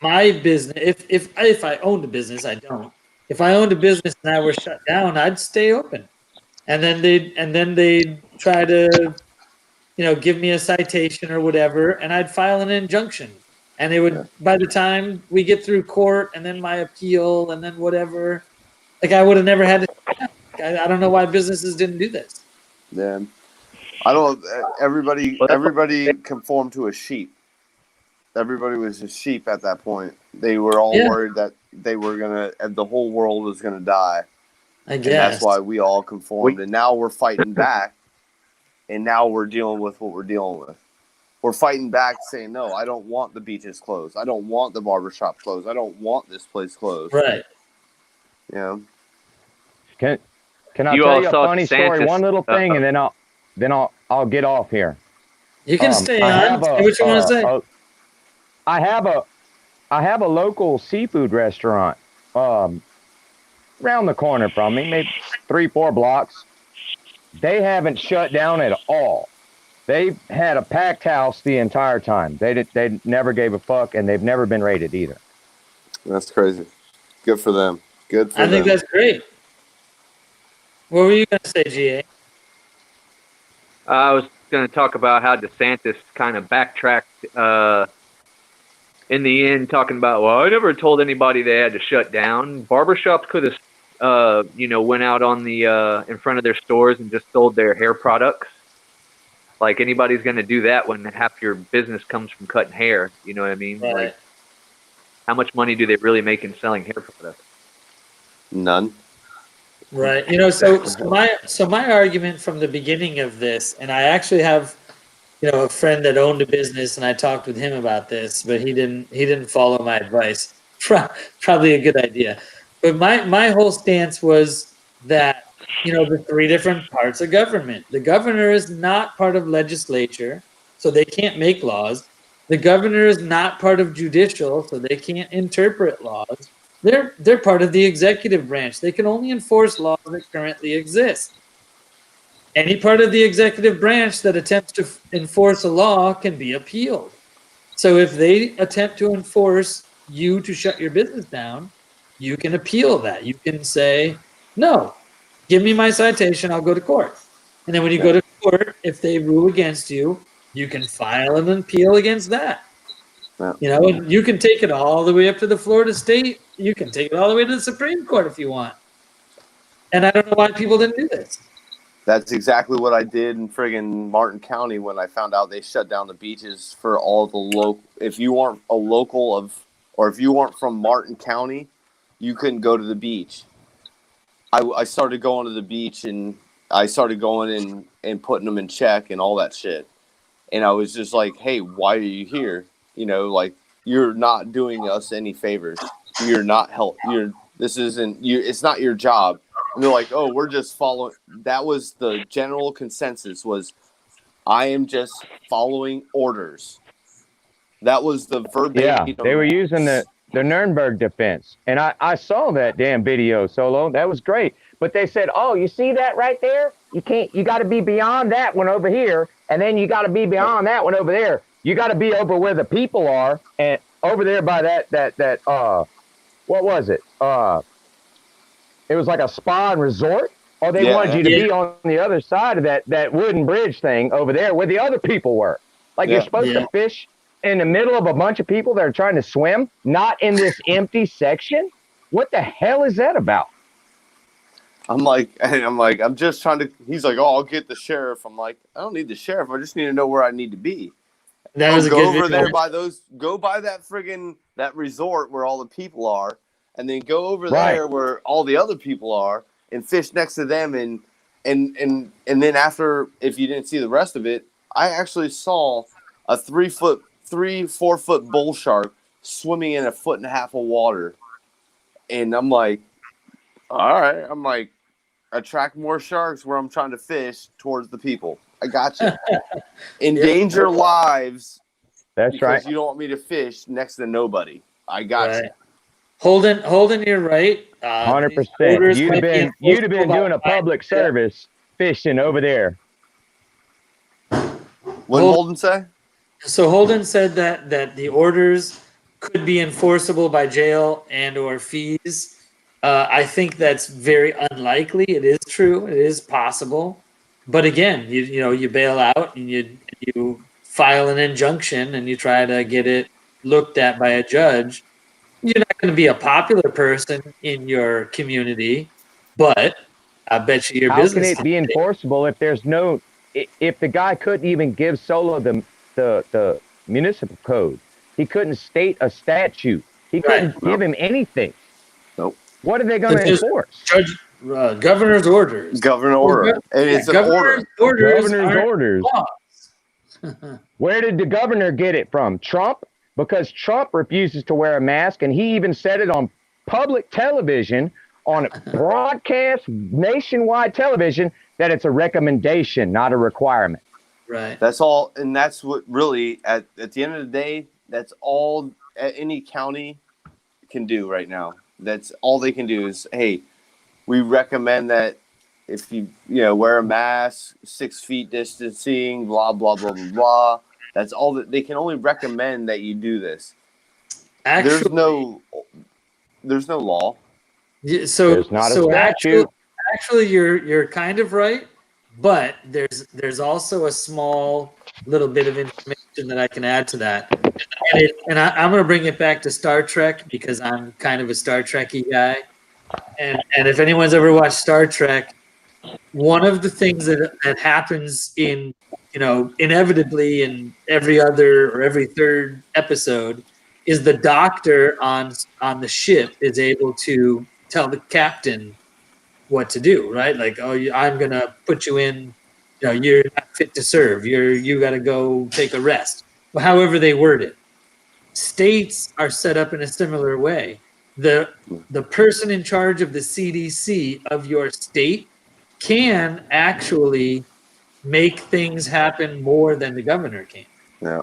my business, if I owned a business, I don't. If I owned a business and I were shut down, I'd stay open, and then they'd try to, give me a citation or whatever, and I'd file an injunction, And it would, by the time we get through court and then my appeal and then whatever, like I would have never had to. I don't know why businesses didn't do this. Yeah. I don't. Everybody conformed to a sheep. Everybody was a sheep at that point. They were all worried that they were the whole world was gonna die. I guess. And that's why we all conformed. And now we're fighting back. And now we're dealing with what we're dealing with. We're fighting back, saying, "No, I don't want the beaches closed. I don't want the barbershop closed. I don't want this place closed." Right. Yeah. Can I You tell all you a saw funny story? DeSantis, One little thing, and then I'll get off here. You can stay I on. have Say what you want to say. I have a local seafood restaurant around the corner from me, maybe 3-4 blocks. They haven't shut down at all. They had a packed house the entire time. They never gave a fuck, and they've never been raided either. That's crazy. Good for them. Good for them. I think that's great. What were you going to say, GA? I was going to talk about how DeSantis kind of backtracked in the end, talking about, well, I never told anybody they had to shut down. Barbershops could have, went out on the in front of their stores and just sold their hair products. Like anybody's going to do that when half your business comes from cutting hair. You know what I mean? Right. Like, how much money do they really make in selling hair products? None. Right. So my argument from the beginning of this, and I actually have, a friend that owned a business, and I talked with him about this, but he didn't follow my advice. Probably a good idea. But my whole stance was that, the 3 different parts of government. The governor is not part of legislature, so they can't make laws. The governor is not part of judicial, so they can't interpret laws. They're part of the executive branch. They can only enforce laws that currently exist. Any part of the executive branch that attempts to enforce a law can be appealed. So if they attempt to enforce you to shut your business down, you can appeal that. You can say, no, give me my citation, I'll go to court. And then when you go to court, if they rule against you, you can file an appeal against that. Yeah. And you can take it all the way up to the Florida State. You can take it all the way to the Supreme Court if you want. And I don't know why people didn't do this. That's exactly what I did in friggin' Martin County when I found out they shut down the beaches for all the local. If you weren't a local or if you weren't from Martin County, you couldn't go to the beach. I started going to the beach, and I started going and putting them in check and all that shit. And I was just like, hey, why are you here? You're not doing us any favors. You're not it's not your job. And they're like, oh, we're just following. That was the general consensus was, I am just following orders. That was the verbatim. Yeah, they were using the Nuremberg defense. And I saw that damn video, Solo. That was great. But they said, oh, you see that right there? You got to be beyond that one over here. And then you got to be beyond that one over there. You got to be over where the people are, and over there by that what was it? It was like a spa and resort, or they wanted you to be on the other side of that wooden bridge thing over there where the other people were. Like you're supposed to fish in the middle of a bunch of people that are trying to swim, not in this empty section. What the hell is that about? I'm like, I'm just trying to. He's like, oh, I'll get the sheriff. I'm like, I don't need the sheriff. I just need to know where I need to be. That was a good over video. there go by that friggin' that resort where all the people are, and then go over there where all the other people are and fish next to them, and then after, if you didn't see the rest of it, I actually saw a 3-4 foot bull shark swimming in 1.5 foot of water, and I'm like, all right, I'm like, attract more sharks where I'm trying to fish towards the people. I got you. Endanger lives. That's because right. You don't want me to fish next to nobody. I got you. Holden, you're right. 100%. You'd have been doing a public service fishing over there. What did Holden say? So Holden said that the orders could be enforceable by jail and or fees. I think that's very unlikely. It is true. It is possible. But again, you bail out and you file an injunction and you try to get it looked at by a judge, you're not going to be a popular person in your community, but I bet you your How business. can it be enforceable if there's no, if the guy couldn't even give Solo the municipal code? He couldn't state a statute. He couldn't give him anything. Nope. What are they going to enforce? Judge, governor's orders. Governor order. And it's an order. Governor's orders. Laws. Where did the governor get it from? Trump? Because Trump refuses to wear a mask, and he even said it on public television, on broadcast nationwide television, that it's a recommendation, not a requirement. Right. That's all, and that's what really at the end of the day, that's all any county can do right now. That's all they can do is, hey, we recommend that if you wear a mask, 6 feet distancing, blah blah blah blah blah. That's all that they can only recommend that you do this. Actually, there's no law. Yeah, so There's not a statute. Actually, you're kind of right, but there's also a small little bit of information that I can add to that, and I'm going to bring it back to Star Trek because I'm kind of a Star Trekky guy, and if anyone's ever watched Star Trek, one of the things that happens in inevitably in every other or every third episode is the doctor on the ship is able to tell the captain what to do, right? Like, oh, I'm gonna put you in, you're not fit to serve. You got to go take a rest. Well, however they word it, states are set up in a similar way. The person in charge of the CDC of your state can actually make things happen more than the governor can. Yeah.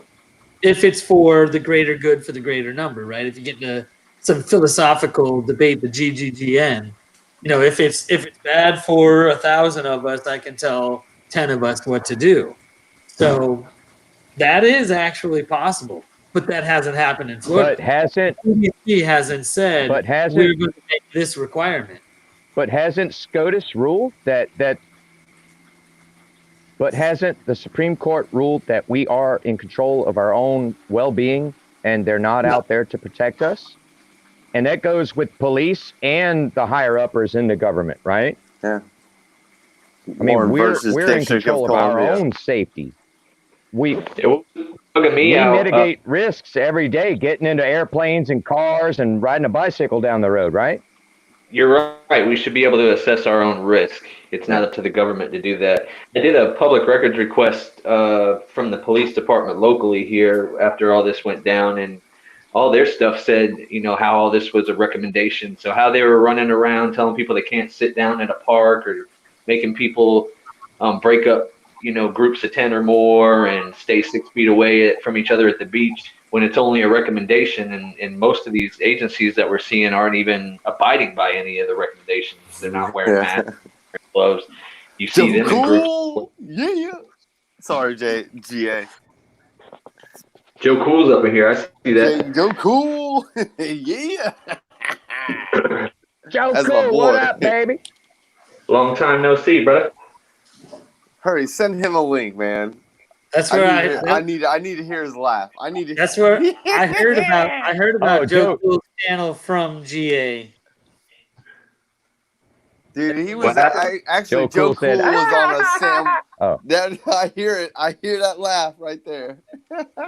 If it's for the greater good, for the greater number, right? If you get into some philosophical debate, the GGGN, if it's bad for 1,000 of us, I can tell 10 of us what to do. So that is actually possible, but that hasn't happened in Florida. But hasn't CDC hasn't said we're going to make this requirement. But hasn't SCOTUS ruled that? But hasn't the Supreme Court ruled that we are in control of our own well-being and they're not out there to protect us? And that goes with police and the higher uppers in the government, right? Yeah. I mean, we're in control of our own safety. We mitigate risks every day, getting into airplanes and cars and riding a bicycle down the road, right? You're right. We should be able to assess our own risk. It's not up to the government to do that. I did a public records request from the police department locally here after all this went down, and all their stuff said, how all this was a recommendation. So how they were running around telling people they can't sit down at a park or making people break up, groups of 10 or more and stay 6 feet away from each other at the beach, when it's only a recommendation, and most of these agencies that we're seeing aren't even abiding by any of the recommendations. They're not wearing masks, gloves. You see them in groups. Yeah. Sorry, GA. Joe Cool's up in here. I see that. Joe Cool. Yeah. Joe That's Cool, my boy. what up, baby? Long time no see, brother. Hurry, send him a link, man. That's where I need to hear his laugh. That's where I heard about Joe Cool's channel from GA. Dude, he was actually Joe Cool was on a Sam. Oh. I hear it. I hear that laugh right there.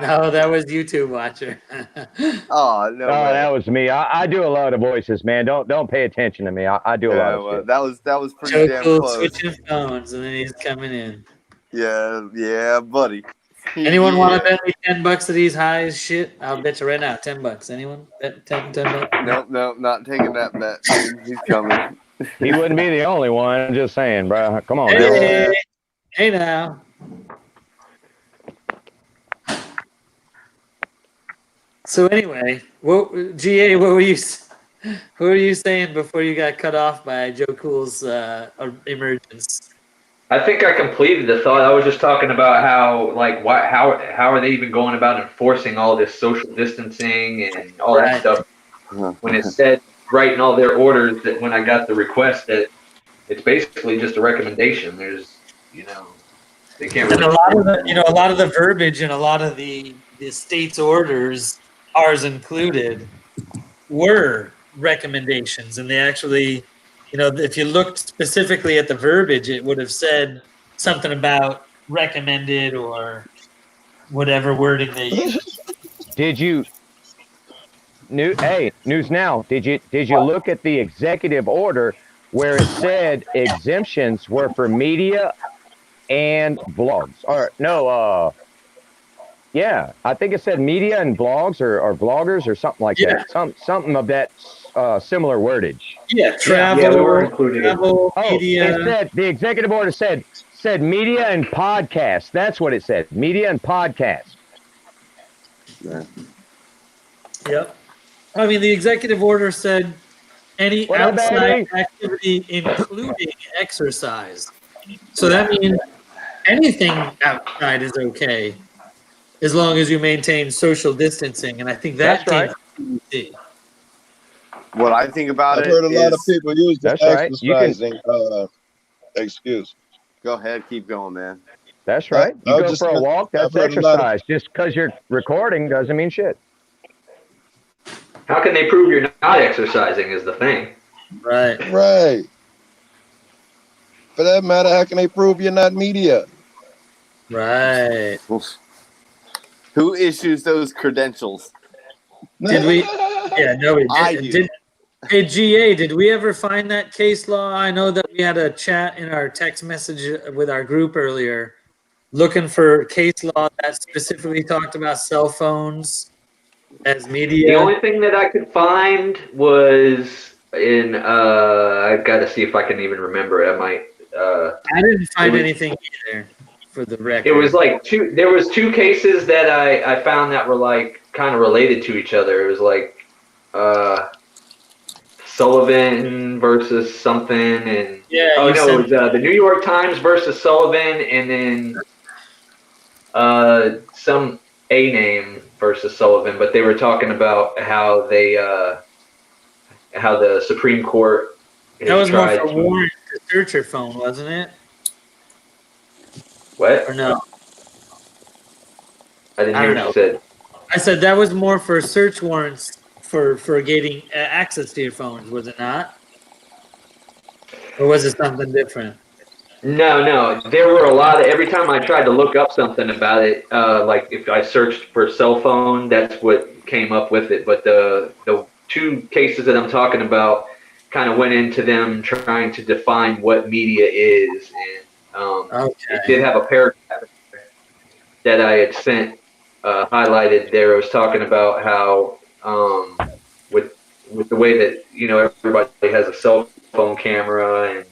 No, that was YouTube watcher. Oh no! That was me. I do a lot of voices, man. Don't pay attention to me. I do a lot of shit. That was pretty Joe damn Cool close. switching phones and then he's coming in. Yeah, buddy. Anyone want to bet me $10 that he's high as shit? I'll bet you right now, $10. Anyone bet $10? Nope, not taking that bet. He's coming. He wouldn't be the only one. I'm just saying, bro. Come on. Hey now. So anyway, GA, what were you saying before you got cut off by Joe Cool's emergence? I think I completed the thought. I was just talking about how are they even going about enforcing all this social distancing and all that stuff when it said right in all their orders that when I got the request that it's basically just a recommendation. There's, they can't. And a lot of the verbiage and a lot of the state's orders ours included, were recommendations, and they actually, if you looked specifically at the verbiage, it would have said something about recommended or whatever wording they used. Did you News Now, did you look at the executive order where it said exemptions were for media and blogs? Or no, yeah, I think it said media and blogs or bloggers or something like that. Something of that similar wordage. Yeah, travel, Yeah, we were included. travel, Oh, media. it said the executive order said media and podcast. That's what it said. Media and podcast. Yep. I mean, the executive order said any What up, outside Eddie? activity, including exercise. So that means anything outside is okay, as long as you maintain social distancing. And I think that That's right. came from CDC. What I think about I've it heard a lot of is- people use the That's right. You can- exercising excuse. Go ahead, keep going, man. That's right. I You was go just for a gonna- walk, that's I've heard a lot of- exercise. Just because you're recording doesn't mean shit. How can they prove you're not exercising is the thing. Right. Right. For that matter, how can they prove you're not media? Right. Who issues those credentials? Did we? Yeah, no, we I didn't. do. Hey, GA, did we ever find that case law? I know that we had a chat in our text message with our group earlier, looking for case law that specifically talked about cell phones as The media. only thing that I could find was in I've got to see if I can even remember it. I might I didn't find it was- anything either, for the record. it was like there was two cases that I found that were like kind of related to each other. It was like Sullivan versus something, and Yeah. oh you no, sent- it was the New York Times versus Sullivan, and then some A name versus Sullivan. But they were talking about how they how the Supreme Court that was more tried for to warrant to search your phone, wasn't it? what? Or no? I didn't I hear don't what you said. I said that was more for search warrants for getting access to your phones, was it not? Or was it something different? No. There were a lot of, every time I tried to look up something about it, like if I searched for cell phone, that's what came up with it. But the two cases that I'm talking about kind of went into them trying to define what media is. And it Okay. did have a paragraph that I had sent highlighted there. It was talking about how with the way that, everybody has a cell phone camera and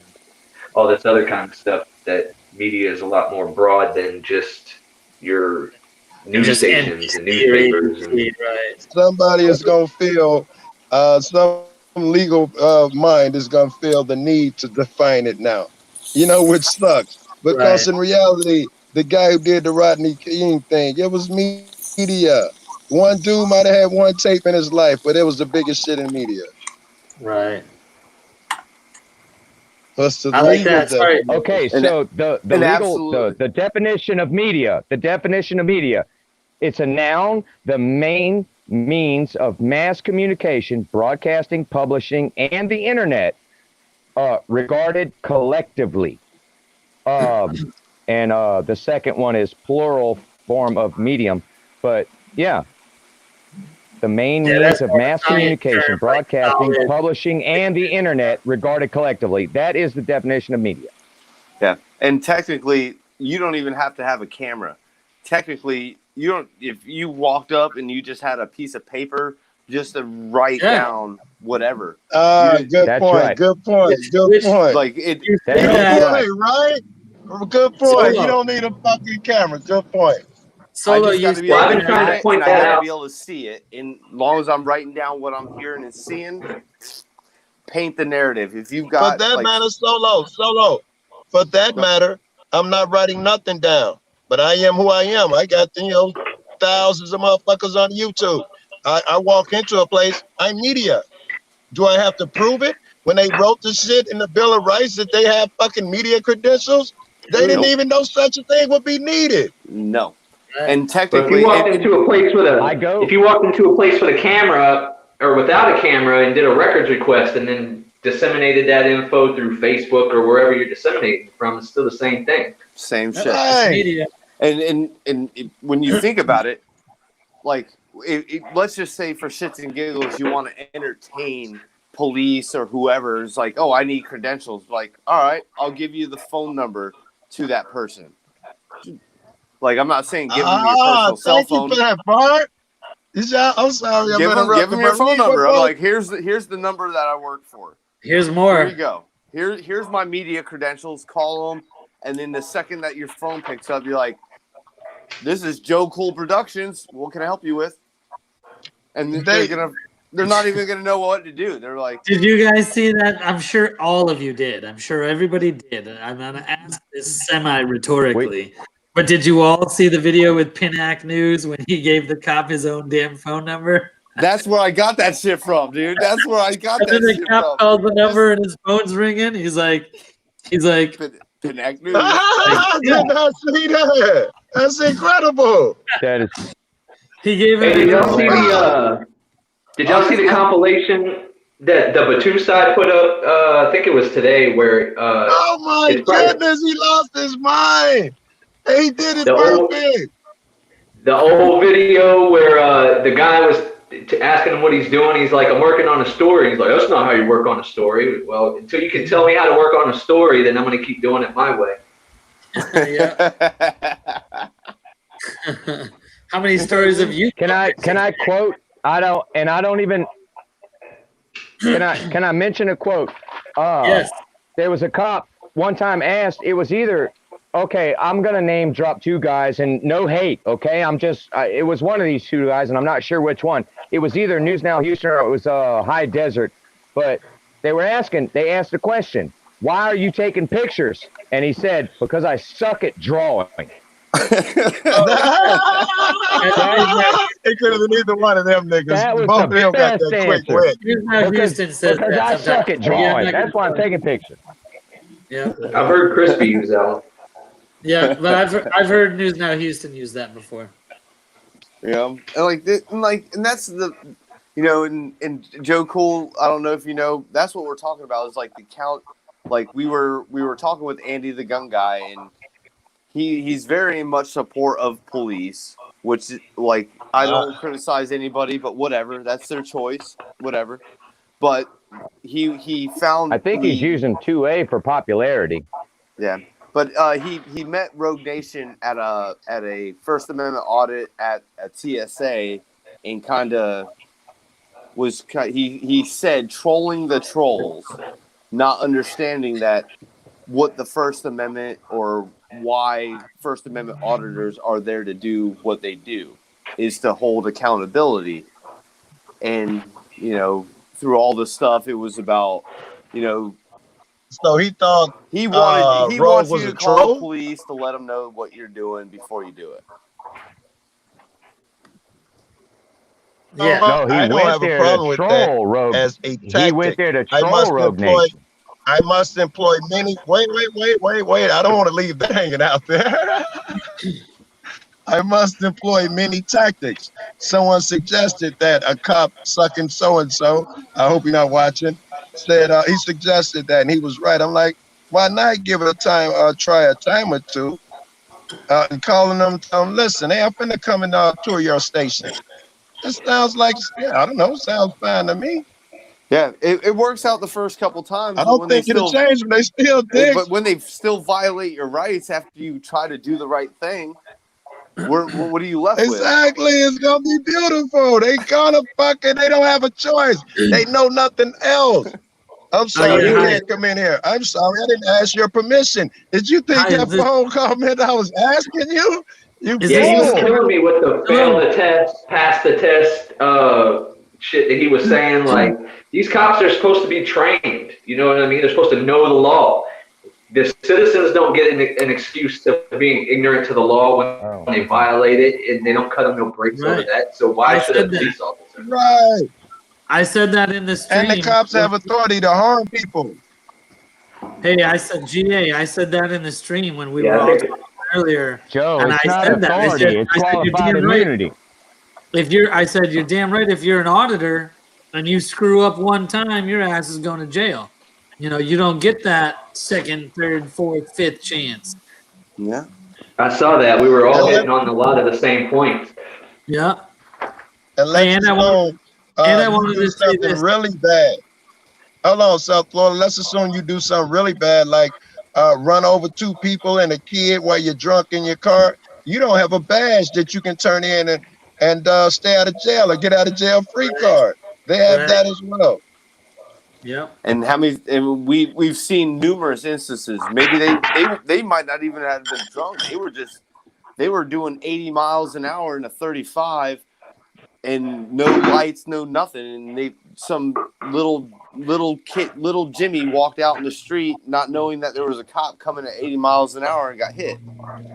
all this other kind of stuff, that media is a lot more broad than just your news Just stations and NBC or newspapers. And, ABC, right. Somebody is gonna feel some legal mind is gonna feel the need to define it now. Which sucks. Because Right. in reality, the guy who did the Rodney King thing, it was media. One dude might have had one tape in his life, but it was the biggest shit in media. Right. What's the I like legal that. Sorry. definition? Okay, And- so the and legal absolutely. the definition of media, it's a noun, the main means of mass communication, broadcasting, publishing, and the internet, regarded collectively. And the second one is plural form of medium, but yeah. The main Yeah, means that's of more mass science communication, term, like broadcasting, knowledge. publishing, and the internet regarded collectively. That is the definition of media. Yeah, and technically, you don't even have to have a camera. Technically, you don't. If you walked up and you just had a piece of paper just to write Yeah. down whatever, Good That's point. right. Good point. Good Which- point. like it. You That's said right. that, Right? Good point. Solo. You don't need a fucking camera. Good point. Solo, I just you gotta be Well, able I've to been trying to read it, point and I that gotta out. be able to see it. And as long as I'm writing down what I'm hearing and seeing, paint the narrative. If you've For got that like, matter, solo. For that matter, I'm not writing nothing down. But I am who I am. I got thousands of motherfuckers on YouTube. I walk into a place, I'm media. Do I have to prove it? When they wrote the shit in the Bill of Rights that they have fucking media credentials, they didn't Nope. even know such a thing would be needed. no. And But if technically, you walked into a place with if you walked into a place with a camera or without a camera and did a records request and then disseminated that info through Facebook or wherever you're disseminating from, it's still the same thing. same shit. It's media. And when you think about it, like, let's just say for shits and giggles, you want to entertain police or whoever. It's like, oh, I need credentials. Like, all right, I'll give you the phone number to that person. Like, I'm not saying give them your personal cell phone. Thank you for that, Bart. I'm sorry. Give them your phone number. I'm like, here's the number that I work for. Here's more. Here you go. Here's my media credentials. Call them, and then the second that your phone picks up, you're like, "This is Joe Cool Productions. What can I help you with?" And they're not even gonna know what to do. They're like, did you guys see that? I'm sure all of you did. I'm sure everybody did. I'm gonna ask this semi-rhetorically. But did you all see the video with Pinnack News when he gave the cop his own damn phone number? that's where I got that shit from, dude. That's where I got And that then shit the cop from. calls the number and his phone's ringing. He's like, Pinnack News. I did not see that. That's incredible. That is he gave Hey, him. did y'all see the compilation that the Batu side put up? I think it was today, where Oh my it's probably- goodness, he lost his mind. He did it The old- perfect. the old video where the guy was asking him what he's doing. He's like, I'm working on a story. He's like, that's not how you work on a story. Well, until you can tell me how to work on a story, then I'm going to keep doing it my way. How many stories have you? Can I quote? Can I mention a quote? Yes. There was a cop one time asked, it was either, okay, I'm going to name drop two guys and no hate. Okay. It was one of these two guys and I'm not sure which one. It was either News Now Houston or it was High Desert, but they asked the question, why are you taking pictures? And he said, because I suck at drawing. It could have been either one of them niggas. That was Both the of them got best that quick answer. wit. Here's how Houston says Because that I suck at drawing. That's why I'm taking pictures. Yeah. I've heard Crispy use that one. Yeah, but I've heard News Now Houston use that before. Yeah, and that's the, and Joe Cool. I don't know if you know. That's what we're talking about. Is like the count. Like we were talking with Andy the gun guy, and he's very much support of police. Which, like, I don't criticize anybody, but whatever. That's their choice. Whatever. But he found. I think he's using 2A for popularity. Yeah. But he met Rogue Nation at a First Amendment audit at a TSA, and kind of he said trolling the trolls, not understanding that what the First Amendment or why First Amendment auditors are there to do what they do is to hold accountability, and through all the stuff it was about So he thought he wants Rogue you was to a call troll? the police to let them know what you're doing before you do it. Yeah. No, he I don't went have a there problem to with troll Rogue. as a tactic. He went there to I troll must Rogue employ. Nation. I must employ many. Wait! I don't want to leave that hanging out there. I must employ many tactics. Someone suggested that a cop sucking so and so. I hope you're not watching. Said he suggested that, and he was right. I'm like, why not give it a time? Try a time or two, and calling them, tell them, listen, hey, I'm finna come and tour your station. That sounds like, I don't know, sounds fine to me. Yeah, it works out the first couple times. I don't think it'll change when they still dig. But when they still violate your rights after you try to do the right thing, what are you left with? Exactly, it's gonna be beautiful. They gonna they don't have a choice. They know nothing else. I'm sorry, you can't come in here. I'm sorry, I didn't ask your permission. Did you think that phone call meant I was asking you? He was killing me with the fail the test, pass the test shit that he was saying. Like, these cops are supposed to be trained. You know what I mean? They're supposed to know the law. The citizens don't get an excuse to being ignorant to the law when they violate it, and they don't cut them no breaks over that. So why should a police officer? Right. I said that in the stream. And the cops have authority to harm people. Hey, I said that in the stream when we were all talking earlier. Joe, And it's I not said that. authority. It's you're qualified damn right. immunity. I said you're damn right. If you're an auditor and you screw up one time, your ass is going to jail. You know, you don't get that second, third, fourth, fifth chance. Yeah. I saw that. We were all And hitting on a lot of the same points. Yeah. let's And I assume you wanted do to say something this. really bad. Hold on, South Florida. Let's assume you do something really bad, like run over 2 people and a kid while you're drunk in your car. You don't have a badge that you can turn in and stay out of jail or get out of jail free card. They have Right. that as well. Yep. And how many? And we've seen numerous instances. Maybe they might not even have been drunk. They were doing 80 miles an hour in a 35, and no lights, no nothing. And some little Jimmy walked out in the street, not knowing that there was a cop coming at 80 miles an hour and got hit.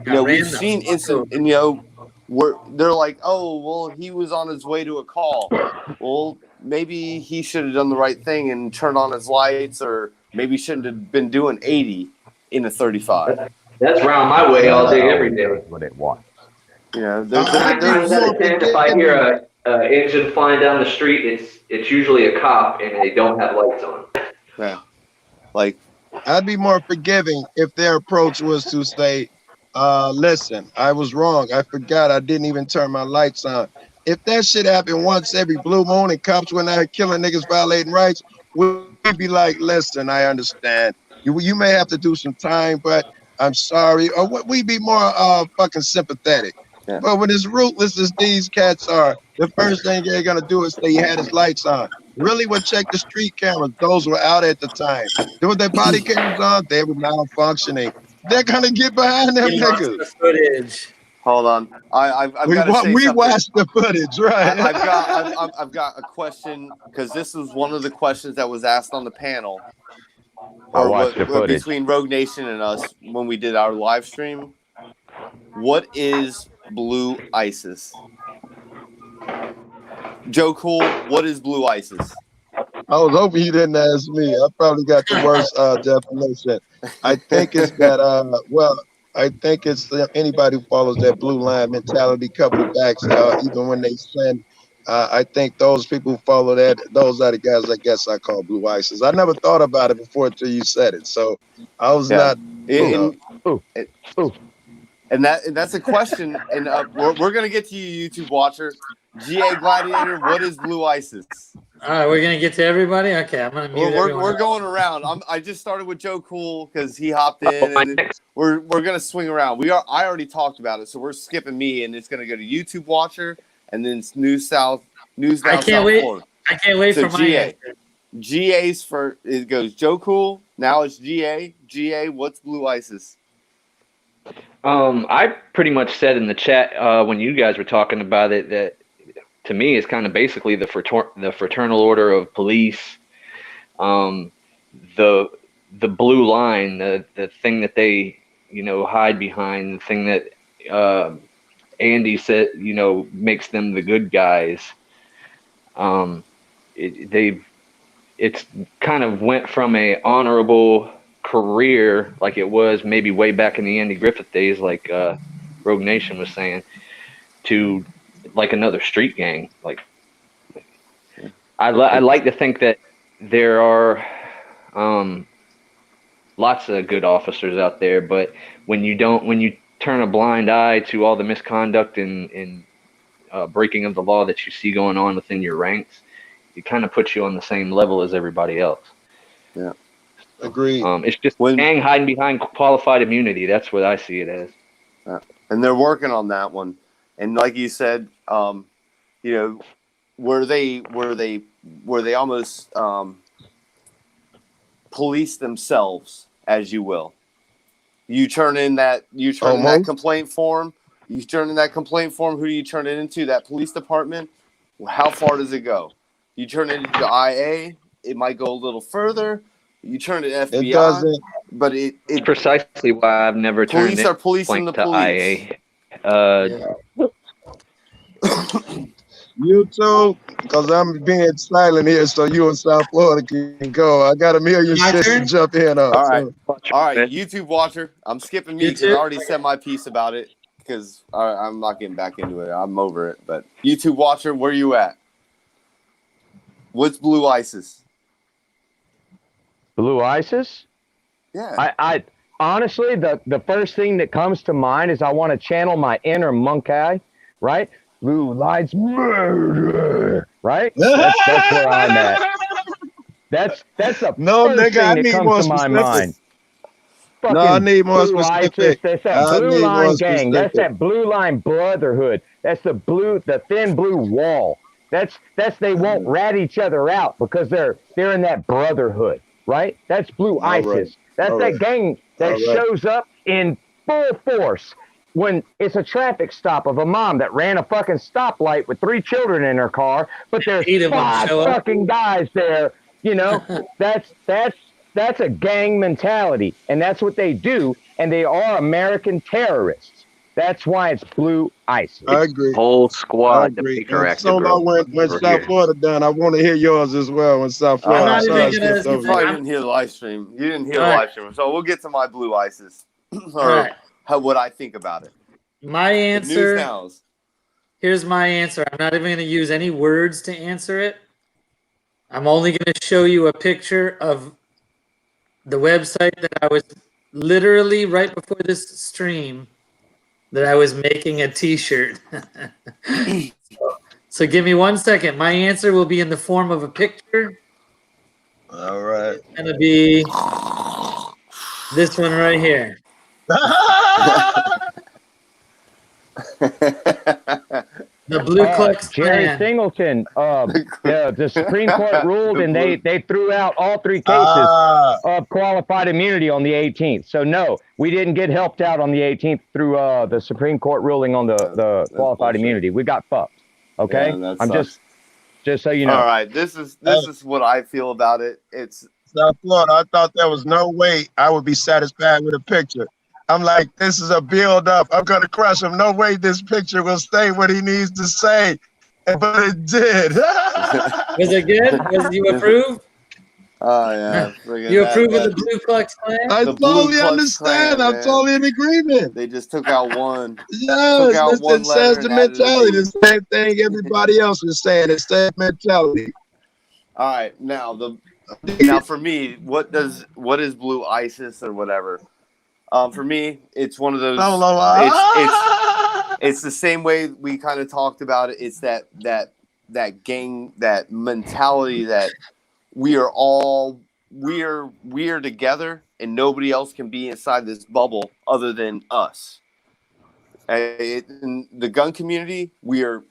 We've seen instant, and where they're like, oh, well, he was on his way to a call. Well, maybe he should have done the right thing and turned on his lights, or maybe shouldn't have been doing 80 in a 35. That's round my way all day, every day. That's what it was. Nine times out of 10, if I hear a engine flying down the street, it's usually a cop and they don't have lights on. Yeah. Like, I'd be more forgiving if their approach was to say, listen, I was wrong. I forgot. I didn't even turn my lights on. If that shit happened once every blue moon and cops went out killing niggas violating rights, we'd be like, listen, I understand. You may have to do some time, but I'm sorry. Or we'd be more fucking sympathetic. Yeah. But when as ruthless as these cats are, the first thing they're gonna do is say he had his lights on. Really would check the street cameras. Those were out at the time. Then with their body cameras on, they were malfunctioning. They're gonna get behind them niggas. The footage. hold on, I've got to say something. We watched the footage, right? I've got a question, because this was one of the questions that was asked on the panel, between Rogue Nation and us when we did our live stream. What is blue ISIS? Joe Cool, what is blue ISIS? I was hoping you didn't ask me. I probably got the worst definition. I think it's that. I think it's anybody who follows that blue line mentality, couple backs. Even when they send, I think those people who follow that, those are the guys I guess I call blue ISIS. I never thought about it before until you said it. So I was not. And that's a question, and we're gonna get to you, YouTube watcher. GA Gladiator, what is blue ISIS? All right, we're gonna get to everybody. Okay, I'm gonna mute everyone. We're going around. I just started with Joe Cool because he hopped in, and we're gonna swing around. I already talked about it, so we're skipping me, and it's gonna go to YouTube watcher, and then News South. I can't wait. Florida. I can't wait for GA. GA's for it goes Joe Cool. Now it's GA. GA, what's blue ISIS? I pretty much said in the chat when you guys were talking about it that to me it's kind of basically the fraternal order of police, the blue line, the thing that they hide behind, the thing that Andy said makes them the good guys. It's kind of went from a honorable career like it was maybe way back in the Andy Griffith days, like Rogue Nation was saying, to like another street gang. Like I like to think that there are lots of good officers out there, but when you turn a blind eye to all the misconduct and breaking of the law that you see going on within your ranks, it kind of puts you on the same level as everybody else. Yeah. Agreed. It's just gang hiding behind qualified immunity. That's what I see it as. And they're working on that one. And like you said, where they almost police themselves, as you will. You turn in that complaint form. You turn in that complaint form. Who do you turn it into? That police department. How far does it go? You turn it into IA. It might go a little further. You turn it FBI, it doesn't. But it's precisely why I've never turned police are policing the police. IA. YouTube, because I'm being silent here, so you in South Florida can go. I got a million My shit to turn? jump in on. All right. So. All right, YouTube watcher. I'm skipping me because I YouTube? already said my piece about it because I'm not getting back into it. I'm over it. But YouTube watcher, where you at? What's Blue ISIS? Blue ISIS? Yeah. I honestly, the first thing that comes to mind is I want to channel my inner monkey, right? Blue lights murder, right? That's where I'm at. That's the No, first nigga, I thing that need comes more to my specific. mind. No, I Fucking need more Blue ISIS, specific. that's that I blue need more line gang. That's specific. that blue line brotherhood. That's the thin blue wall. That's they won't rat each other out because they're in that brotherhood, right? That's Blue All right. ISIS. That's All that right. gang that All right. shows up in full force when it's a traffic stop of a mom that ran a fucking stoplight with 3 children in her car, but there's 8 of them 5 show up. fucking guys there. You know, that's a gang mentality, and that's what they do, and they are American terrorists. That's why it's Blue ISIS. I agree. Whole I squad to agree. make her And act a Solo, girl. when Over South here. Florida done, I want to hear yours as well. When South I'm Florida, not sorry, I even gonna- skipped You over probably you. didn't hear the live stream. You didn't hear the All right. live stream. So we'll get to my Blue ISIS or All right. what I think about it. My The news answer, nows. here's my answer. I'm not even going to use any words to answer it. I'm only going to show you a picture of the website that I was literally right before this stream that I was making a t-shirt. So give me 1 second. My answer will be in the form of a picture. All right. It's going to be this one right here. The Blue Klux Jerry Klan. Singleton, the Supreme Court ruled, and they threw out all 3 cases Ah, of qualified immunity on the 18th. So no, we didn't get helped out on the 18th through the Supreme Court ruling on the qualified bullshit. immunity. We got fucked. Okay, Yeah, that I'm sucks. just so you know. All right, this is what I feel about it. It's South Florida, I thought there was no way I would be satisfied with a picture. I'm like, this is a build up. I'm going to crush him. No way this picture will say what he needs to say. But it did. Was it good? Was you approve? oh yeah, friggin' You that- approve of that- the Blue Klux Klan? I The Blue totally Klux understand. Klan, I'm man. totally in agreement. They just took out one. Yes, out one it says letter the and added a mentality. B. The same thing everybody else is saying. It's that mentality. All right, now for me, what is Blue ISIS or whatever? For me, it's one of those. It's the same way we kind of talked about it. It's that gang, that mentality that we're together and nobody else can be inside this bubble other than us. In the gun community,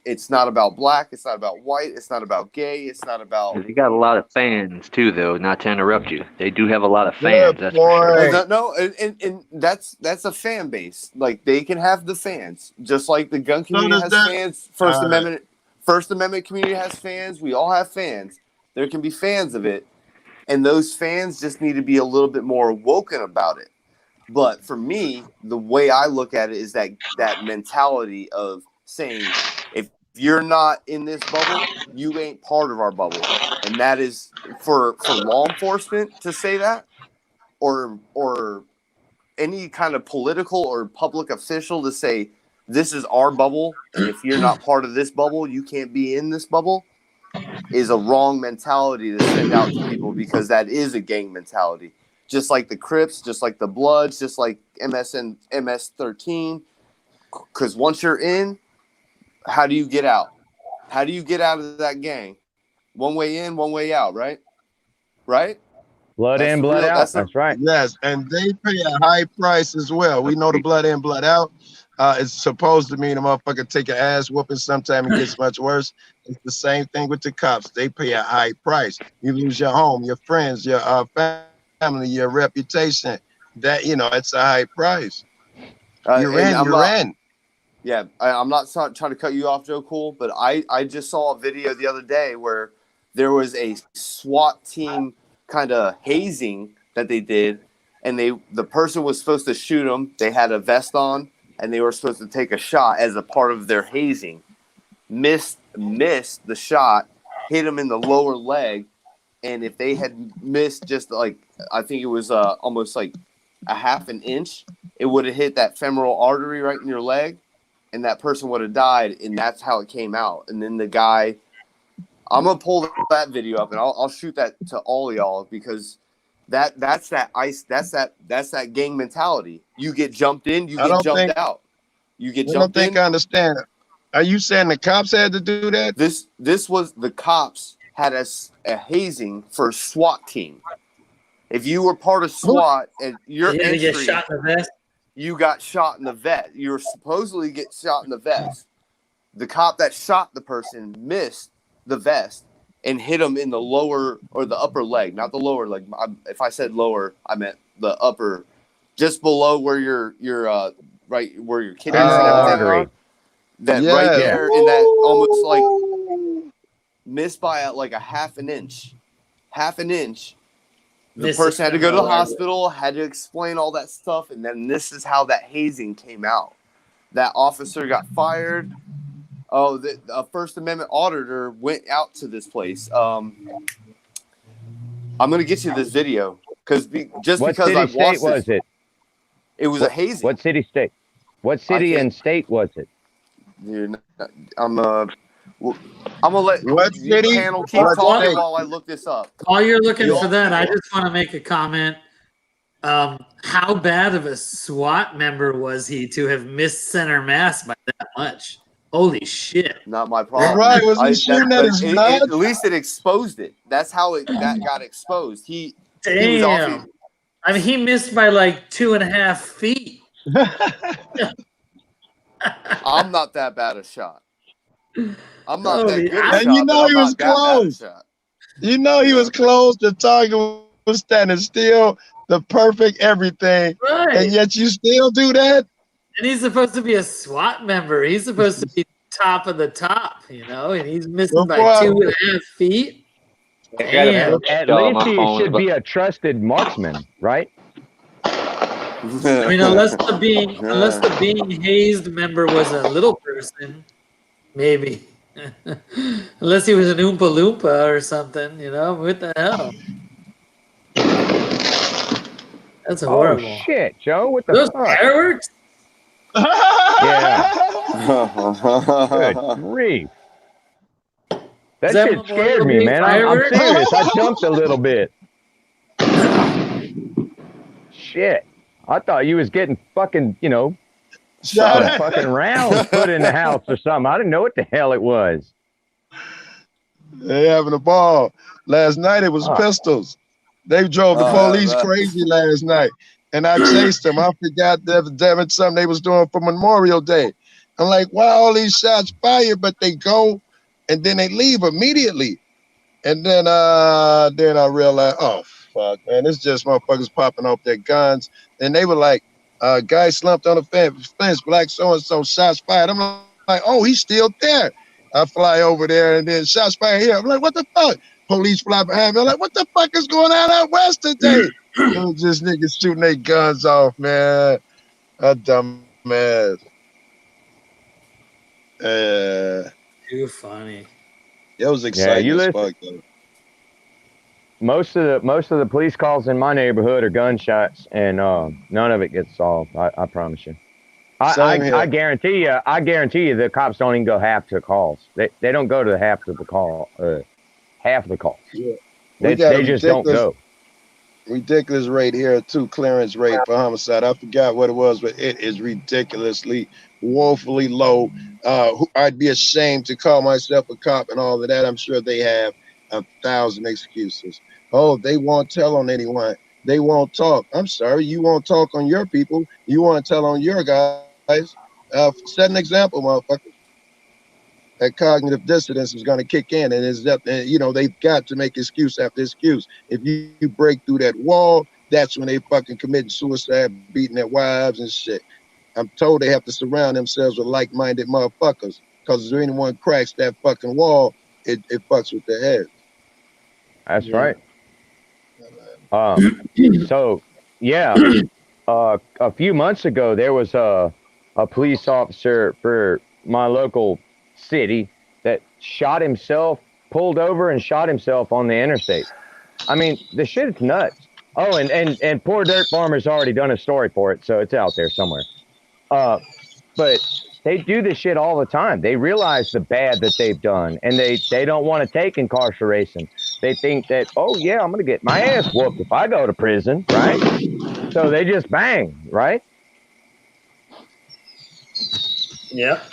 it's not about black, it's not about white, it's not about gay, it's not about. They got a lot of fans too, though. Not to interrupt you, they do have a lot of fans. That's for sure. No, and that's a fan base. Like they can have the fans, just like the gun community has fans. First Amendment community has fans. We all have fans. There can be fans of it, and those fans just need to be a little bit more woken about it. But for me, the way I look at it is that mentality of saying, if you're not in this bubble, you ain't part of our bubble. And that is for law enforcement to say that, or any kind of political or public official to say, this is our bubble, and if you're not part of this bubble, you can't be in this bubble, is a wrong mentality to send out to people, because that is a gang mentality. Just like the Crips, just like the Bloods, just like MS-13. Because once you're in, how do you get out? How do you get out of that gang? One way in, one way out, right? Right? Blood in, blood out. That's right. Yes, and they pay a high price as well. We know the blood in, blood out. It's supposed to mean a motherfucker take an ass whooping sometime and gets much worse. It's the same thing with the cops. They pay a high price. You lose your home, your friends, your family, your reputation. That, it's a high price. You're in. Yeah, I'm not trying to cut you off, Joe Cool, but I just saw a video the other day where there was a SWAT team kind of hazing that they did, and the person was supposed to shoot them. They had a vest on, and they were supposed to take a shot as a part of their hazing. Missed missed the shot, hit him in the lower leg, and if they had missed just like, I think it was almost like a half an inch, it would have hit that femoral artery right in your leg, and that person would have died. And that's how it came out. And then the guy, I'm gonna pull that video up, and I'll shoot that to all y'all, because that's that gang mentality. You get jumped in, you I get don't jumped think out. You get I don't jumped think in. I understand. Are you saying the cops had to do that? This was the cops had a hazing for a SWAT team. If you were part of SWAT and your You had to get entry, shot in the vest. you got shot in the vest. You were supposedly get shot in the vest. The cop that shot the person missed the vest and hit him in the lower or the upper leg, not the lower leg. If I said lower, I meant the upper, just below where your right where your kidneys and everything artery. are. That Yeah. right there, and that almost like missed by like a half an inch. The Missed person had to go to the femoral hospital, had to explain all that stuff, and then this is how that hazing came out. That officer got fired. Oh, the First Amendment auditor went out to this place. I'm gonna get you this video because What because city, I've state watched was this, it? it was a hazing. What city, state? What city and state was it? Dude, I'm gonna let What you city? panel keep What talking state? while I look this up. While you're looking You for all- that, I just want to make a comment. How bad of a SWAT member was he to have missed center mass by that much? Holy shit! Not my problem. Right, was he shooting at his nuts? At least it exposed it. That's how that got exposed. He was Damn. off. I mean, he missed by like 2.5 feet. I'm not that bad a shot. I'm not that Holy- good a And shot. you know but I'm he not was that bad a close. shot. You know he was close. The target was standing still. The perfect everything. Right. And yet you still do that? And he's supposed to be a SWAT member. He's supposed to be top of the top, you know, and he's missing by Before- 2.5 feet. I got a Damn. At picture on least my he phone, should but- be a trusted marksman, right? I mean, unless the being hazed member was a little person, maybe. Unless he was an Oompa Loompa or something, you know? What the hell? That's horrible. Oh shit, Joe! What the Those fuck? fireworks? Yeah. Good grief. That Is that shit Memorial scared me, Day man. I'm fireworks? serious. I jumped a little bit. Shit. I thought you was getting fucking, you know, some fucking rounds put in the house or something. I didn't know what the hell it was. They having a ball. Last night it was pistols. They drove the police crazy last night. And I chased them. I forgot that damn it something they was doing for Memorial Day. I'm like, why all these shots fired, but they go and then they leave immediately. And then I realized, oh fuck, man, it's just motherfuckers popping off their guns. And they were like, guy slumped on the fence, black so-and-so, shots fired. I'm like, oh, he's still there. I fly over there and then shots fired here. I'm like, what the fuck? Police fly behind me. I'm like, what the fuck is going on out west today? It was just niggas shooting their guns off, man. A dumb ass. Too funny. It was exciting you as listen. fuck, though. Most of the police calls in my neighborhood are gunshots, and none of it gets solved. I promise you. I guarantee you the cops don't even go half to calls. They don't go to half of the call. Half of the calls. Yeah. They just don't go. Ridiculous rate here too, clearance rate for homicide. I forgot what it was, but it is ridiculously, woefully low. I'd be ashamed to call myself a cop and all of that. I'm sure they have 1,000 excuses. Oh, they won't tell on anyone. They won't talk. I'm sorry, you won't talk on your people. You want to tell on your guys. Set an example, motherfucker. That cognitive dissonance is going to kick in, and is that, you know, they've got to make excuse after excuse. If you break through that wall, that's when they fucking committing suicide, beating their wives and shit. I'm told they have to surround themselves with like-minded motherfuckers, because if anyone cracks that fucking wall, it fucks with their head. That's right. So, yeah, a few months ago, there was a police officer for my local city that shot himself, pulled over and shot himself on the interstate. I mean, the shit is nuts. Oh, and Poor Dirt Farmer's already done a story for it, so it's out there somewhere. But they do this shit all the time. They realize the bad that they've done, and they don't want to take incarceration. They think that, oh yeah, I'm gonna get my ass whooped if I go to prison, right? So they just bang, right? Yep.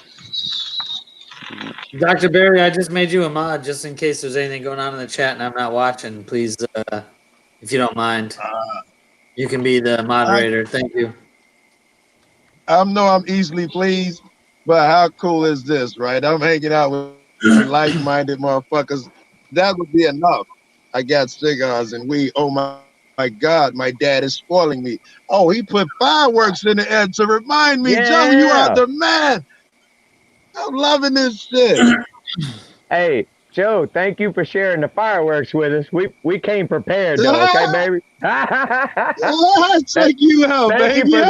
Dr. Barry, I just made you a mod just in case there's anything going on in the chat and I'm not watching. Please, if you don't mind, you can be the moderator. Thank you. I know I'm easily pleased, but how cool is this, right? I'm hanging out with like-minded motherfuckers. That would be enough. I got cigars and weed. Oh my God, my dad is spoiling me. Oh, he put fireworks in the air to remind me, Joe, you are the man. I'm loving this shit. Hey, Joe, thank you for sharing the fireworks with us. We came prepared, though, okay, baby? Check you out, baby.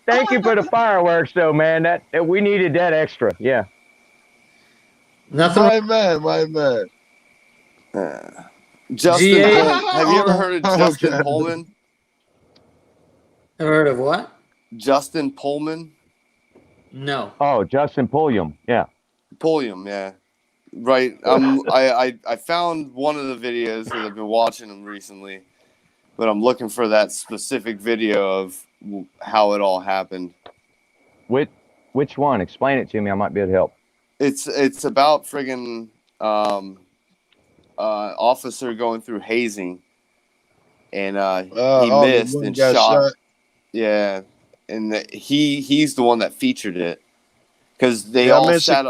Thank you for the fireworks, though, man. That we needed that extra. Yeah. Nothing. My man. Justin Pullman. Have you ever heard of Justin God. Pullman? Ever heard of what? Justin Pullman? No. Oh, Justin Pulliam. Yeah. Pulliam, yeah. Right. I found one of the videos because I've been watching them recently, but I'm looking for that specific video of how it all happened. Which one? Explain it to me. I might be able to help. It's about friggin' officer going through hazing, and he missed and shot. Yeah, and he's the one that featured it because they all sat.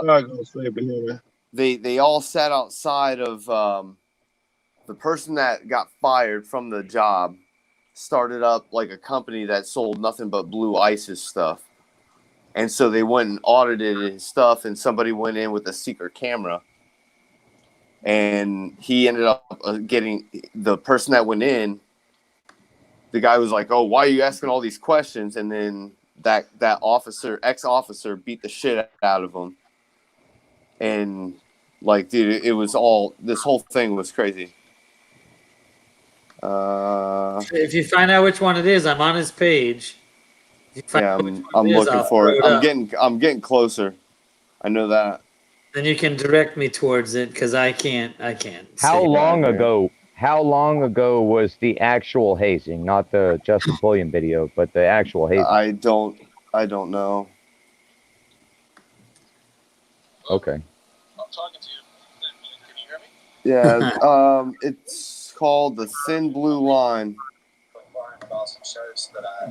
They all sat outside of the person that got fired from the job. Started up like a company that sold nothing but Blue Ice's stuff, and so they went and audited his stuff, and somebody went in with a secret camera. And he ended up getting the person that went in. The guy was like, "Oh, why are you asking all these questions?" And then that ex-officer, beat the shit out of him. And like, dude, it was this whole thing was crazy. If you find out which one it is, I'm on his page. Yeah, I'm looking for it. I'm getting closer. I know that. Then you can direct me towards it because I can't. How long ago was the actual hazing? Not the Justin Pulliam video, but the actual hazing. I don't know. Okay. I'm talking to you. Can you hear me? Yeah. It's called The Thin Blue Line.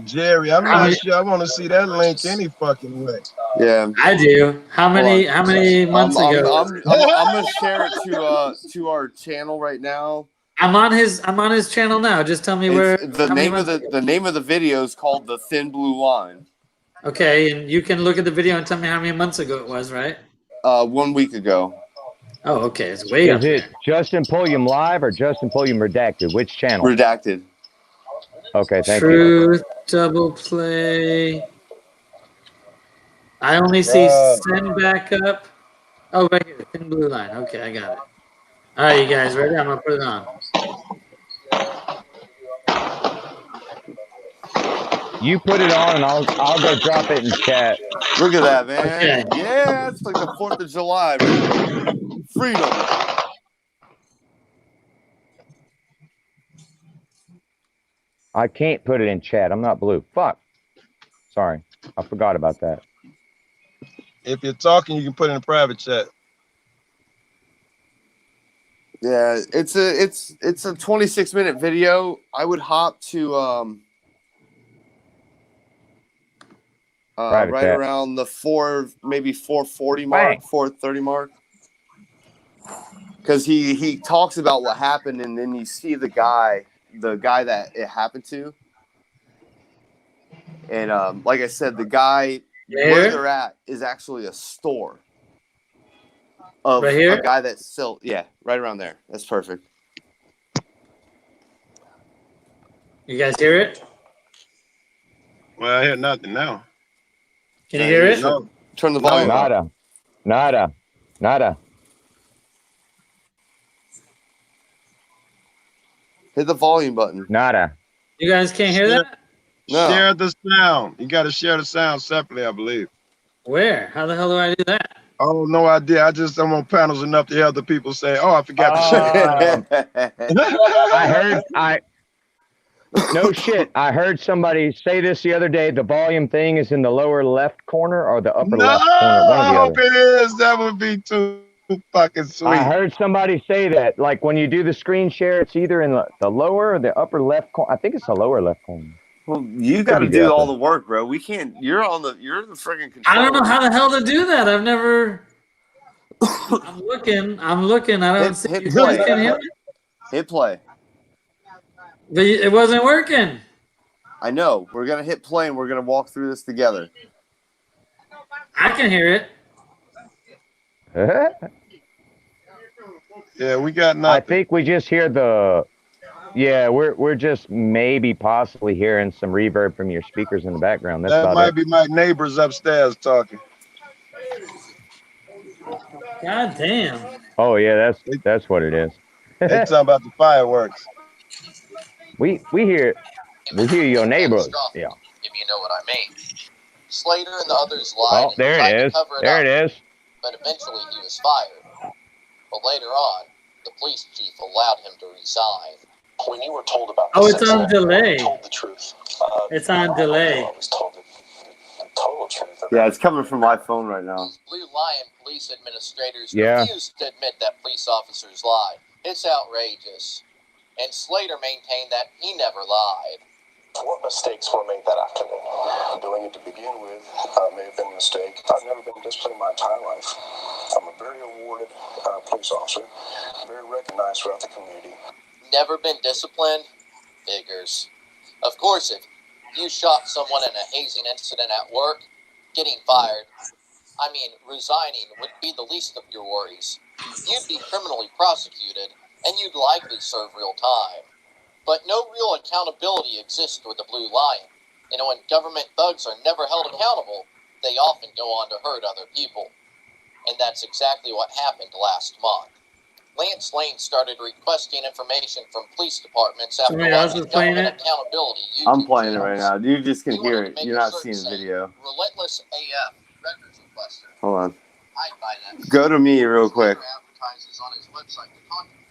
Jerry, I'm not sure I want to see that link any fucking way. Yeah, I do. How many months ago? I'm gonna share it to our channel right now. I'm on his channel now. Just tell me where. The name of the video is called The Thin Blue Line. Okay, and you can look at the video and tell me how many months ago it was, right? 1 week ago. Oh, okay. It's way up there. Is it Justin Pulliam Live or Justin Pulliam Redacted? Which channel? Redacted. Okay, thank you. Truth double play. I only see send back up. Oh, right here, thin blue line. Okay, I got it. All right, you guys ready? I'm gonna put it on. You put it on, and I'll go drop it in chat. Look at that, man. Okay. Yeah, it's like the 4th of July. Freedom. I can't put it in chat. I'm not blue. Fuck. Sorry, I forgot about that. If you're talking, you can put it in a private chat. Yeah, it's a 26-minute video. I would hop to right chat. around the 4:40 mark, 4:30 mark. Because he talks about what happened, and then you see the guy that it happened to. And like I said, the guy where they're at is actually a store of right here? a guy that sells. Yeah, right around there. That's perfect. You guys hear it? Well, I hear nothing now. Can you hear it? No. Turn the volume up. Nada. Nada. Hit the volume button. Nada. You guys can't hear that? No. Share the sound. You got to share the sound separately, I believe. Where? How the hell do I do that? Oh, no idea. I'm on panels enough to hear other people say, "Oh, I forgot to share." No shit. I heard somebody say this the other day. The volume thing is in the lower left corner or the upper No, left corner. One or I the hope other. it is. That would be too fucking sweet. I heard somebody say that. Like when you do the screen share, it's either in the lower or the upper left corner. I think it's the lower left corner. Well, you got to do all the work, bro. We can't. You're the freaking controller. I don't know how the hell to do that. I've never. I'm looking. I don't see. You guys can hear me? Hit play. But it wasn't working. I know. We're gonna hit play and we're gonna walk through this together. I can hear it. Yeah, we got nothing. I think we just hear the. Yeah, we're just maybe possibly hearing some reverb from your speakers in the background. That's that about might it. be my neighbors upstairs talking. God damn. Oh yeah, that's what it is. They talking about the fireworks. We hear your neighbors. Yeah. If you know what I mean. Slater and the others lied. Oh, there it is. There it is. But eventually he was fired. But later on, the police chief allowed him to resign. When you were told about Oh, it's on delay. told the truth. It's on delay. I was told the total truth. Yeah, it's coming from my phone right now. Blue Lion police administrators Yeah. refused to admit that police officers lied. It's outrageous. And Slater maintained that he never lied. What mistakes were made that afternoon? Doing it to begin with may have been a mistake. I've never been disciplined my entire life. I'm a very awarded police officer, very recognized throughout the community. Never been disciplined? Figures. Of course, if you shot someone in a hazing incident at work, getting fired, resigning would be the least of your worries. You'd be criminally prosecuted, and you'd likely serve real time. But no real accountability exists with the Blue Lion. And when government thugs are never held accountable, they often go on to hurt other people. And that's exactly what happened last month. Lance Lane started requesting information from police departments after Somebody else watching is playing government it? accountability YouTube I'm playing it right channels. now. You just can He hear wanted to it. make You're a not certain seeing the saying, video. Relentless AF, records requester. Hold on. I'd buy that. Go to me real quick. Advertises on his website the contact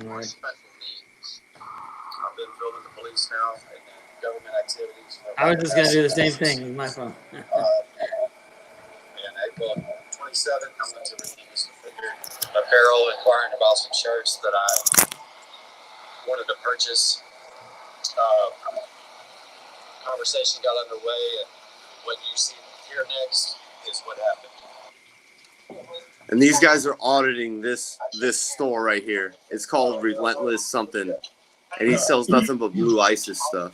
for special needs. I've been filming the police now and government activities. I was just gonna do the same thing with my phone. In April 27th, I went to Redeemer's Apparel inquiring about some shirts that I wanted to purchase. Conversation got underway, and what you see here next is what happened. And these guys are auditing this store right here. It's called Relentless something, and he sells nothing but Blue ISIS stuff.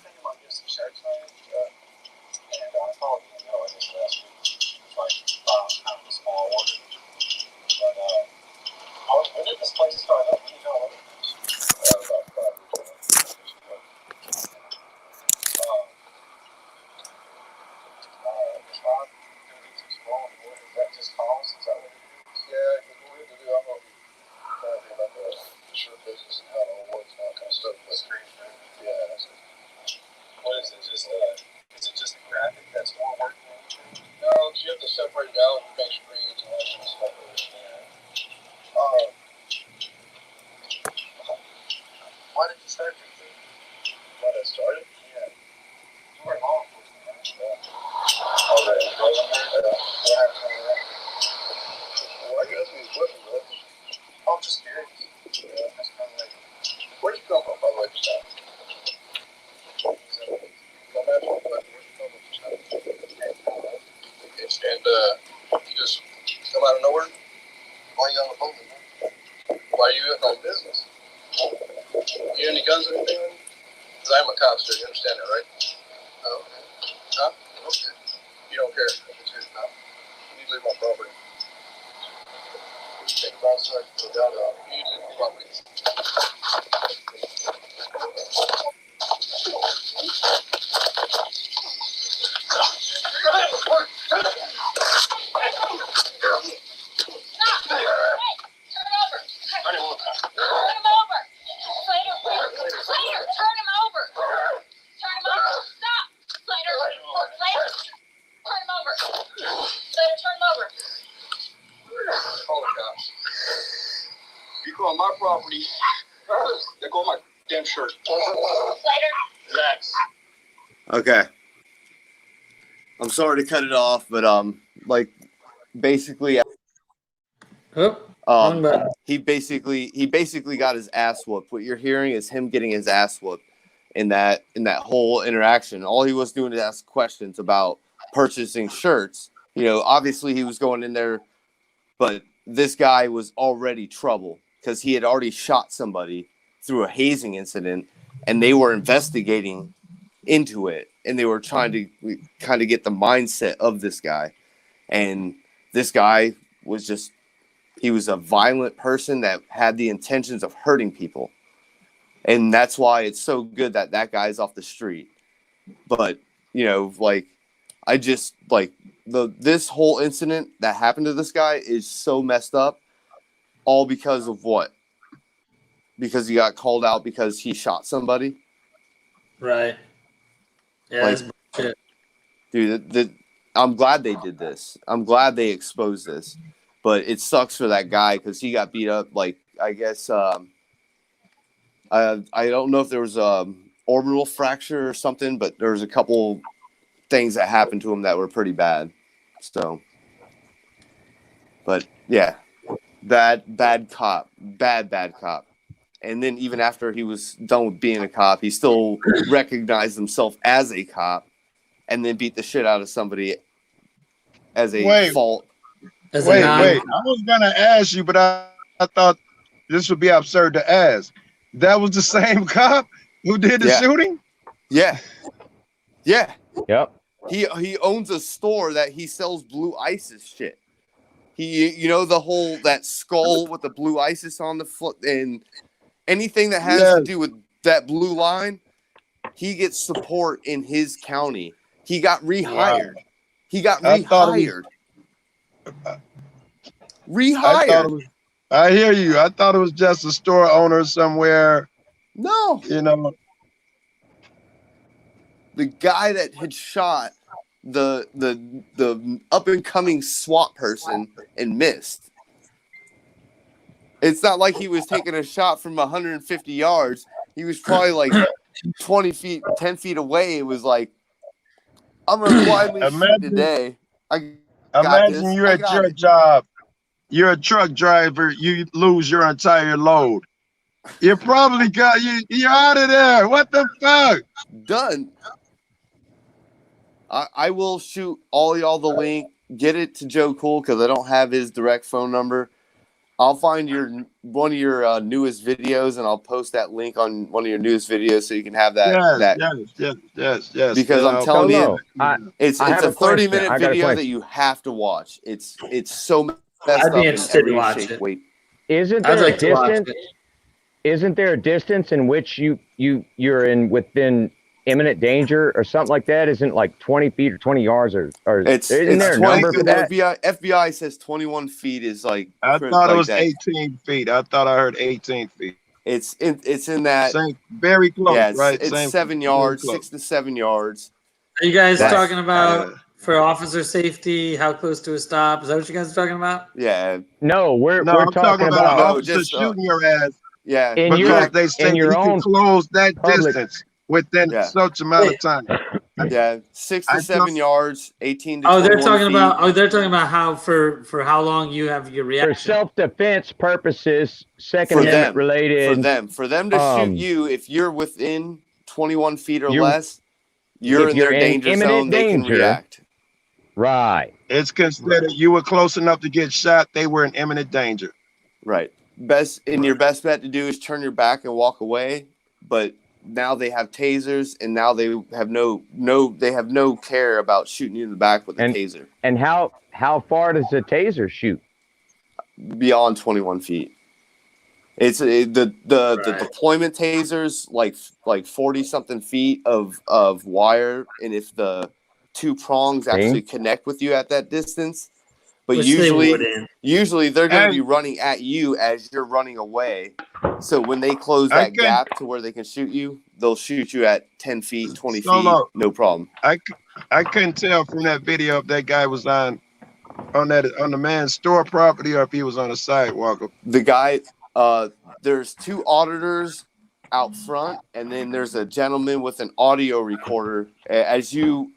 turn him over. Oh my gosh. You go on my property. They go on my damn shirt. Later. Relax. Okay. I'm sorry to cut it off, but like basically Oh, wrong button. he basically got his ass whooped. What you're hearing is him getting his ass whooped in that whole interaction. All he was doing is ask questions about purchasing shirts. You know, obviously he was going in there, but this guy was already trouble because he had already shot somebody through a hazing incident, and they were investigating into it, and they were trying to kind of get the mindset of this guy. And this guy was he was a violent person that had the intentions of hurting people. And that's why it's so good that that guy's off the street. But, you know, like, I just, like, this whole incident that happened to this guy is so messed up, all because of what? Because he got called out because he shot somebody? Right. Yeah, Like, that's bullshit. Dude, I'm glad they did this. I'm glad they exposed this. But it sucks for that guy because he got beat up. Like, I guess, I don't know if there was orbital fracture or something, but there was a couple things that happened to him that were pretty bad. So, but yeah, bad cop, bad cop. And then even after he was done with being a cop, he still recognized himself as a cop, and then beat the shit out of somebody as a fault. Wait. I was gonna ask you, but I thought this would be absurd to ask. That was the same cop who did the shooting? Yeah. Yeah. Yep. He owns a store that he sells blue ISIS shit. You know, that skull with the blue ISIS on the foot and anything that has to do with that blue line, he gets support in his county. He got rehired. Wow. He got rehired. I hear you. I thought it was just a store owner somewhere. No. You know. The guy that had shot the up and coming SWAT person and missed. It's not like he was taking a shot from 150 yards. He was probably like 20 feet, 10 feet away. It was like, I'm gonna quietly shoot today. Imagine you're at your job. You're a truck driver. You lose your entire load. You probably you're out of there. What the fuck? Done. I will shoot all y'all the link. Get it to Joe Cool because I don't have his direct phone number. I'll find one of your newest videos and I'll post that link on one of your newest videos so you can have that. Yes. Because I'm telling you, it's a 30-minute video that you have to watch. It's so messed up in every shape, weight. Isn't there a distance? Isn't there a distance in which you're in within imminent danger or something like that? Isn't like 20 feet or 20 yards or it's there a number for that? FBI says 21 feet is like. I thought it was 18 feet. I thought I heard 18 feet. It's in that. Very close, yeah, right? It's 7 yards, 6 to 7 yards. Are you guys talking about for officer safety? How close to a stop? Is that what you guys are talking about? Yeah. No, we're talking about officer shooting your ass. Yeah. Because they say you can close that distance within such amount of time. Yeah, 6 to 7 yards, 18 to. They're talking about how for how long you have your reaction for self-defense purposes. Second Amendment related for them to shoot you if you're within 21 feet or less. You're in their danger zone. They can react. Right. It's considered you were close enough to get shot. They were in imminent danger. Right. Your best bet to do is turn your back and walk away. But now they have tasers, and now they have no care about shooting you in the back with a taser. And how far does a taser shoot? Beyond 21 feet. It's the deployment tasers like 40 something feet of wire, and if the two prongs actually connect with you at that distance, but usually they're going to be running at you as you're running away. So when they close that gap to where they can shoot you, they'll shoot you at 10 feet, 20 feet, Solo. no problem. I couldn't tell from that video if that guy was on the man's store property or if he was on a sidewalk. The guy, there's 2 auditors out front, and then there's a gentleman with an audio recorder. As you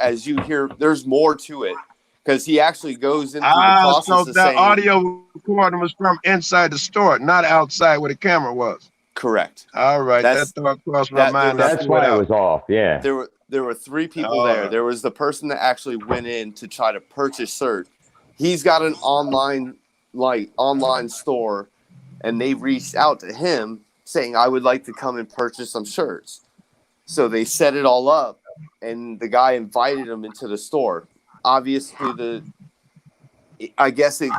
hear, there's more to it because he actually goes into the process so of that saying, audio recording was from inside the store, not outside where the camera was. correct. All right, that thought crossed my mind. That's why it was off. Yeah. There were 3 people there. There was the person that actually went in to try to purchase cert. He's got an online store, and they reached out to him saying, I would like to come and purchase some shirts. So they set it all up, and the guy invited him into the store. Obviously, I guess it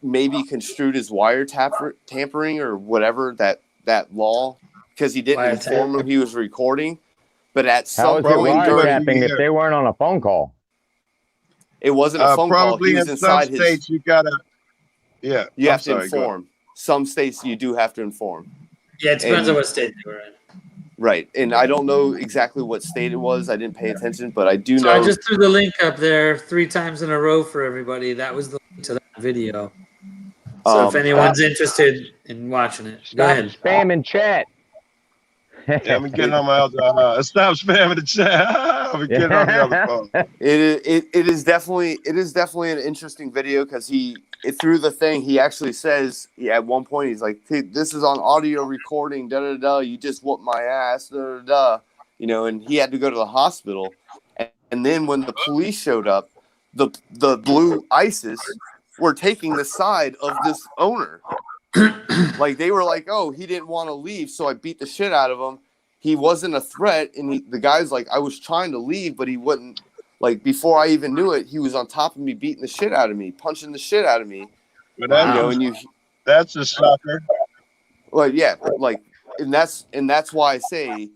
maybe construed as tampering or whatever that law, because he didn't inform him he was recording. But at some point, wiretapping if they weren't on a phone call? It wasn't a phone call. Probably He was in some inside states you gotta. Yeah, you have to inform. Some states you do have to inform. Yeah, it depends on what state they were in. Right, and I don't know exactly what state it was. I didn't pay attention, but I do know. I just threw the link up there 3 times in a row for everybody. That was the link to that video. So if anyone's interested in watching it, go ahead. Spam in chat. Yeah, I'm getting on my other. Stop spamming the chat. I'm getting on the other phone. It is definitely an interesting video because through the thing he actually says at one point he's like, hey, this is on audio recording, da da da. You just whooped my ass, da da da. And he had to go to the hospital. And then when the police showed up, the blue ISIS were taking the side of this owner. Like they were like, oh, he didn't want to leave, so I beat the shit out of him. He wasn't a threat, and the guy's like, I was trying to leave, but he wouldn't. Like before I even knew it, he was on top of me, beating the shit out of me, punching the shit out of me. But that's a sucker. Well, yeah, and that's why I say,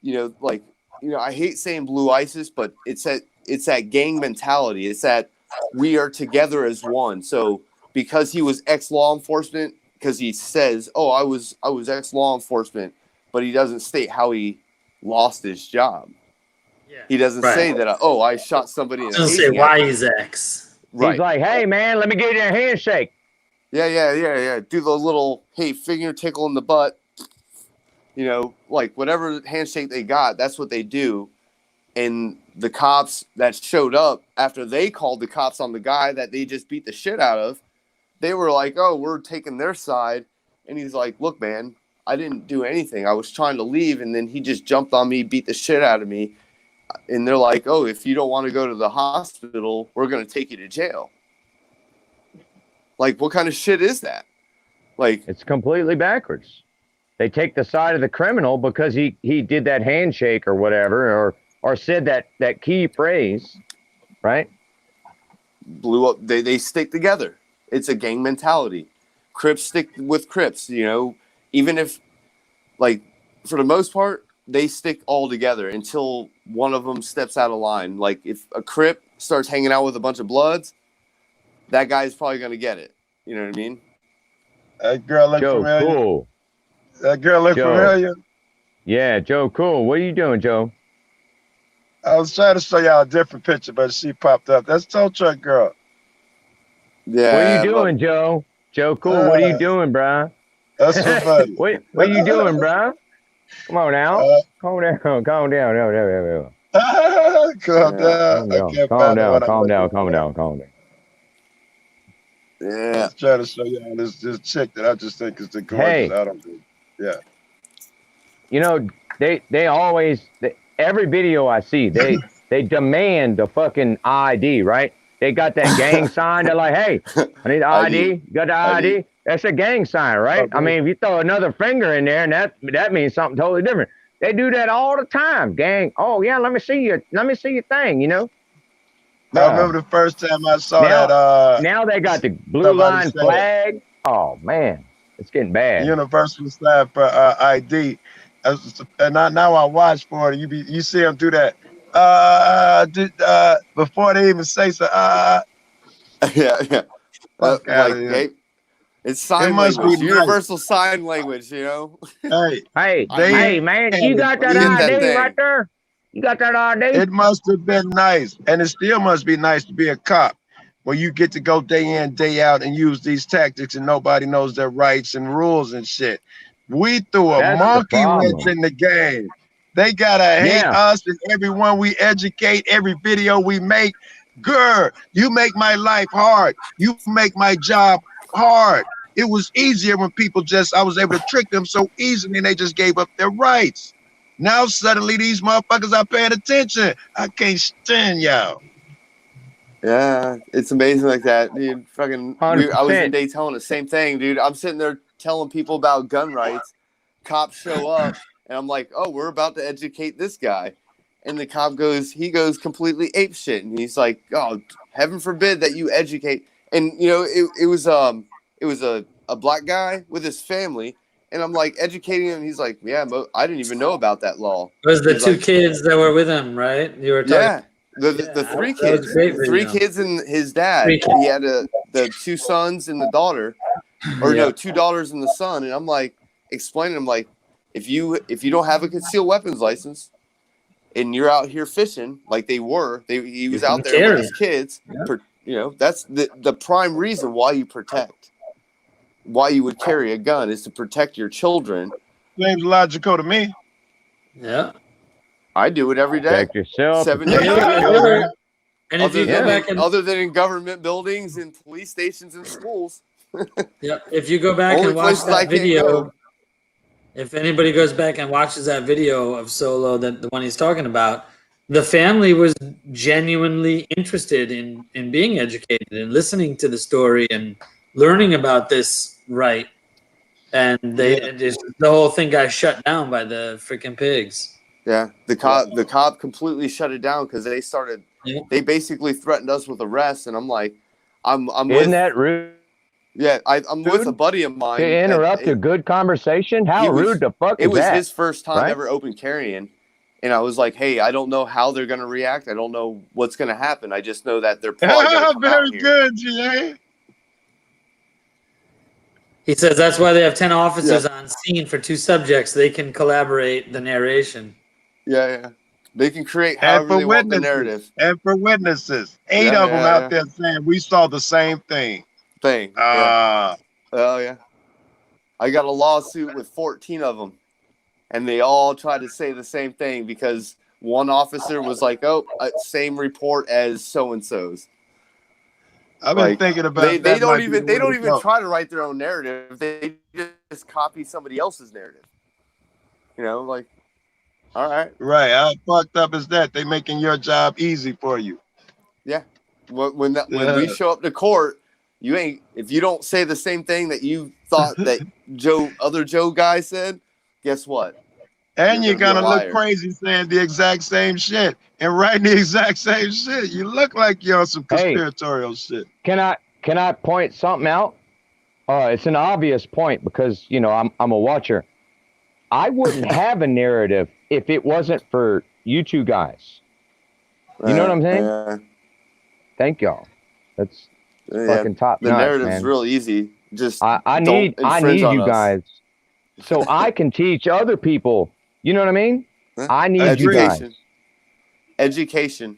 I hate saying blue ISIS, but it's that gang mentality. It's that we are together as one. So because he was ex-law enforcement. Because he says, "Oh, I was ex-law enforcement," but he doesn't state how he lost his job. Yeah. He doesn't say that. I shot somebody. He doesn't say why he's ex. Right. He's like, "Hey, man, let me give you a handshake." Yeah. Do the little finger tickle in the butt. Whatever handshake they got, that's what they do. And the cops that showed up after they called the cops on the guy that they just beat the shit out of. They were like, oh, we're taking their side. And he's like, look, man, I didn't do anything. I was trying to leave, and then he just jumped on me, beat the shit out of me. And they're like, oh, if you don't want to go to the hospital, we're going to take you to jail. Like, what kind of shit is that? Like, it's completely backwards. They take the side of the criminal because he did that handshake or whatever, or said that key phrase, right? Blew up. They stick together. It's a gang mentality. Crips stick with Crips, even if, for the most part, they stick all together until one of them steps out of line. Like, if a Crip starts hanging out with a bunch of Bloods, that guy's probably going to get it. You know what I mean? That girl look familiar. Cool. That girl look familiar. Yeah, Joe Cool. What are you doing, Joe? I was trying to show y'all a different picture, but she popped up. That's Tow Truck Girl. Yeah. What are you doing, Joe? Joe Cool, what are you doing, bro? That's so funny. what are you doing, bro? Come on now. Calm down. Calm down. Yeah. I was trying to show y'all this chick that I just think is the gorgeous. Hey. I don't think. Yeah. They always every video I see, they demand the fucking ID, right? They got that gang sign. They're like, hey, I need the ID. You got the ID? That's a gang sign, right? I mean, if you throw another finger in there, and that means something totally different. They do that all the time, gang. Oh yeah, let me see your thing. I remember the first time I saw that. Now they got the blue line flag. Oh man, it's getting bad. Universal sign for ID. And now I watch for it. You see them do that. Before they even say so. Yeah. It's sign must be language, nice. universal sign language. You know. Hey, Hey, They- hey, man, you got that Get that ID thing. right there? You got that ID? it must have been nice, and it still must be nice to be a cop, where you get to go day in, day out, and use these tactics, and nobody knows their rights and rules and shit. We threw a That's the monkey wrench problem. in the game. They gotta hate Yeah. us and everyone we educate, every video we make. Girl, you make my life hard. You make my job hard. It was easier when people I was able to trick them so easily and they just gave up their rights. Now suddenly these motherfuckers are paying attention. I can't stand y'all. Yeah, it's amazing like that, dude. Fucking, I was 100%. in Daytona, same thing, dude. I'm sitting there telling people about gun rights. Cops show up, and I'm like, "Oh, we're about to educate this guy," and the cop goes completely apeshit, and he's like, "Oh, heaven forbid that you educate." And you know, it was a black guy with his family, and I'm like educating him. And he's like, "Yeah, I didn't even know about that law." It was the He's two like, kids that were with him, right? You were talking. Yeah. The three that was kids, great for three you. kids and his dad. Three kids. He had the two sons and the daughter, or Yeah. no, 2 daughters and the son. And I'm like explaining to him, like, if you don't have a concealed weapons license and you're out here fishing like he was out there with his kids. Yeah. You know, that's the prime reason why you would carry a gun is to protect your children. Seems logical to me. Yeah. I do it every day. Protect yourself. 7 Yeah, days. yeah. And if Other you go than, back and other than in government buildings and police stations and schools. if you go back Only and watch places I that can't video, go. if anybody goes back and watches that video of Solo, that the one he's talking about, the family was genuinely interested in being educated and listening to the story and learning about this right. And the whole thing got shut down by the freaking pigs. Yeah, the cop completely shut it down because they started. Yeah. They basically threatened us with arrest, and I'm like, I'm Isn't with. that rude Yeah, I'm with a buddy of mine. to interrupt a good conversation? How rude the fuck is It was that? his first time right? ever open carrying, and I was like, hey, I don't know how they're gonna react. I don't know what's gonna happen. I just know that they're probably gonna come Very out here. good, GA. He says that's why they have 10 officers on scene for 2 subjects. They can collaborate the narration. Yeah. They can create And however for they want the witnesses. narrative And for witnesses. 8 of them out there saying we saw the same thing. thing. Oh yeah. I got a lawsuit with 14 of them, and they all tried to say the same thing because one officer was like, "Oh, same report as so and so's." I've been thinking about they that don't might be even the way to they don't even go. try to write their own narrative. They just copy somebody else's narrative. You know, like, all right, Right. How fucked up is that? They making your job easy for you. yeah. When we show up to court, you ain't if you don't say the same thing that you thought that other Joe guy said. Guess what? And you're gonna gonna be a look liar. crazy saying the exact same shit and writing the exact same shit. You look like you're on some conspiratorial shit. Can I point something out? It's an obvious point because I'm a watcher. I wouldn't have a narrative if it wasn't for you two guys. You know what I'm saying? Thank y'all. That's fucking top The notch, narrative's man. real easy. Just I need you guys so I can teach other people. You know what I mean? I need you guys. Education.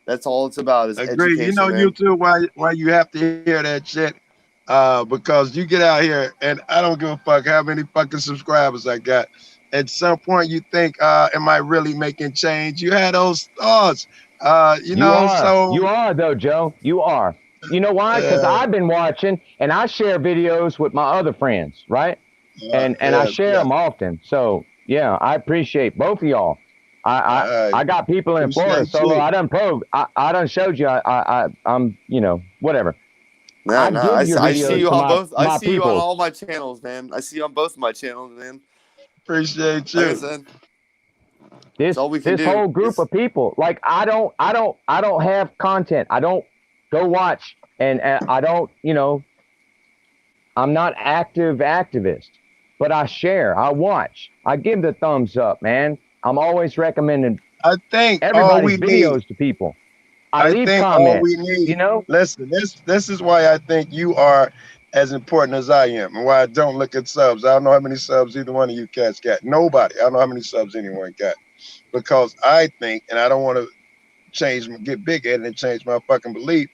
That's all it's about is Agree. education. You know, man. you too, why you have to hear that shit. Because you get out here and I don't give a fuck how many fucking subscribers I got. At some point you think, am I really making change? You had those thoughts. You are though, Joe. You are. You know why? Because I've been watching and I share videos with my other friends, right? And I share them often. So yeah, I appreciate both of y'all. I got people in Florida, Solo. I done showed you. I'm whatever. I see you on both. I see you on peoples. all my channels, man. I see you on both my channels, man. Appreciate you. Like I said, This whole group of people, like I don't have content. I don't go watch and I don't, I'm not activist, but I share, I watch, I give the thumbs up, man. I'm always recommending everybody's videos to people. I leave think comments, all we need, listen, this is why I think you are as important as I am, and why I don't look at subs. I don't know how many subs either one of you cats got. Nobody. I don't know how many subs anyone got, because I think, and I don't want to get big headed and change my fucking belief,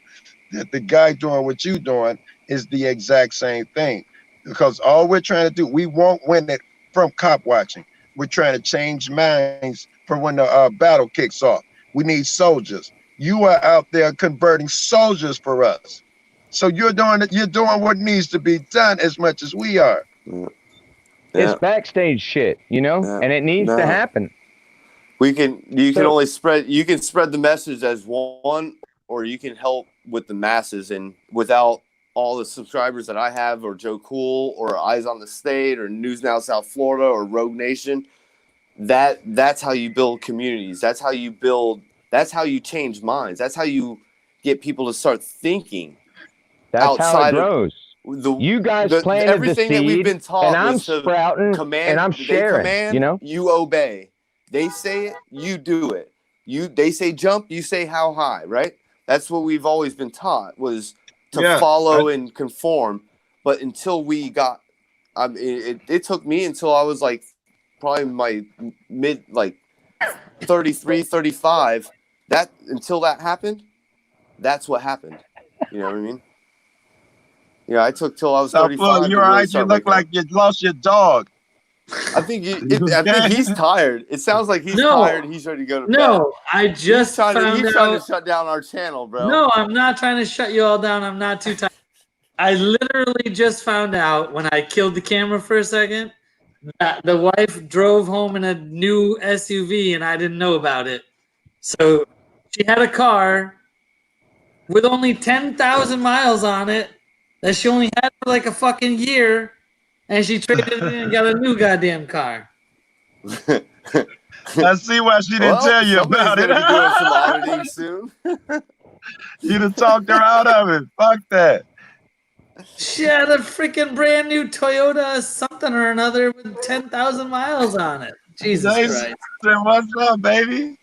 that the guy doing what you doing is the exact same thing. Because all we're trying to do, we won't win it from cop watching. We're trying to change minds for when the battle kicks off. We need soldiers. You are out there converting soldiers for us. So you're doing it. You're doing what needs to be done as much as we are. Yeah. It's backstage shit, you know, Yeah. and it needs to happen. You can spread the message as one, or you can help with the masses. And without all the subscribers that I have, or Joe Cool, or Eyes on the State, or News Now South Florida, or Rogue Nation, that's how you build communities. That's how you change minds. That's how you get people to start thinking. That's how it grows. You guys planted everything the seed, that we've been taught, and I'm sprouting, and I'm sharing. You know, you obey. They say it, you do it. They say jump, you say how high, right? That's what we've always been taught, was to follow and conform. But until we got, it took me until I was like probably my mid, like 33, 35. Until that happened, that's what happened. You know what I mean? Yeah, I took till I was 35. You're right. You look like you lost your dog. I think he's tired. It sounds like he's tired. He's ready to go to bed. No, I just he's trying to shut down our channel, bro. No, I'm not trying to shut you all down. I'm not too tired. I literally just found out when I killed the camera for a second that the wife drove home in a new SUV and I didn't know about it. So she had a car with only 10,000 miles on it that she only had for like a fucking year. And she traded it in and got a new goddamn car. I see why she didn't tell you about it. Be doing some auditing soon. You'd have talked her out of it. Fuck that. She had a freaking brand new Toyota something or another with 10,000 miles on it. Jesus Christ. Said, what's up, baby?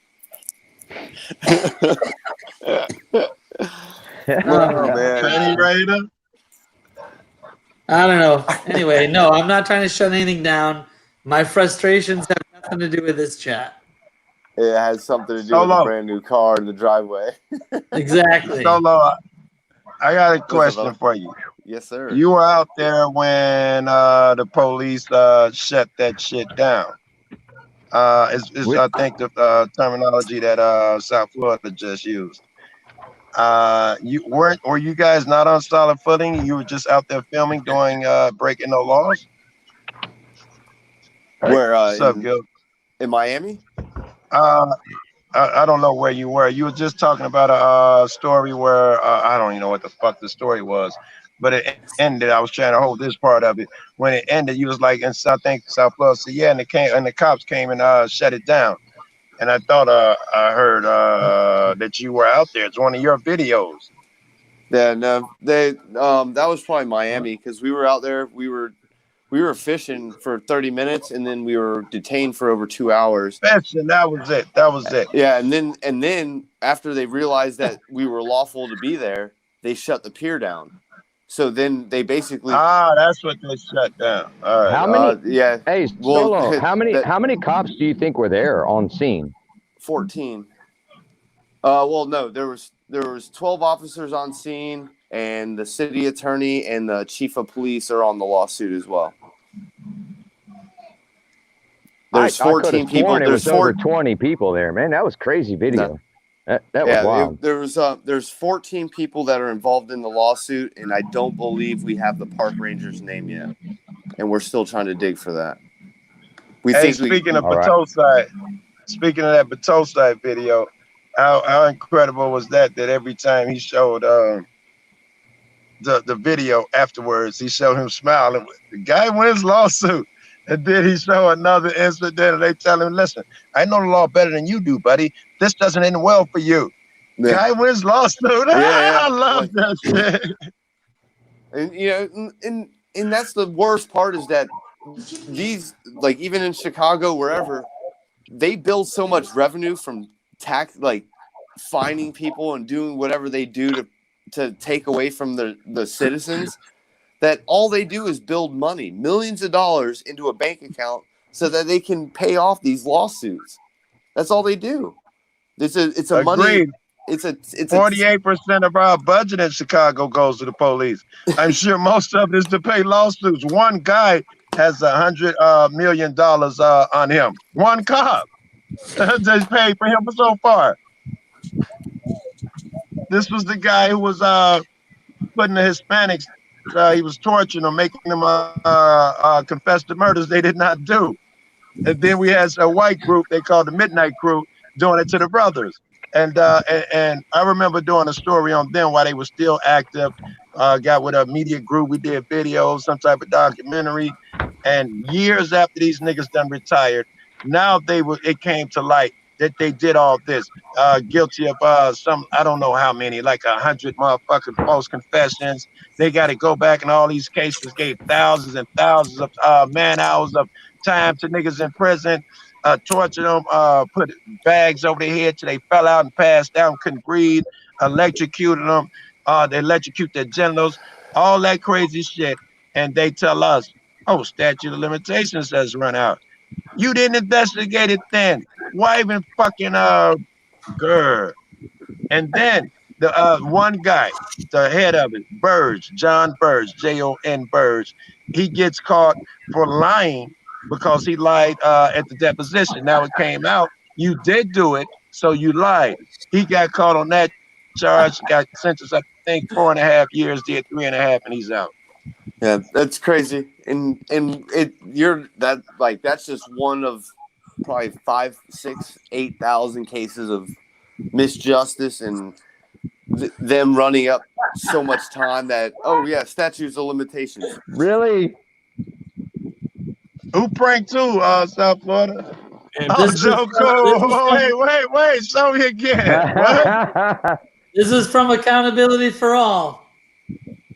Oh, man. Penny Raider. I don't know. Anyway, no, I'm not trying to shut anything down. My frustrations have nothing to do with this chat. It has something to do with a brand new car in the driveway. Exactly. Solo, I got a question for you. Yes, sir. You were out there when the police shut that shit down. I think the terminology that South Florida just used. Were you guys not on solid footing? You were just out there filming, doing breaking no laws? Where Gil? In Miami? I don't know where you were. You were just talking about a story where I don't even know what the fuck the story was, but it ended. I was trying to hold this part of it. When it ended, you was like, and I think South Florida said, yeah, and the cops came and shut it down. And I thought I heard that you were out there. It's one of your videos. Yeah, no, that was probably Miami, because we were out there. We were fishing for 30 minutes, and then we were detained for over 2 hours. Fishing, that was it. Yeah, and then after they realized that we were lawful to be there, they shut the pier down. So then they basically that's what they shut down. All right. How many? Yeah. Hey, Solo, how many cops do you think were there on scene? 14. Well, no, there was 12 officers on scene, and the city attorney and the chief of police are on the lawsuit as well. There's 14 people. There's over 20 people there, man. That was crazy video. That was wild. There's 14 people that are involved in the lawsuit, and I don't believe we have the park ranger's name yet, and we're still trying to dig for that. Speaking of that Batoside video, how incredible was that every time he showed the video afterwards, he showed him smiling. The guy wins lawsuit. And then he showed another incident, and they tell him, listen, I know the law better than you do, buddy. This doesn't end well for you. Yeah. Guy wins lawsuit. Yeah. I love that shit. And and that's the worst part, is that these, like, even in Chicago, wherever, they build so much revenue from tax, like fining people and doing whatever they do to take away from the citizens, that all they do is build money, millions of dollars into a bank account so that they can pay off these lawsuits. That's all they do. It's a money. Agreed. It's 48% of our budget in Chicago goes to the police. I'm sure most of it is to pay lawsuits. One guy has $100 million on him. One cop. They paid for him so far. This was the guy who was putting the Hispanics. He was torturing them, making them confess to murders they did not do. And then we had a white group they called the Midnight Crew doing it to the brothers. And I remember doing a story on them while they were still active. Got with a media group. We did videos, some type of documentary. And years after these niggas done retired, now it came to light that they did all this. Guilty of some, I don't know how many, like 100 motherfucking false confessions. They got to go back, and all these cases gave thousands and thousands of man hours of time to niggas in prison. Tortured them, put bags over their head till they fell out and passed out and couldn't breathe, electrocuted them, they electrocute their genitals, all that crazy shit. And they tell us, oh, statute of limitations has run out. You didn't investigate it then. Why even fucking grr? And then the one guy, the head of it, Burge, John Burge, Jon Burge, he gets caught for lying because he lied at the deposition. Now it came out, you did do it, so you lied. He got caught on that charge, got sentenced, I think 4.5 years, did 3.5, and he's out. Yeah, that's crazy. And that's just one of probably 5, 6, 8,000 cases of misjustice and them running up so much time that, oh yeah, statutes of limitations. Really? Who pranked too, South Florida? And Oh, this Joe is- Cole. Wait, show me again. What? This is from Accountability for All.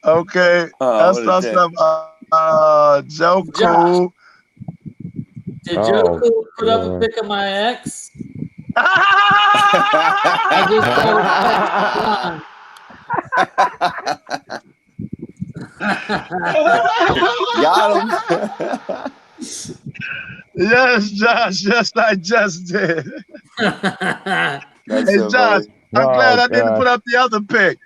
Okay, that's what a dick. Joe Cole. Did Joe Oh, Cool put up a yeah. pic of my ex? I Got him. Yes, Josh. Yes, I just did. That's Hey, so Josh, funny. I'm glad I didn't God. put up the other pic.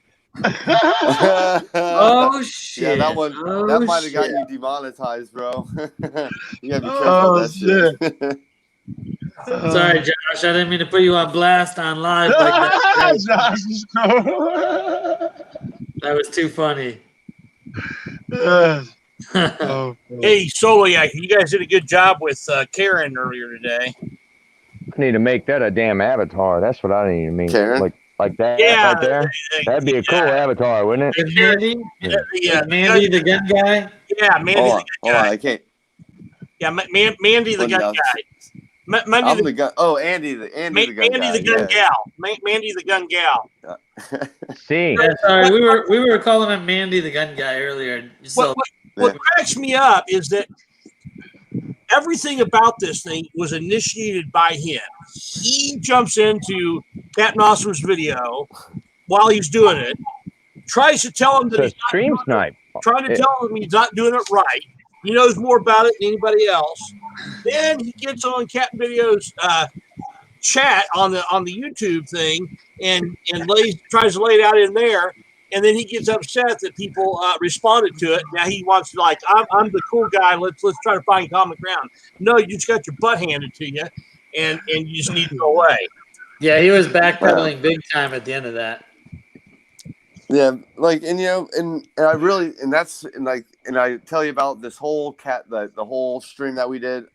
Oh shit! Yeah, Oh, that might have gotten shit. you demonetized, bro. You gotta be careful Oh, with that shit. Sorry, Josh. I didn't mean to put you on blast on live like that. Josh is cool. That was too funny. Yes. Oh, Hey, Soliak, you guys did a good job with Karen earlier today. Need to make that a damn avatar. That's what I need to mean. Karen? Like that Yeah, right there. That'd be a cool avatar, wouldn't it? Is Mandy? Yeah, Mandy, the gun guy? Yeah, Mandy Hold the on, gun hold on, guy. I can't. Yeah, Mandy the gun guy. Mandy I'm the the gun. Oh, Andy the gun Mandy guy. the gun yeah. gal. Mandy the gun gal. See. Yeah, sorry, we were calling him Mandy, the gun guy earlier. So What cracks me up is that everything about this thing was initiated by him. He jumps into Captain Awesome's video while he's doing it, tries to tell him that It's a stream snipe. trying to tell him he's not doing it right. He knows more about it than anybody else. Then he gets on Captain Video's chat on the YouTube thing and tries to lay it out in there. And then he gets upset that people responded to it. Now he wants to I'm the cool guy. Let's try to find common ground. No, you just got your butt handed to you, and you just need to go away. yeah, he was backpedaling big time at the end of that. Yeah, and I really, and I tell you about this whole the whole stream that we did.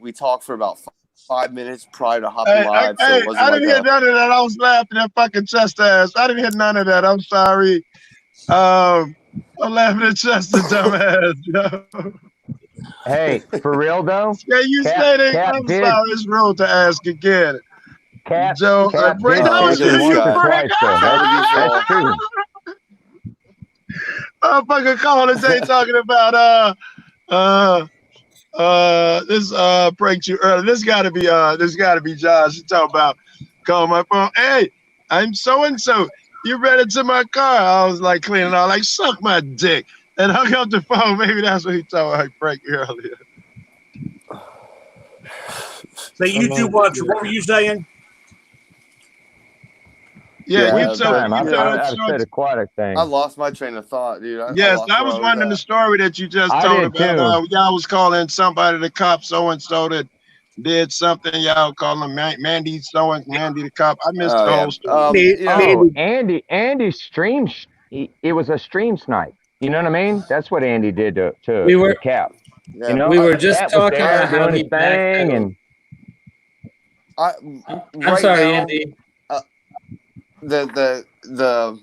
We talked for about 5 minutes prior to hopping live. So it wasn't I didn't hear none of that. I was laughing at fucking chest ass. I didn't hear none of that. I'm sorry. I'm laughing at chest dumbass. Yo. Hey, for real though? Yeah, you said it. I'm sorry. It's rude to ask again. Joe, break down did shit. once or twice, though. That's true. Motherfucker calling today talking about this pranked you earlier. This gotta be Josh. He talking about calling my phone. Hey, I'm so and so. You read it to my car. I was like cleaning out, like suck my dick. and hung up the phone. Maybe that's what he told Frank earlier. So YouTube watcher, what were you saying? Yeah, Yeah, you told Time. you I've told said aquatic thing. I lost my train of thought, dude. I yes, lost I where was wondering the at. story that you just I told did about. too. Y'all was calling somebody the cop so and so that did something. Y'all call him Mandy so and Mandy the cop. I missed Oh, the yeah. whole story. You know, Oh, Andy stream. It was a stream snipe. You know what I mean? That's what Andy did to We were Cap. yeah, You know, we were just Cap was talking there about how doing he his thing, and I'm right sorry, now, Andy. the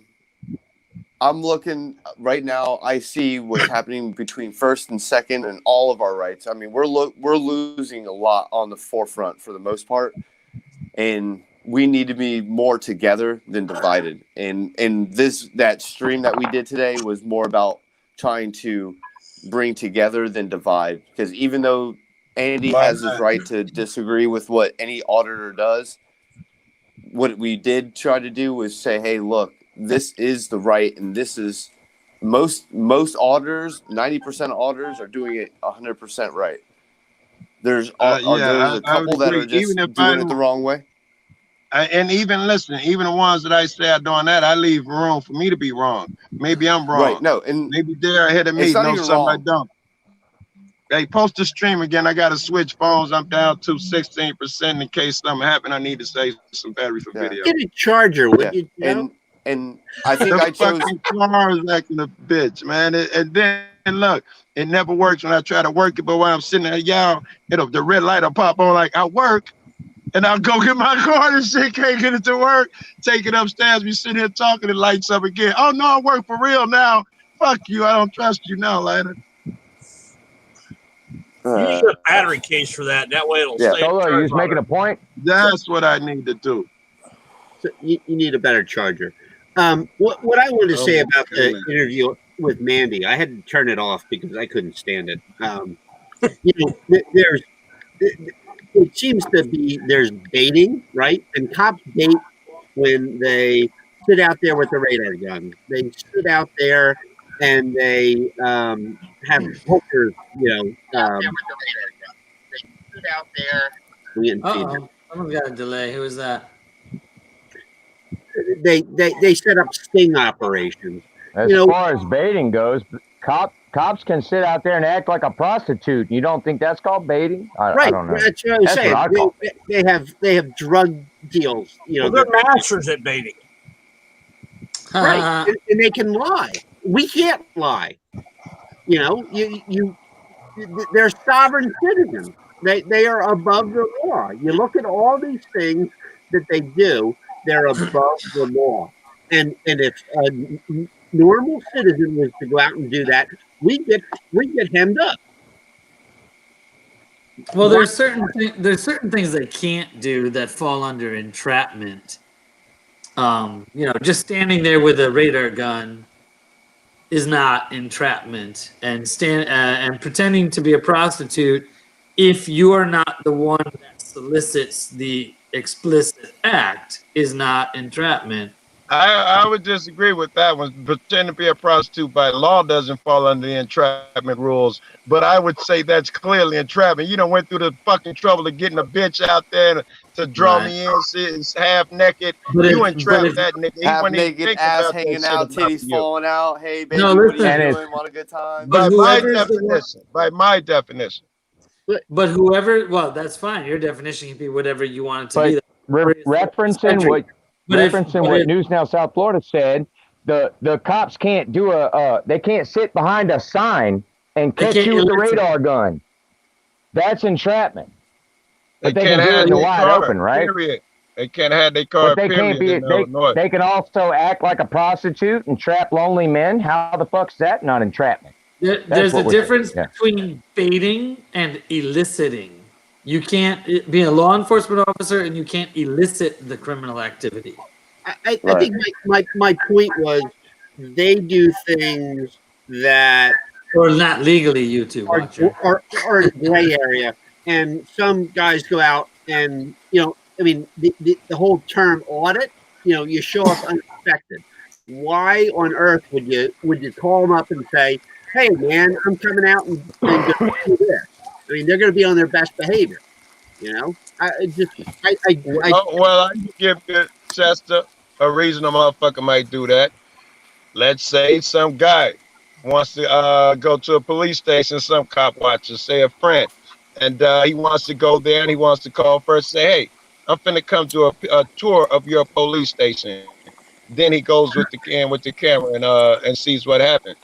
I'm looking right now. I see what's happening between first and second and all of our rights. I mean, we're losing a lot on the forefront for the most part, and we need to be more together than divided. And that stream that we did today was more about trying to bring together than divide. Because even though Andy has his right to disagree with what any auditor does, what we did try to do was say, hey, look, this is the right, and this is most auditors, 90% of auditors are doing it 100% right. There's a I would couple that agree. are just doing it the wrong way. And even listen, even the ones that I say are doing that, I leave room for me to be wrong. Maybe I'm wrong. Right. No, and maybe they're ahead of me. it's not Know even something I wrong. don't. Hey, post the stream again. I got to switch phones. I'm down to 16% in case something happened. I need to save some battery for video. Get a charger, would you? And I think the I chose. fucking car is acting a bitch, man. And then look, it never works when I try to work it. But when I'm sitting there, y'all, the red light will pop on like I work. And I'll go get my car and shit, can't get it to work. Take it upstairs, we sit here talking, it lights up again. Oh no, I work for real now. Fuck you, I don't trust you now, later. Use a battery case for that. That way it'll stay. Solo, you was making a point? That's what I need to do. So you need a better charger. What I wanted to say about the interview with Mandy, I had to turn it off because I couldn't stand it. It seems to be there's baiting, right? And cops bait when they sit out there with the radar gun. They sit out there and they have hookers, They sit out there. Uh-oh. Someone's got a delay. Who is that? They set up sting operations. As far as baiting goes, cops can sit out there and act like a prostitute. You don't think that's called baiting? I don't know. That's what I'm saying. They have drug deals. Well, they're masters at baiting. Right, and they can lie. We can't lie. They're sovereign citizens. They are above the law. You look at all these things that they do, they're above the law. And if a normal citizen was to go out and do that, we get hemmed up. Well, there's certain things they can't do that fall under entrapment. Just standing there with a radar gun is not entrapment, and pretending to be a prostitute if you are not the one that solicits the explicit act is not entrapment. I would disagree with that one. Pretend to be a prostitute by law doesn't fall under the entrapment rules, but I would say that's clearly entrapment. You done went through the fucking trouble of getting a bitch out there to draw me in, sitting half naked. You entrapped that nigga. Half naked, ass hanging out, titties falling out. Hey, baby, No, what listen. are you doing? Want a good time? By my definition. But whoever, well, that's fine. Your definition can be whatever you want it to be. Referencing what News Now South Florida said, the cops can't do they can't sit behind a sign and catch you with the radar gun. That's entrapment. But they can do it in the wide open, right? Period. They can't have their car. But they can't be. They can also act like a prostitute and trap lonely men. How the fuck's that not entrapment? There's a difference between baiting and eliciting. You can't be a law enforcement officer and you can't elicit the criminal activity. I think my point was they do things that or not legally, YouTube or in a gray area, and some guys go out and the whole term audit, you show up unexpected. Why on earth would you call them up and say, hey man, I'm coming out and going to do this. I mean, they're going to be on their best behavior. You know, Well, I can give you, Chester, a reason a motherfucker might do that. Let's say some guy wants to go to a police station, some cop watcher, say a friend, and he wants to go there and he wants to call first, say, hey, I'm finna come to a tour of your police station. Then he goes with the camera and sees what happened.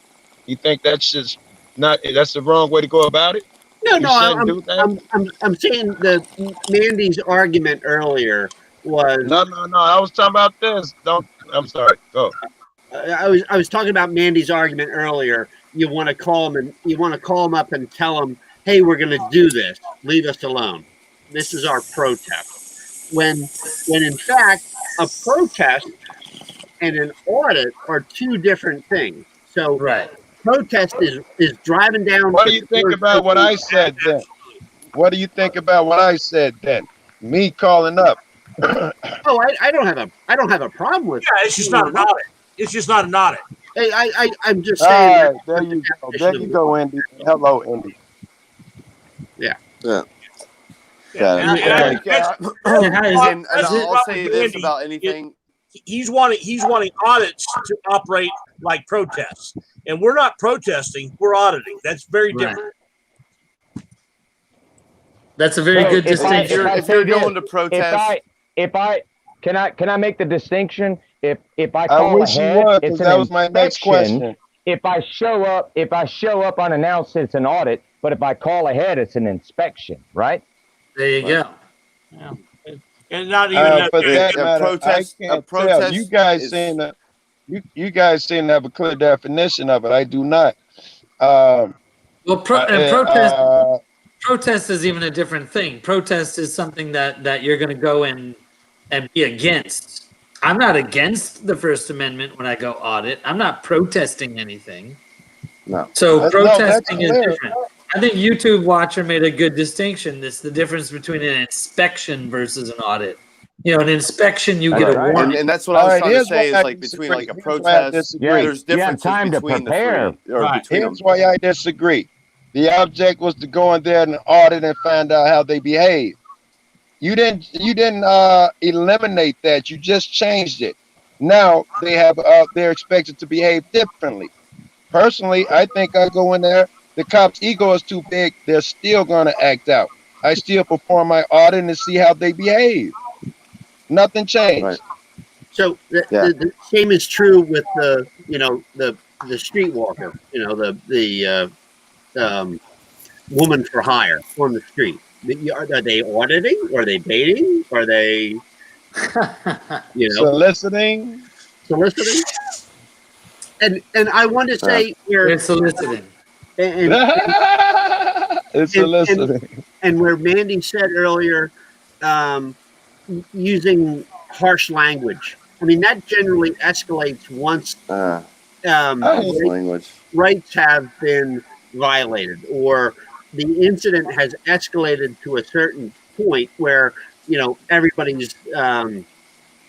You think that's just that's the wrong way to go about it? no, You no. shouldn't do that. I'm saying the Mandy's argument earlier was No. I was talking about this. Don't. I'm sorry. Go. I was talking about Mandy's argument earlier. You want to call him up and tell him, hey, we're going to do this. Leave us alone. This is our protest. When in fact, a protest and an audit are two different things. So Right. protest is driving down. What do you think about what I said then? What do you think about what I said then? Me calling up. Oh, I don't have a problem with. Yeah, it's just not an audit. It's just not an audit. I'm just All saying. right, there you go. There you go, Indy. Hello, Indy. Yeah. Yeah, And I'll say this Andy, about anything. He's wanting audits to operate like protests, and we're not protesting. We're auditing. That's very Right. different. That's a very good distinction. If you're going to protest, Can I make the distinction? If I I call wish you ahead, would, it's because an that was my next inspection. question. If I show up unannounced, it's an audit. But if I call ahead, it's an inspection, right? There you go. Yeah. And not even For that a matter, protest- I can't a protest tell. You guys is- seem to you guys seem to have a clear definition of it. I do not. Well, protest. Uh, Protest is even a different thing. Protest is something that you're going to go and be against. I'm not against the First Amendment when I go audit. I'm not protesting anything. No. So That's protesting is clear. different. I think YouTube Watcher made a good distinction. It's the difference between an inspection versus an audit. You know, an inspection, you That's get a right. warning. and that's what I was All right, trying to here's say why is I like between disagree. like a Here's why I protest, disagree. there's You have differences time to between the prepare. three or Right. between them. Here's why I disagree. The object was to go in there and audit and find out how they behave. You didn't eliminate that. You just changed it. Now they're expected to behave differently. Personally, I think I go in there. The cop's ego is too big. They're still going to act out. I still perform my audit and see how they behave. Nothing changed. Right. So Yeah. the same is true with the streetwalker. You know, the woman for hire on the street. Are they auditing? Are they baiting? Are they Soliciting. soliciting? And I want to say They're soliciting. and It's And- soliciting. and where Mandy said earlier, using harsh language. I mean, that generally escalates once Language. rights have been violated or the incident has escalated to a certain point where, you know, everybody's, but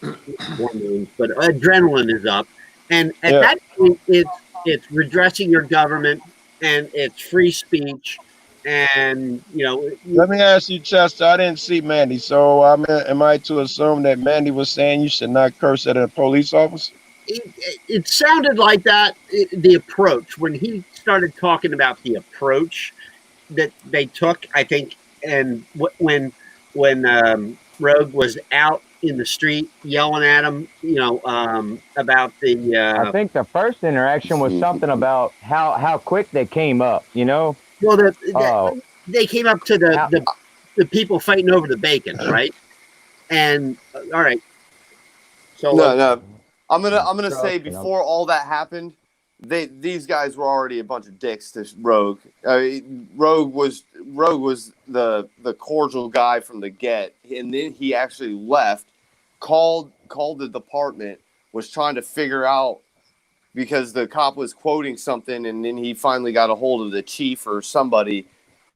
adrenaline is up. And at that point, it's redressing your government and it's free speech. And, you know, Let me ask you, Chester. I didn't see Mandy, so am I to assume that Mandy was saying you should not curse at a police officer? it sounded like that, the approach. When he started talking about the approach that they took, I think, and when Rogue was out in the street yelling at him, you know, about the. I think the first interaction was something about how quick they came up, you know? Well, they came up to the people fighting over the bacon, right? And all right, so No. I'm gonna say before all that happened, these guys were already a bunch of dicks to Rogue. Rogue was the cordial guy from the get, and then he actually left, called the department, was trying to figure out because the cop was quoting something, and then he finally got a hold of the chief or somebody,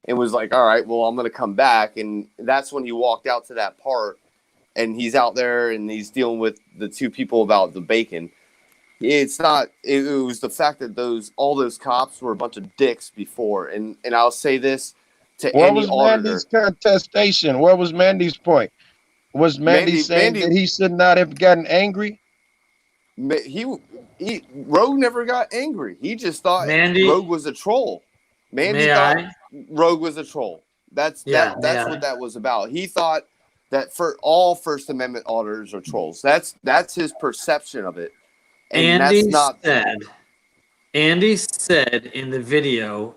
and was like, "All right, well, I'm gonna come back," and that's when he walked out to that part, and he's out there and he's dealing with the two people about the bacon. It's not. It was the fact that all those cops were a bunch of dicks before, and I'll say this to What any was auditor. Mandy's contestation? What was Mandy's point? Was Mandy saying that he should not have gotten angry? Rogue never got angry. He just thought Rogue was a troll. Mandy thought Rogue was a troll. That's what that was about. He thought that for all First Amendment auditors are trolls. That's his perception of it. And Andy said in the video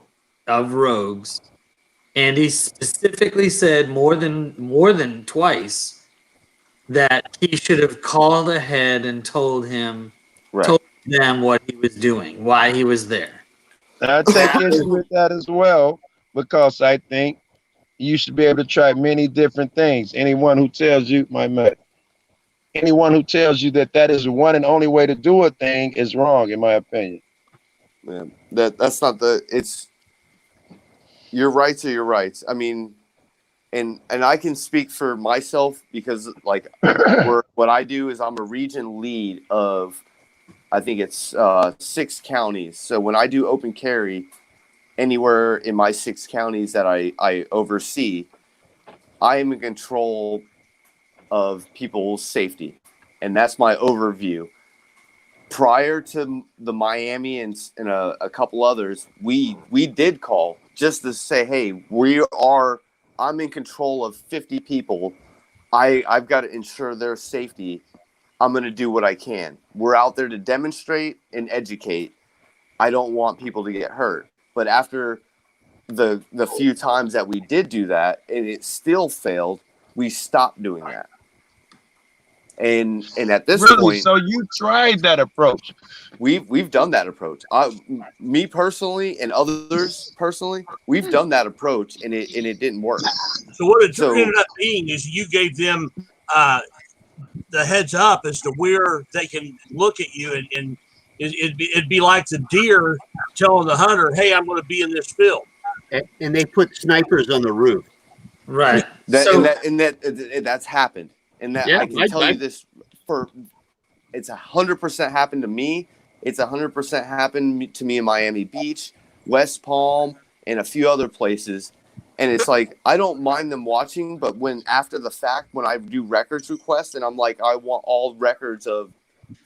of Rogues, Andy specifically said more than twice that he should have called ahead and told them what he was doing, why he was there. I take issue with that as well, because I think you should be able to try many different things. Anyone who tells you that that is the one and only way to do a thing is wrong, in my opinion. Man, that's not your rights are your rights. I mean, and I can speak for myself because like what I do is I'm a region lead of, I think it's 6 counties. So when I do open carry anywhere in my 6 counties that I oversee, I am in control of people's safety. And that's my overview. Prior to the Miami and a couple others, we did call just to say, hey, I'm in control of 50 people. I've got to ensure their safety. I'm going to do what I can. We're out there to demonstrate and educate. I don't want people to get hurt. But after the few times that we did do that and it still failed, we stopped doing that. And at this point, so you tried that approach. We've done that approach. Me personally and others personally, we've done that approach and it didn't work. So what it ended up being is you gave them the heads up as to where they can look at you, and it'd be like the deer telling the hunter, "Hey, I'm going to be in this field." And they put snipers on the roof. Right. That's happened. And that I can tell you this it's 100% happened to me. It's 100% happened to me in Miami Beach, West Palm, and a few other places. And it's like, I don't mind them watching, but when after the fact, when I do records requests and I'm like, I want all records of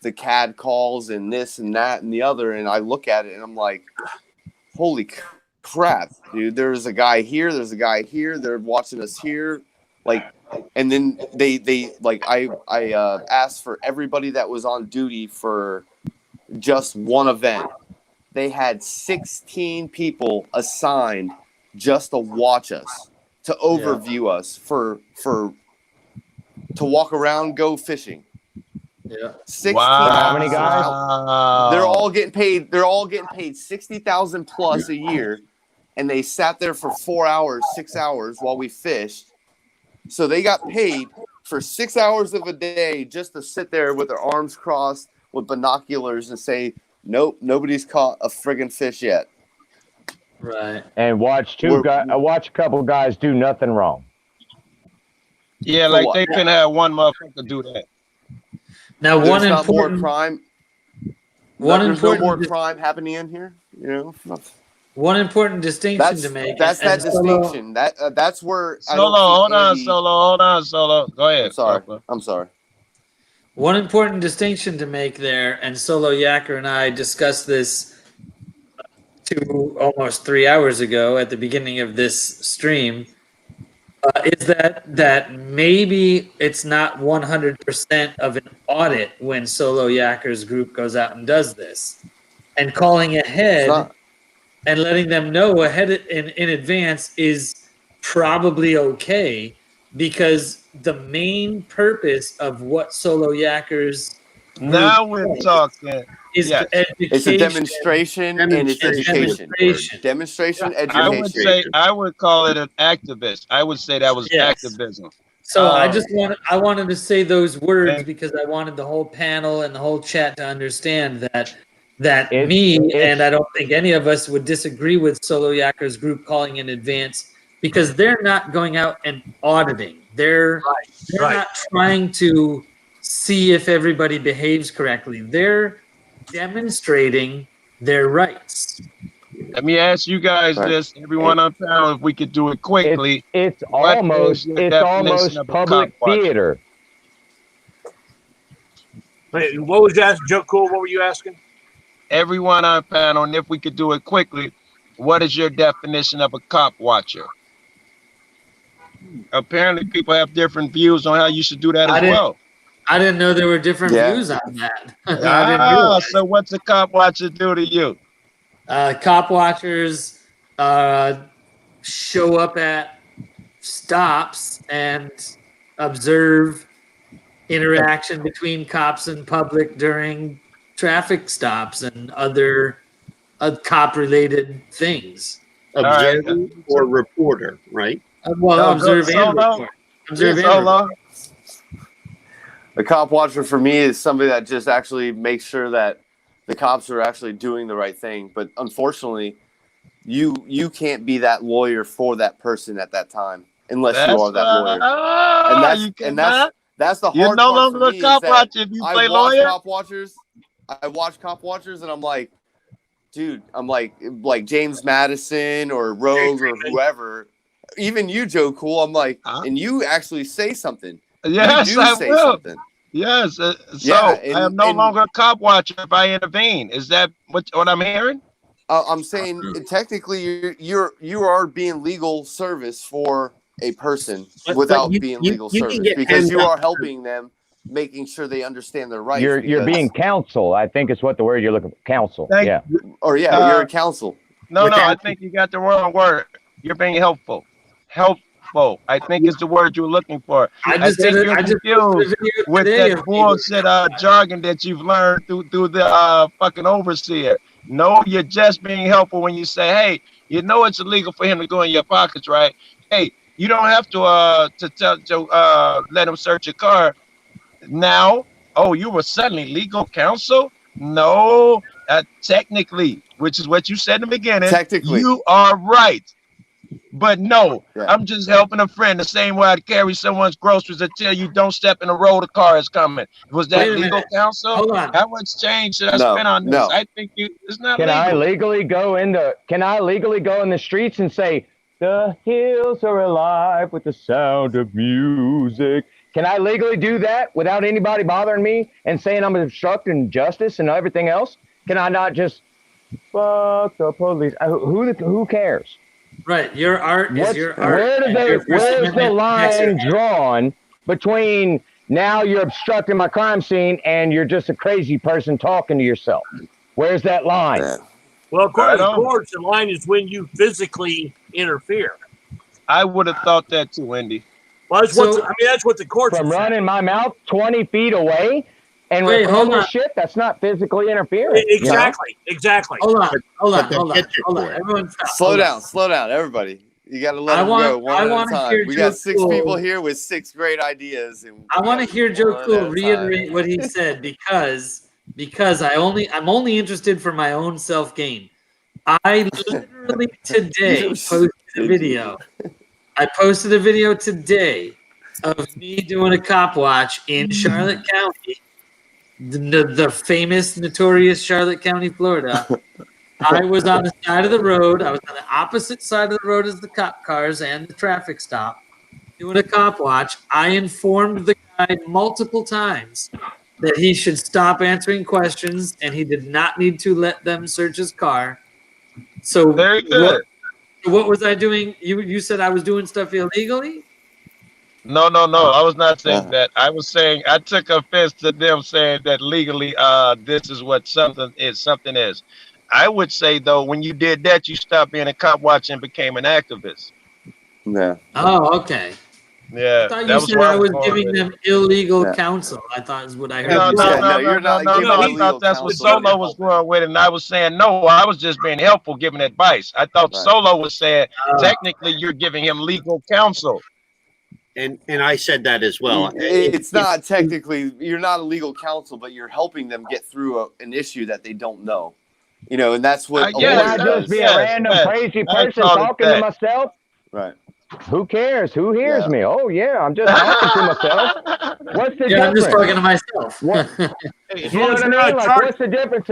the CAD calls and this and that and the other, and I look at it and I'm like, holy crap, dude, there's a guy here, there's a guy here, they're watching us here. Like, and then they like I asked for everybody that was on duty for just one event. They had 16 people assigned just to watch us, to overview us, to walk around, go fishing. Yeah. 16. Wow. How many guys? They're all getting paid. They're all getting paid $60,000 plus a year, and they sat there for 4 hours, 6 hours while we fished. So they got paid for 6 hours of a day just to sit there with their arms crossed with binoculars and say, nope, nobody's caught a friggin' fish yet. Right. And watch a couple guys do nothing wrong. Yeah, like they couldn't have one motherfucker do that. Now, there's one not important more crime. There's no more crime happening in here. You know. One important distinction to make. That's that distinction. That's where Hold on, Solo. Go ahead. I'm sorry. One important distinction to make there, and Solo Yacker and I discussed this almost 3 hours ago at the beginning of this stream, is that maybe it's not 100% of an audit when Solo Yacker's group goes out and does this, and calling ahead and letting them know ahead in advance is probably okay, because the main purpose of what Solo Yackers now we're talking is it's a demonstration and it's education. Demonstration, education. I would call it an activist. I would say that was activism. So I wanted to say those words because I wanted the whole panel and the whole chat to understand that and I don't think any of us would disagree with Solo Yacker's group calling in advance, because they're not going out and auditing. They're not trying to see if everybody behaves correctly. They're demonstrating their rights. Let me ask you guys this, everyone on panel, if we could do it quickly. It's What is almost your definition of a public cop watcher? theater. Wait, what was you asking, Joe Cool? What were you asking? Everyone on panel, and if we could do it quickly, what is your definition of a cop watcher? Apparently, people have different views on how you should do that as well. I didn't know there were different views on that. I didn't realize. So what's a cop watcher do to you? Cop watchers show up at stops and observe interaction between cops and public during traffic stops and other cop-related things. Observer or reporter, right? Observe and report. Observe and report. A cop watcher for me is somebody that just actually makes sure that the cops are actually doing the right thing. But unfortunately, you can't be that lawyer for that person at that time unless you are that lawyer. And that's the hard You're no part longer for a me cop is watcher if you play lawyer. I watch cop watchers and I'm like, dude, I'm like James Madison or Rogue or whoever, even you, Joe Cool. I'm like, and you actually say something. Yes, I will. Something. Yes. So I am no longer a cop watcher if I intervene. Is that what I'm hearing? I'm saying technically you are being legal service for a person without being legal service because you are helping them, making sure they understand their rights. You're being counsel. I think is what the word you're looking for. Counsel. You're a counsel. No, I think you got the wrong word. You're being helpful. I think is the word you're looking for. I think you're confused with that bullshit jargon that you've learned through the fucking overseer. No, you're just being helpful when you say, hey, you know it's illegal for him to go in your pockets, right? Hey, you don't have to let him search your car. Now, you were suddenly legal counsel? No, technically, which is what you said in the beginning. Technically, you are right. But no, I'm just helping a friend the same way I'd carry someone's groceries until you don't step in the road, a car is coming. Was that legal counsel? Hold on. How much change should I spend on this? No. I think it's not Can legal. I legally go in the streets and say, the hills are alive with the sound of music? Can I legally do that without anybody bothering me and saying I'm obstructing justice and everything else? Can I not just fuck the police? Who cares? Right, your art is your art. Where's the line drawn between now you're obstructing my crime scene and you're just a crazy person talking to yourself? Where's that line? Well, according to the courts, the line is when you physically interfere. I would have thought that too, Wendy. Well, that's what the courts from running my mouth 20 feet away and record shit. That's not physically interfering. Exactly. Hold on. Everyone stop. Slow down, everybody. You got to let them go one at a time. We got 6 people here with 6 great ideas. And I want to hear Joe Cool reiterate what he said because I'm only interested for my own self gain. I literally today posted a video. I posted a video today of me doing a cop watch in Charlotte County, the famous, notorious Charlotte County, Florida. I was on the side of the road. I was on the opposite side of the road as the cop cars and the traffic stop, doing a cop watch. I informed the guy multiple times that he should stop answering questions and he did not need to let them search his car. So very good. What was I doing? You said I was doing stuff illegally? No. I was not saying that. I was saying I took offense to them saying that legally this is what something is. I would say, though, when you did that, you stopped being a cop watch and became an activist. Yeah. Oh, okay. Yeah. I thought you said I was giving them illegal counsel. I thought is what I heard. No, you're not. I thought that's what Solo was going with, and I was saying no. I was just being helpful, giving advice. I thought Solo was saying technically you're giving him legal counsel. And I said that as well. It's not technically, you're not a legal counsel, but you're helping them get through an issue that they don't know. And that's what. Can I just be a random crazy person talking to myself? Right. Who cares? Who hears Yeah. me? Oh yeah, I'm just talking to myself. What's the Yeah, I'm difference? just talking to myself. What? Hey, as You know long as what I you're not mean? Like, charged, what's the difference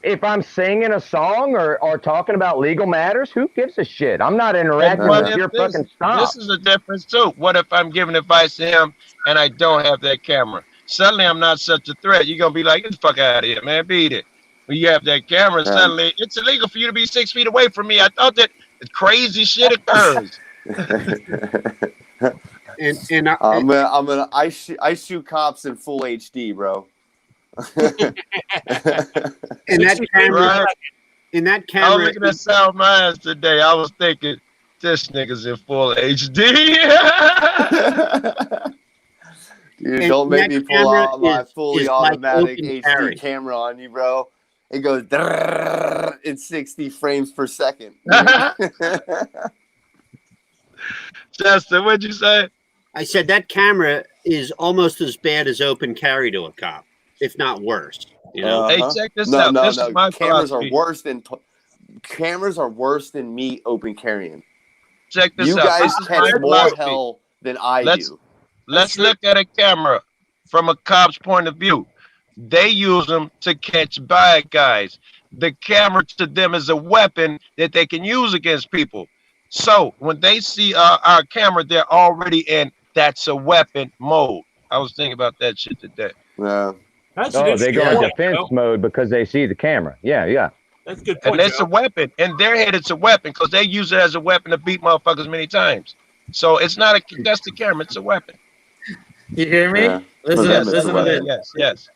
if I'm singing a song or talking about legal matters? Who gives a shit? I'm not And interacting what with if your fucking stop. this is the difference too? What if I'm giving advice to him and I don't have that camera? Suddenly I'm not such a threat. You're gonna be like, get the fuck out of here, man. Beat it. When you have that camera, suddenly it's illegal for you to be 6 feet away from me. I thought that crazy shit occurs. And I shoot cops in full HD, bro. in that camera, Right? in that I was camera, looking at Sound Minds today. I was thinking, this nigga's in full HD. Dude, And don't make that me pull camera out my fully is like automatic open HD carry. camera on you, bro. It goes in 60 frames per second. Justin, what'd you say? I said that camera is almost as bad as open carry to a cop, if not worse. You know, Hey, check this No, out. no, This no. is my Cameras are philosophy. worse than me open carrying. Check this You out. guys This is my catch more philosophy. hell than I Let's- do. Let's look at a camera from a cop's point of view. They use them to catch bad guys. The camera to them is a weapon that they can use against people. So when they see our camera, they're already in that's a weapon mode. I was thinking about that shit today. Yeah. that's an Oh, they go in interesting point, defense Joe. mode because they see the camera. Yeah. That's a good And point, it's Joe. a weapon. In their head, it's a weapon because they use it as a weapon to beat motherfuckers many times. So it's not that's the camera, it's a weapon. You hear me? Yeah. Listen, Yes, listen to this. Yes.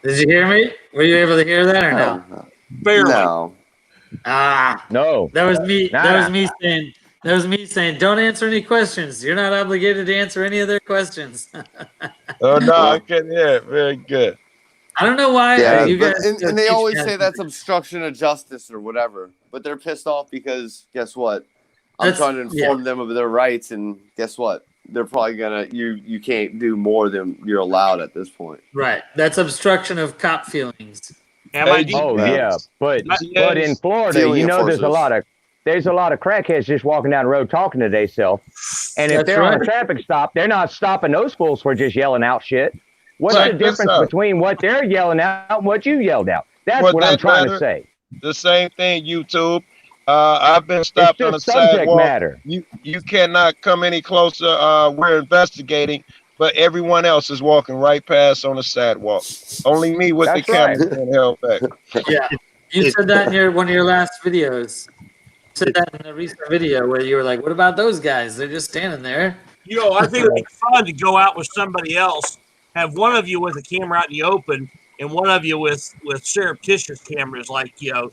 Did you hear me? Were you able to hear that or no? Barely. No. Ah, No. that was me. That Nada. was me saying. That was me saying. Don't answer any questions. You're not obligated to answer any of their questions. Oh no, I can hear it. Very good. I don't know why Yeah, you but, guys. and they teach always that. say that's obstruction of justice or whatever, but they're pissed off because guess what? I'm That's- trying to inform them of their rights, and guess what? They're probably gonna you can't do more than you're allowed at this point. Right. That's obstruction of cop feelings. MID. Oh yeah, but in Florida, Feeling you know, there's enforcers. a lot of crackheads just walking down the road talking to themselves. And if That's they're on a right. traffic stop, they're not stopping those fools for just yelling out shit. What's Check the this difference out. between what they're yelling out and what you yelled out? That's For what I'm that trying to matter, say. The same thing, YouTube. I've been It's stopped on the just subject sidewalk. matter. You cannot come any closer. We're investigating, but everyone else is walking right past on the sidewalk. Only me with That's the camera being held back. Yeah. You said that in one of your last videos. You said that in a recent video where you were like, "What about those guys? They're just standing there." You know, I think it'd be fun to go out with somebody else, have one of you with a camera out in the open and one of you with surreptitious cameras, like, you know,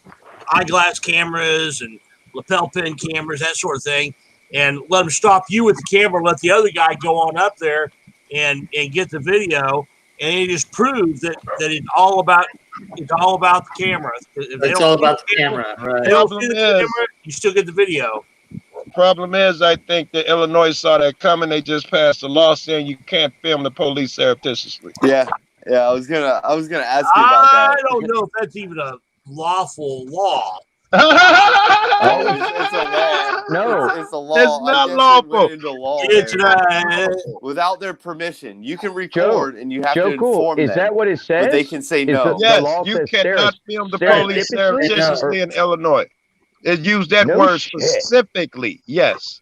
eyeglass cameras and lapel pin cameras, that sort of thing, and let them stop you with the camera, let the other guy go on up there and get the video, and it just proves that it's all about the camera. If they It's don't all see about the camera, If right? they don't see the Problem is- camera, you still get the video. Problem is, I think that Illinois saw that coming. They just passed a law saying you can't film the police surreptitiously. Yeah, I was gonna ask you about I that. don't know if that's even a lawful law. Oh, it's a law. No. It's a law. It's I not guess it lawful. went into law, It's man. right. Without their permission. You can record and you have to Joe Cool, inform is them, that what it says? but they can say Is no. the Yes, law you says cannot film the Sarah police typically- surreptitiously in Illinois. It used that No word shit. specifically. Yes.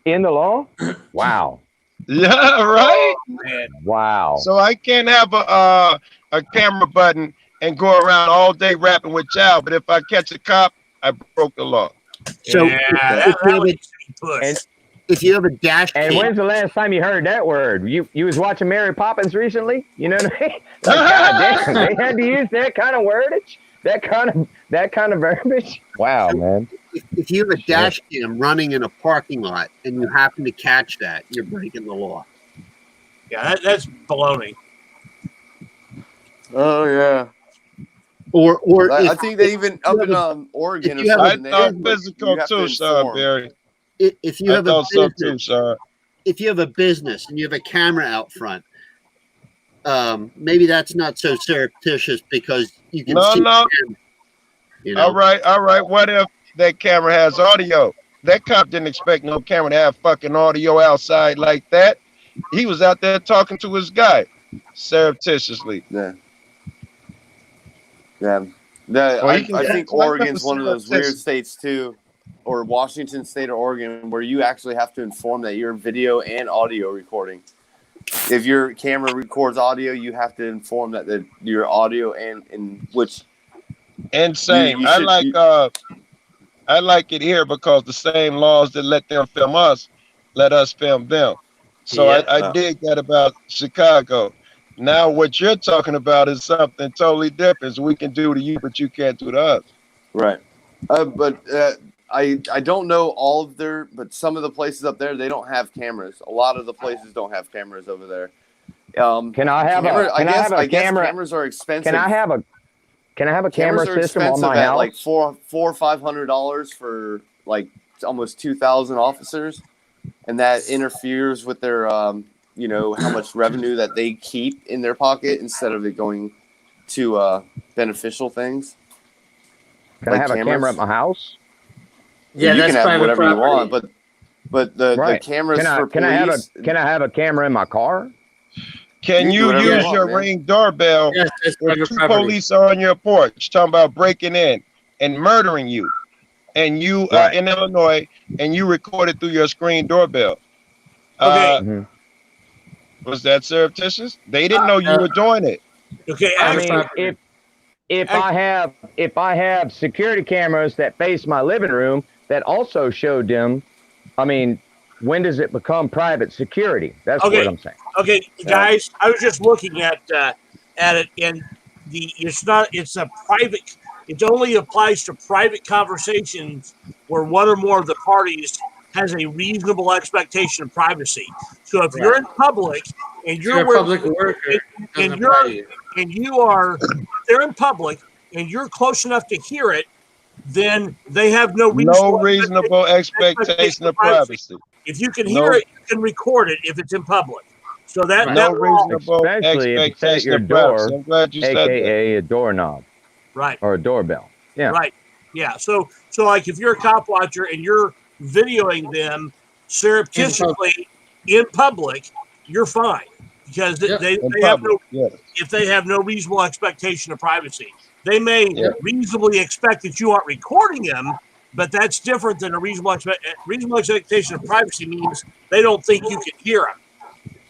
in the law? Wow. Yeah, right? Wow. So I can't have a camera button and go around all day rapping with child, but if I catch a cop, I broke the law. So Yeah, if, that you was have a push. And- if you have a dash And cam, when's the last time you heard that word? You was watching Mary Poppins recently? You know what I mean? Like, God damn, they had to use that kind of wordage, that kind of verbiage. Wow, man. if you have a dash cam running in a parking lot and you happen to catch that, you're breaking the law. Yeah, that's baloney. Oh yeah. Or I if, think they even up in Oregon or something. I thought they- physical you have to too, Sean inform. Barry. if you I have a thought so too, business, Sean. if you have a business and you have a camera out front, maybe that's not so surreptitious because you can No, see no. them, you know. All right. What if that camera has audio? That cop didn't expect no camera to have fucking audio outside like that. He was out there talking to his guy surreptitiously. Yeah. Yeah. Or he I can think what type Oregon's of one of those weird surreptitious? states too, or Washington State or Oregon, where you actually have to inform that you're video and audio recording. If your camera records audio, you have to inform that your audio and in which And same. you I should. like it here because the same laws that let them film us, let us film them. So Yeah. I dig that about Chicago. Now what you're talking about is something totally different. So we can do to you, but you can't do to us. Right. But I don't know all of but some of the places up there, they don't have cameras. A lot of the places don't have cameras over there. Can I have I a guess camera? cameras are expensive. Can I have a camera Cameras are system on expensive my at house? like $400 or $500 for like almost 2,000 officers, and that interferes with their how much revenue that they keep in their pocket instead of it going to beneficial things. Can like I have cameras. a camera at my house? Yeah, you that's can have private whatever property. you want, but the cameras for police. Can I have a camera in my car? Can You you can do whatever you use want, your man. Ring doorbell Yes, that's if private two property. police are on your porch talking about breaking in and murdering you, and you are Right. in Illinois and you record it through your screen doorbell? Okay. Was that surreptitious? They didn't know you were doing it. Okay. I Private mean, property. if I have security cameras that face my living room that also showed them, I mean, when does it become private security? That's Okay. what I'm saying. Okay, guys, I was just looking at it, and it's a private. It only applies to private conversations where one or more of the parties has a reasonable expectation of privacy. So if you're in public and You're a public worker. and they're in public and you're close enough to hear it, then they have no reasonable expectation of privacy. If you can hear it, you can record it if it's in public. So that reasonable Especially if it's at expectation your of privacy. door, I'm glad you said that. AKA a doorknob. Right. Or a doorbell. Yeah. Right. Yeah. So like if you're a cop watcher and you're videoing them surreptitiously in public, you're fine because if they have no reasonable expectation of privacy, they may reasonably expect that you aren't recording them, but that's different than a reasonable expectation of privacy means they don't think you can hear them.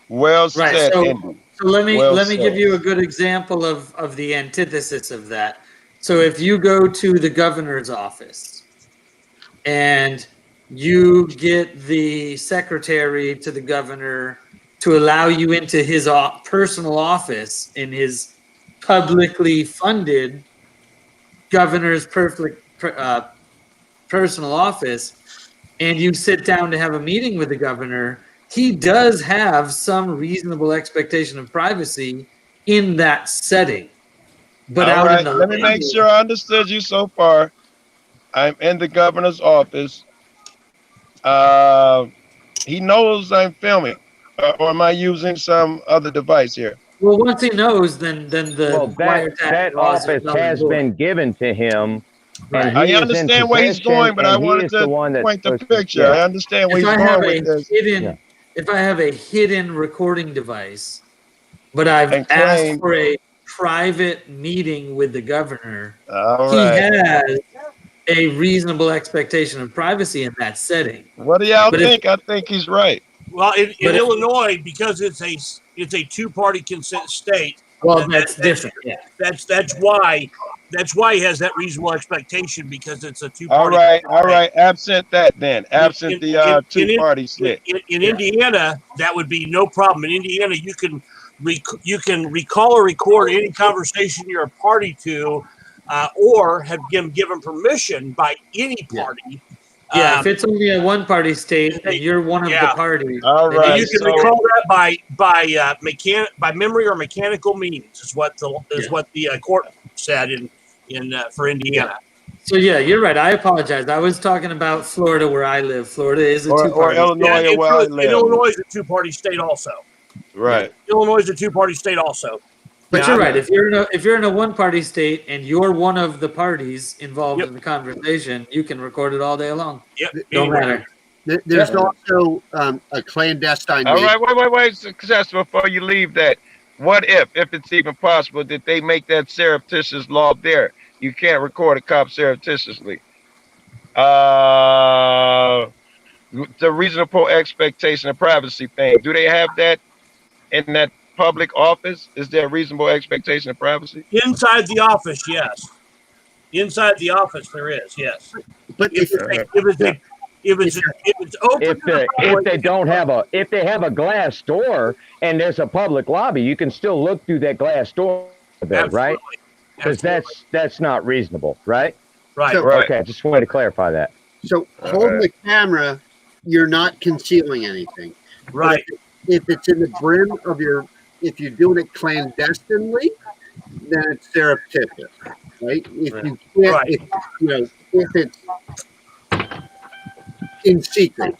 Well said. So let me give you a good example of the antithesis of that. So if you go to the governor's office and you get the secretary to the governor to allow you into his personal office in his publicly funded governor's personal office, and you sit down to have a meeting with the governor, he does have some reasonable expectation of privacy in that setting. But All let me make sure I understood you so far. I'm in the governor's office. He knows I'm filming, or am I using some other device here? Well, once he knows, then that office has been given to him. Right. And I understand where he's going, but I wanted to point the picture. I understand where he's going with this. If I have a hidden recording device, but I've asked for a private meeting with the governor, he has a reasonable exptation of privacy in that setting. What do y'all think? I think he's right. Well, in Illinois, because it's a two-party consent state. Well, that's different. Yeah. That's why he has that reasonable expectation, because it's a two-party. All right. Absent that, then. Absent the two-party split. In Indiana, that would be no problem. In Indiana, you can recall or record any conversation you're a party to, or have been given permission by any party. Yeah, if it's only a one-party state and you're one of the parties, all right. You can recall that by memory or mechanical means is what the court said for Indiana. So yeah, you're right. I apologize. I was talking about Florida, where I live. Florida is a two-party. Or Illinois, where I live. Illinois is a two-party state also. Right. Illinois is a two-party state also. But Yeah, you're right. If you're in a one-party state and you're one of the parties involved Yep. in the conversation, you can record it all day long. Yep. Don't Anyway, matter. There's also a clandestine. All right, wait, success before you leave that. What if it's even possible, that they make that surreptitious law there? You can't record a cop surreptitiously. The reasonable expectation of privacy thing. Do they have that in that public office? Is there a reasonable expectation of privacy? inside the office, yes. Inside the office, there is, yes. But If it's open, If they have a glass door and there's a public lobby, you can still look through that glass door, though, right? Because that's not reasonable, right? Right. So- Right. Okay, just wanted to clarify that. So holding the camera, you're not concealing anything. Right. But if it's in the brim of if you're doing it clandestinely, then it's surreptitious, right? If you can't, Right. if it's in secret.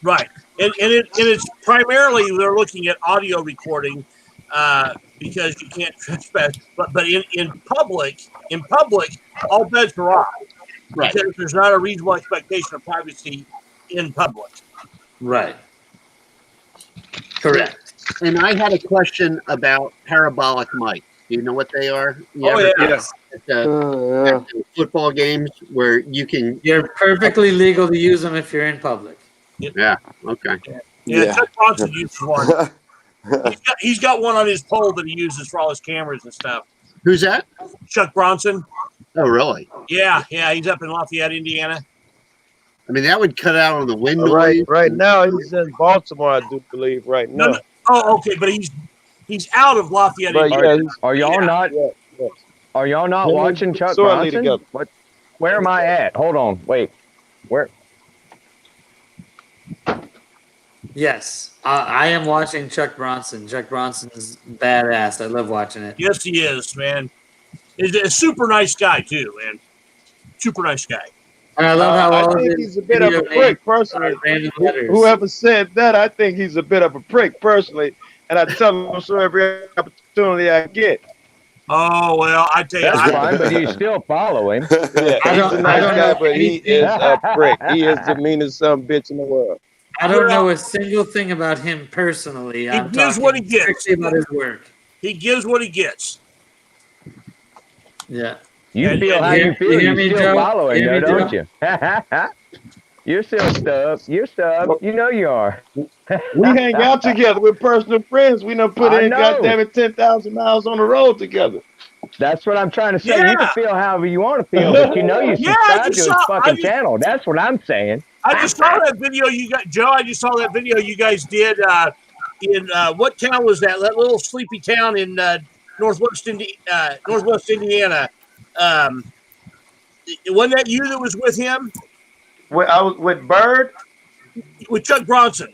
Right, and it's primarily they're looking at audio recording because you can't trespass. But in public, all bets are off Right. because there's not a reasonable expectation of privacy in public. Right. Correct. And I had a question about parabolic mics. Do you know what they are? You Oh, ever yeah. at the football games where you can? You're perfectly legal to use them if you're in public. Yeah. Okay. Yeah, Chuck Bronson uses one. He's got one on his pole that he uses for all his cameras and stuff. Who's that? Chuck Bronson. Oh, really? Yeah, he's up in Lafayette, Indiana. I mean, that would cut out on the wind noise. Right now he's in Baltimore, I do believe. Right now. No. Oh, okay, but he's out of Lafayette, But Indiana. yeah, Are y'all not? yeah. Are y'all not Yeah, watching Chuck sorely Bronson? together. What? Where am I at? Hold on. Wait. Where? Yes, I am watching Chuck Bronson. Chuck Bronson's badass. I love watching it. Yes, he is, man. He's a super nice guy too, man. Super nice guy. And I love how all I of think his he's a bit of a video prick, names personally. are random letters. Whoever said that, I think he's a bit of a prick, personally. And I tell him so every opportunity I get. Oh well, I tell you, That's fine, but you still follow him. Yeah, I he's don't- a I nice don't guy, know but he anything. is a prick. He is the meanest son of a bitch in the world. I don't know a single thing about him personally. I'm gives talking what he gets. strictly about his work. he gives what he gets. Yeah. You And- feel and how hear- you feel. you hear You me, still Joe? follow him, You hear though, me, don't you? You're still stuck. You're stuck. You know you are. We hang out together. We're personal friends. We done put I in, know. goddamn it, 10,000 miles on the road together. That's what I'm trying to say. You Yeah. can feel however you want to feel, but you know you Yeah, I subscribe to just his saw- fucking I just- channel. That's what I'm saying. I just saw that video you got, Joe. I just saw that video you guys did in what town was that? That little sleepy town in northwest Indiana. Wasn't that you that was with him? I was with Bird. With Chuck Bronson?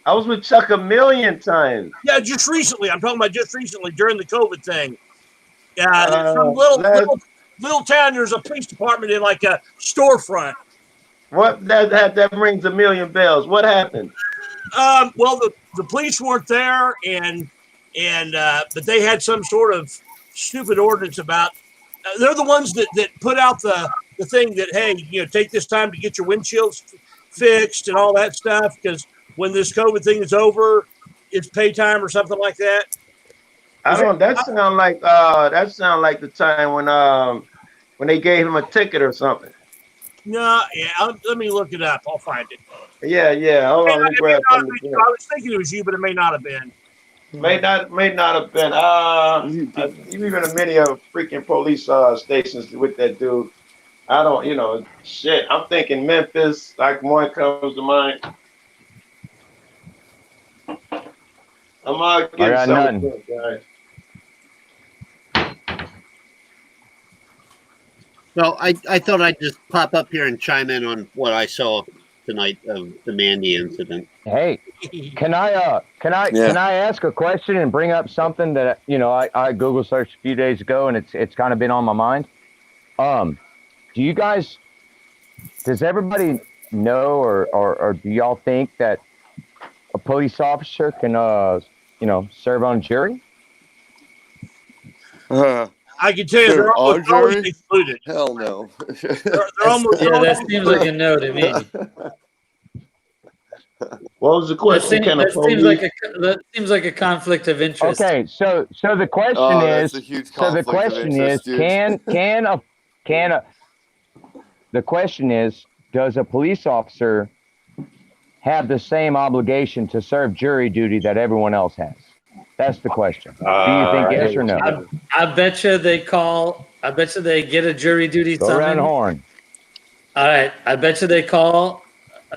I was with Chuck a million times. Yeah, just recently. I'm talking about just recently during the COVID thing. Some little town. There's a police department in like a storefront. What that rings a million bells. What happened? Well, the police weren't there, and but they had some sort of stupid ordinance about. They're the ones that put out the thing that, hey, take this time to get your windshields fixed and all that stuff, because when this COVID thing is over, it's pay time or something like that. I don't. That sound like the time when they gave him a ticket or something. No, yeah. Let me look it up. I'll find it. Yeah. Hold on, let me grab I something. was thinking it was you, but it may not have been. May not have been. You've been in many of freaking police stations with that dude. I don't, shit. I'm thinking Memphis, like one comes to mind. I'm getting got something, none. guys. Well, I thought I'd just pop up here and chime in on what I saw tonight of the Mandy incident. Hey, can I ask a question and bring up something that I Google searched a few days ago and it's kind of been on my mind. Does everybody know or do y'all think that a police officer can serve on a jury? I can tell you, Dude, they're almost our always jury? excluded. Hell no. They're almost Yeah, always that seems like a no to me. What was the That question? seems, Can a that seems like a conflict of interest. Okay, so the question Oh, is, that's a huge so the conflict of question is, interest, dude. the question is, does a police officer have the same obligation to serve jury duty that everyone else has? That's the question. Do you think yes or no? I bet you they call. I bet you they get a jury duty Go around summons. the horn. All right. I bet you they call.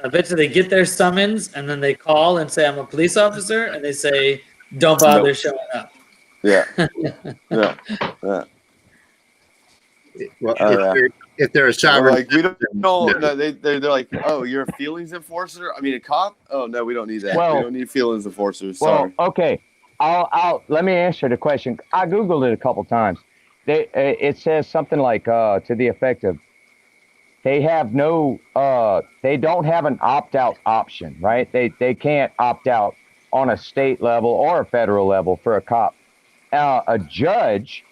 I bet you they get their summons and then they call and say, "I'm a police officer," and they say, "Don't bother showing up." Yeah. Yeah. Well, if they're a We're sovereign, like, we don't. No. No, they're like, oh, you're a feelings enforcer. I mean, a cop. Oh no, we don't need that. Well- we don't need feelings enforcers. Well, Sorry. okay. I'll let me answer the question. I Googled it a couple times. It says something like to the effect of they have no they don't have an opt-out option, right? They can't opt out on a state level or a federal level for a cop. A judge,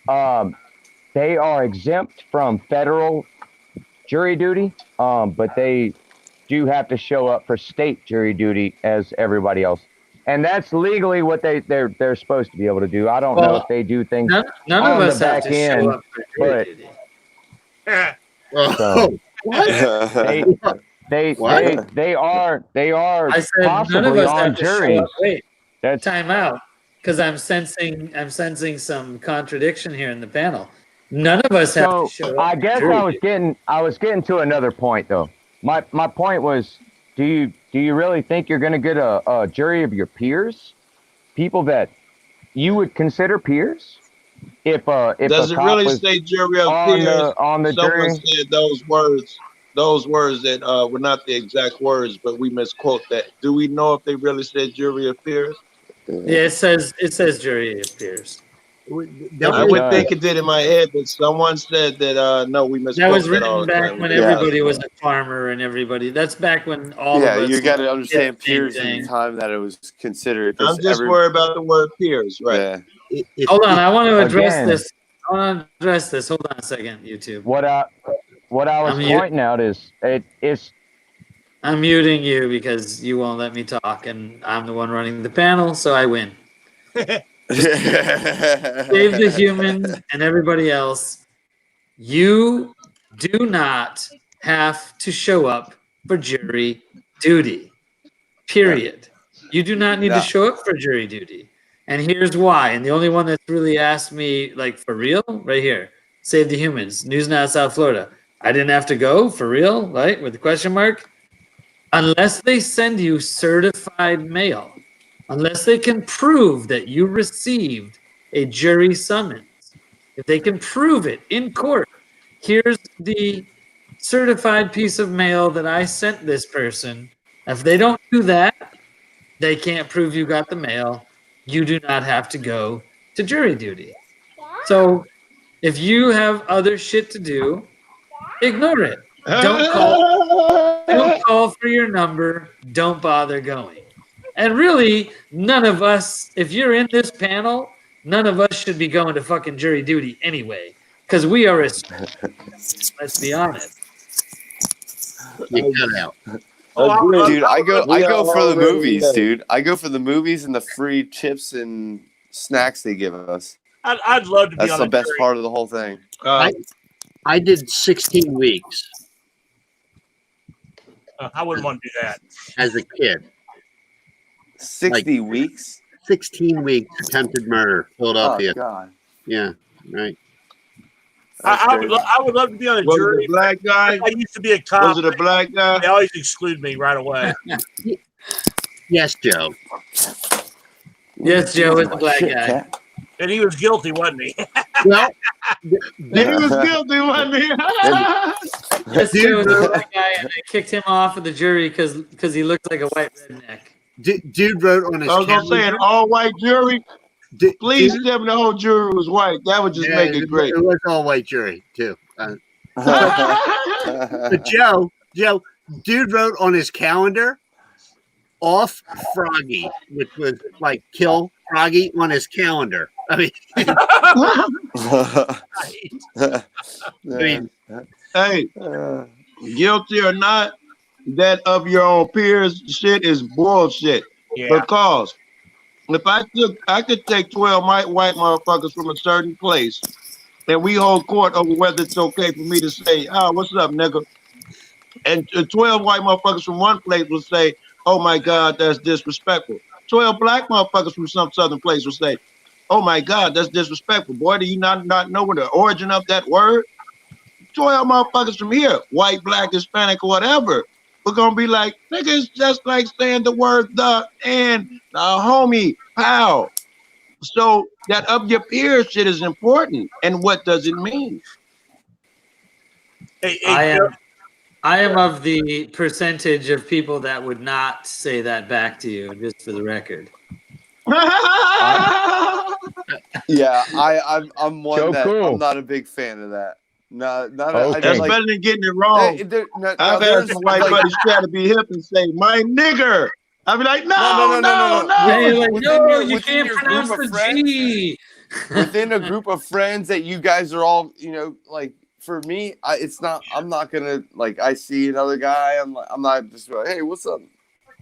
they are exempt from federal jury duty, but they do have to show up for state jury duty as everybody else. And that's legally what they're supposed to be able to do. I don't know if they do things None on of the us have back to end, show up for jury but- duty. So What? they are I said none of possibly us on have to show juries. up. Wait, That's time out, because I'm sensing some contradiction here in the panel. None of us have so. to show up. I for guess jury I was getting to another point though. My point was, do you really think you're going to get a jury of your peers, people that you would consider peers? If Does a it cop really was say jury of on peers? on the Someone jury? said those words that were not the exact words, but we misquote that. Do we know if they really said jury of peers? Yeah, it says jury of peers. I would think it did in my head, but someone said that no, we misquote That was that all written the back time. when Yeah. everybody was a farmer and everybody. That's back when all Yeah, of us. you got to understand did the same peers at the thing. time that it was considered. 'cause I'm just worried about the word peers, right? Yeah. Hold on, I want to address Again. this. I want to address this. Hold on a second, YouTube. What I was pointing out is it's I'm muting you because you won't let me talk, and I'm the one running the panel, so I win. Save the humans and everybody else. You do not have to show up for jury duty. Period. You do not need No. to show up for jury duty. And here's why. And the only one that's really asked me, like, for real, right here. Save the humans. News Now, South Florida. I didn't have to go for real, right? With the question mark. Unless they send you certified mail, unless they can prove that you received a jury summons, if they can prove it in court, here's the certified piece of mail that I sent this person. If they don't do that, they can't prove you got the mail. You do not have to go to jury duty. So if you have other shit to do, ignore it. Don't call for your number. Don't bother going. And really, none of us, if you're in this panel, none of us should be going to fucking jury duty anyway. Because we are a, let's be honest. You cut out. Dude, I go for the already movies, know. dude. I go for the movies and the free chips and snacks they give us. I'd love to be That's on the a best jury. part of the whole thing. I did 16 weeks I wouldn't want to do that. as a kid. 60 weeks? 16 weeks attempted murder, Philadelphia. Oh, God. Yeah, right. I would love to be on a Was it jury. a black guy? I used to be a cop. Was it a black guy? They always exclude me right away. Yes, Joe. Yes, Joe is the black guy. And he was guilty, wasn't he? Well, He was guilty, wasn't he? Yes, Joe is the black guy, and they kicked him off of the jury because he looked like a white redneck. dude wrote on his I was gonna say an all-white jury. Please tell me the whole jury was white. That would just make it great. It was all white jury too. But Joe, dude wrote on his calendar, "Off Froggy," which was like kill Froggy on his calendar. I mean, Hey, guilty or not, that of your own peers shit is bullshit. Yeah. Because if I could take 12 white motherfuckers from a certain place, and we hold court over whether it's okay for me to say, "Oh, what's up, nigga?" And 12 white motherfuckers from one place will say, "Oh my God, that's disrespectful." 12 black motherfuckers from some southern place will say, "Oh my God, that's disrespectful." Boy, do you not know what the origin of that word? 12 motherfuckers from here, white, black, Hispanic, or whatever, we're gonna be like, nigga, it's just like saying the word the and homie, pal. So that of your peers shit is important. And what does it mean? Hey, I am of the percentage of people that would not say that back to you, just for the record. Yeah, I'm one So that cool. I'm not a big fan of that. Not Okay. That's like, better than getting it wrong. hey, I've had some white buddies try to be hip and say, "My nigger." I'd be like, no. Hey, like, Within no, your- you within can't your pronounce group of the friends- G. within a group of friends that you guys are all, like, for me, I'm not gonna, like, I see another guy, I'm not just like, hey, what's up?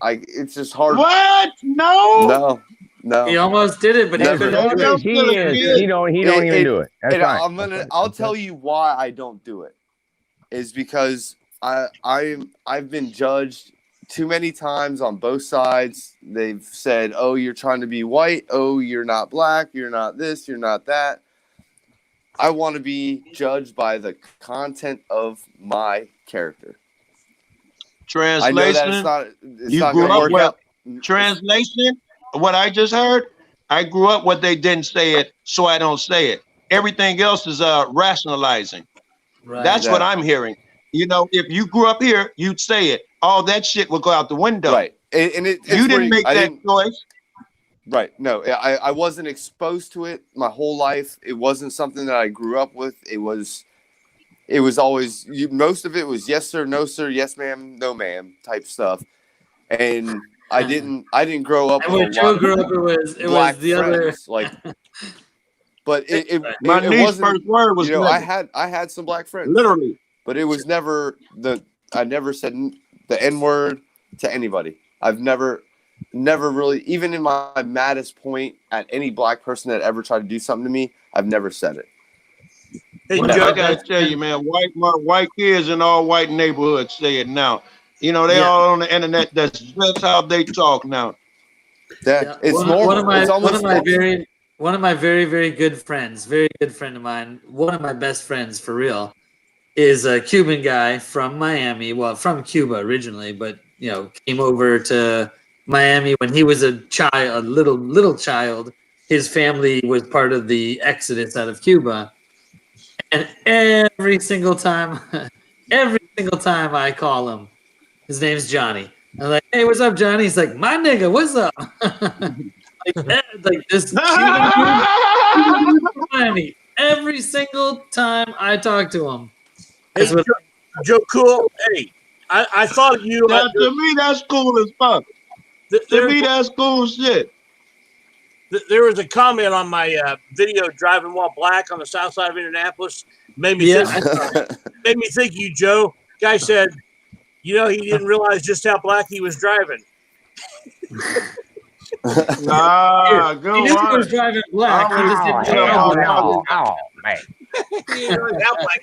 It's just hard. What? No. No. He almost did it, but he Never. couldn't As do long it. as he don't even do it. That's And fine. I'll tell you why I don't do it. Is because I've been judged too many times on both sides. They've said, "Oh, you're trying to be white. Oh, you're not black. You're not this. You're not that." I want to be judged by the content of my character. I know that it's not going to work out. Translation, what I just heard, I grew up what they didn't say it, so I don't say it. Everything else is rationalizing. Right. That's what I'm hearing. If you grew up here, you'd say it. All that shit will go out the window. Right. And you didn't make that choice. Right. No, I wasn't exposed to it my whole life. It wasn't something that I grew up with. It was always, most of it was yes sir, no sir, yes ma'am, no ma'am type stuff. And I didn't grow up with when Joe grew up, it was the friends. other. Like, but my it niece's wasn't, first word was I had some black friends, literally, but it was never I never said the N word to anybody. I've never really, even in my maddest point at any black person that ever tried to do something to me, I've never said it. Hey, I Joe, gotta tell you, man, white kids in all white neighborhoods say it now. They all on the internet. That's just how they talk now. Yeah, it's normal. One of my very, very good friends, very good friend of mine, one of my best friends for real, is a Cuban guy from Miami. Well, from Cuba originally, but came over to Miami when he was a little child. His family was part of the exodus out of Cuba, and every single time I call him, his name's Johnny. I'm like, "Hey, what's up, Johnny?" He's like, "My nigga, what's up?" like this Cuban Miami. Every single time I talk to him. Hey, Joe Cool. Hey, I thought of you. Now, to me, that's cool as fuck. To me, that's cool shit. There was a comment on my video driving while black on the south side of Indianapolis. Made me think of you, Joe. Guy said, he didn't realize just how black he was driving. Nah, he knew he was driving black. He just didn't know. Oh, man.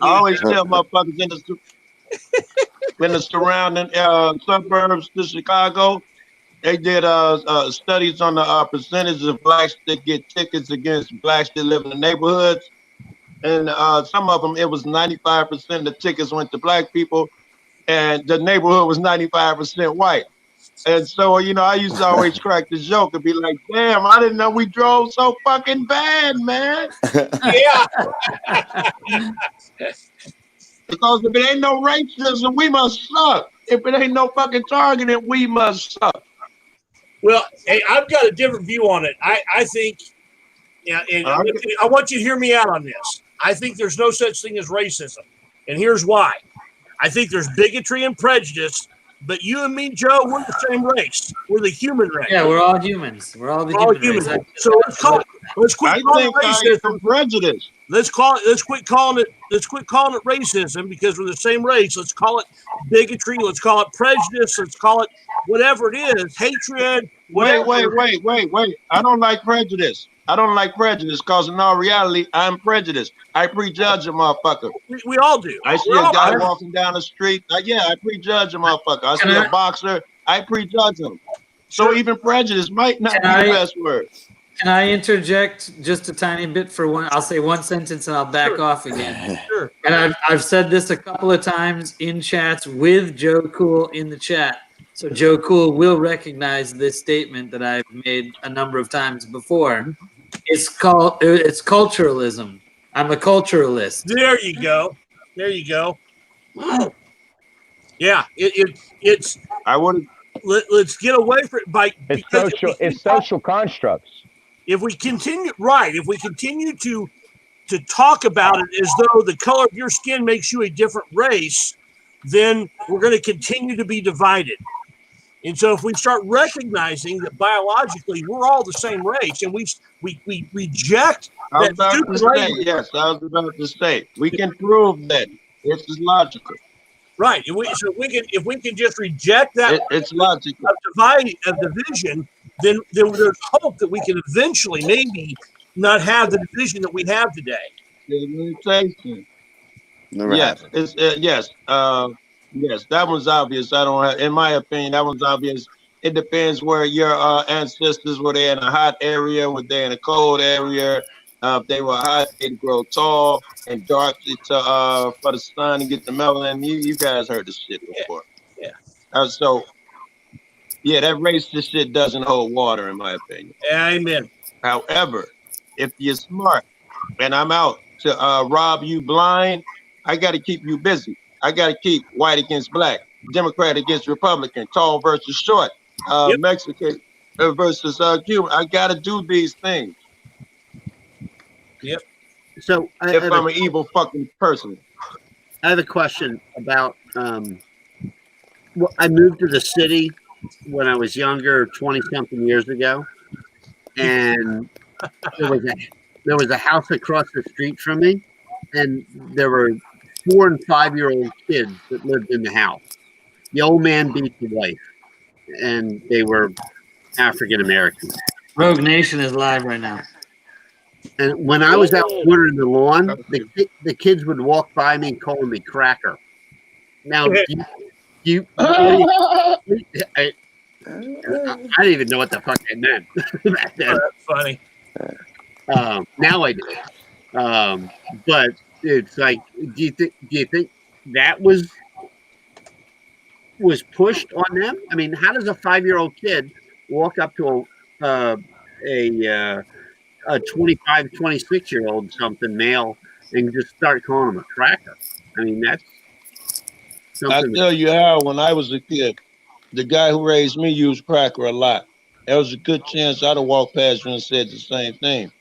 I always tell motherfuckers in the surrounding suburbs to Chicago, they did studies on the percentages of blacks that get tickets against blacks that live in the neighborhoods. And some of them, it was 95% of the tickets went to black people, and the neighborhood was 95% white. And so, I used to always crack the joke and be like, damn, I didn't know we drove so fucking bad, man. Yeah. Because if it ain't no racism, we must suck. If it ain't no fucking targeting, we must suck. Well, hey, I've got a different view on it. I think, and I want you to hear me out on this. I think there's no such thing as racism. And here's why. I think there's bigotry and prejudice But you and me, Joe, we're the same race. We're the human race. Yeah, we're all humans. We're all the We're all human human. race. So let's quit I calling it think I racism. am prejudice. Let's quit calling it racism because we're the same race. Let's call it bigotry. Let's call it prejudice. Let's call it whatever it is, hatred. Whatever. Wait. I don't like prejudice. I don't like prejudice because in all reality, I'm prejudiced. I prejudge a motherfucker. We all do. I see a guy walking down the street. I prejudge a motherfucker. I see a boxer. I prejudge him. So even prejudice might not be the best word. Can I interject just a tiny bit for one? I'll say one sentence and I'll back off again. Sure. And I've said this a couple of times in chats with Joe Cool in the chat. So Joe Cool will recognize this statement that I've made a number of times before. It's culturalism. I'm a culturalist. There you go. Yeah, it's. I wouldn't. Let's get away from it It's social constructs. If we continue to talk about it as though the color of your skin makes you a different race, then we're going to continue to be divided. And so if we start recognizing that biologically we're all the same race and we reject I was that about stupid to say, race. yes, I was about to say, we can prove that this is logical. Right. If we can just reject that It's logical. of division, then there's hope that we can eventually maybe not have the division that we have today. Yes, it's yes. Yes, that one's obvious. I don't have, in my opinion, that one's obvious. It depends where your ancestors were. They in a hot area, were they in a cold area? If they were hot, they'd grow tall and dark to for the sun and get the melanin. You guys heard this shit before. Yeah. So yeah, that racist shit doesn't hold water, in my opinion. Amen. However, if you're smart and I'm out to rob you blind, I got to keep you busy. I got to keep white against black, Democrat against Republican, tall versus short, Mexican versus Cuban. I got to do these things. Yep. So if I'm an evil fucking person. I have a question about. Well, I moved to the city when I was younger, 20-something years ago, and there was a house across the street from me, and there were 4- and 5-year-old kids that lived in the house. The old man beat the wife, and they were African American. Rogue Nation is live right now. And when I was out watering the lawn, the kids would walk by me calling me cracker. Now, I didn't even know what the fuck that meant back then. That's funny. Now I do. But it's like, do you think that was pushed on them? I mean, how does a 5-year-old kid walk up to a 25, 26-year-old something male and just start calling him a cracker? I mean, that's something. I tell you how, when I was a kid, the guy who raised me used cracker a lot. There was a good chance I'd have walked past you and said the same thing.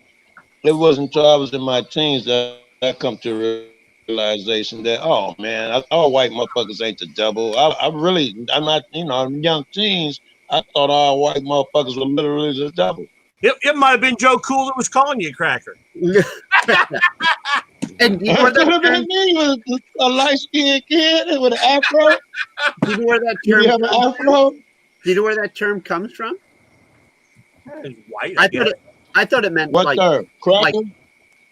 It wasn't until I was in my teens that I come to a realization that, oh man, all white motherfuckers ain't the devil. I'm not, in young teens, I thought all white motherfuckers were literally the devil. It might have been Joe Cool that was calling you a cracker. And you know could have been me with a light-skinned kid with an afro. Do you know where that term? You have an afro? Do you know where that term comes from? White. I thought it meant what like term? Cracker? Like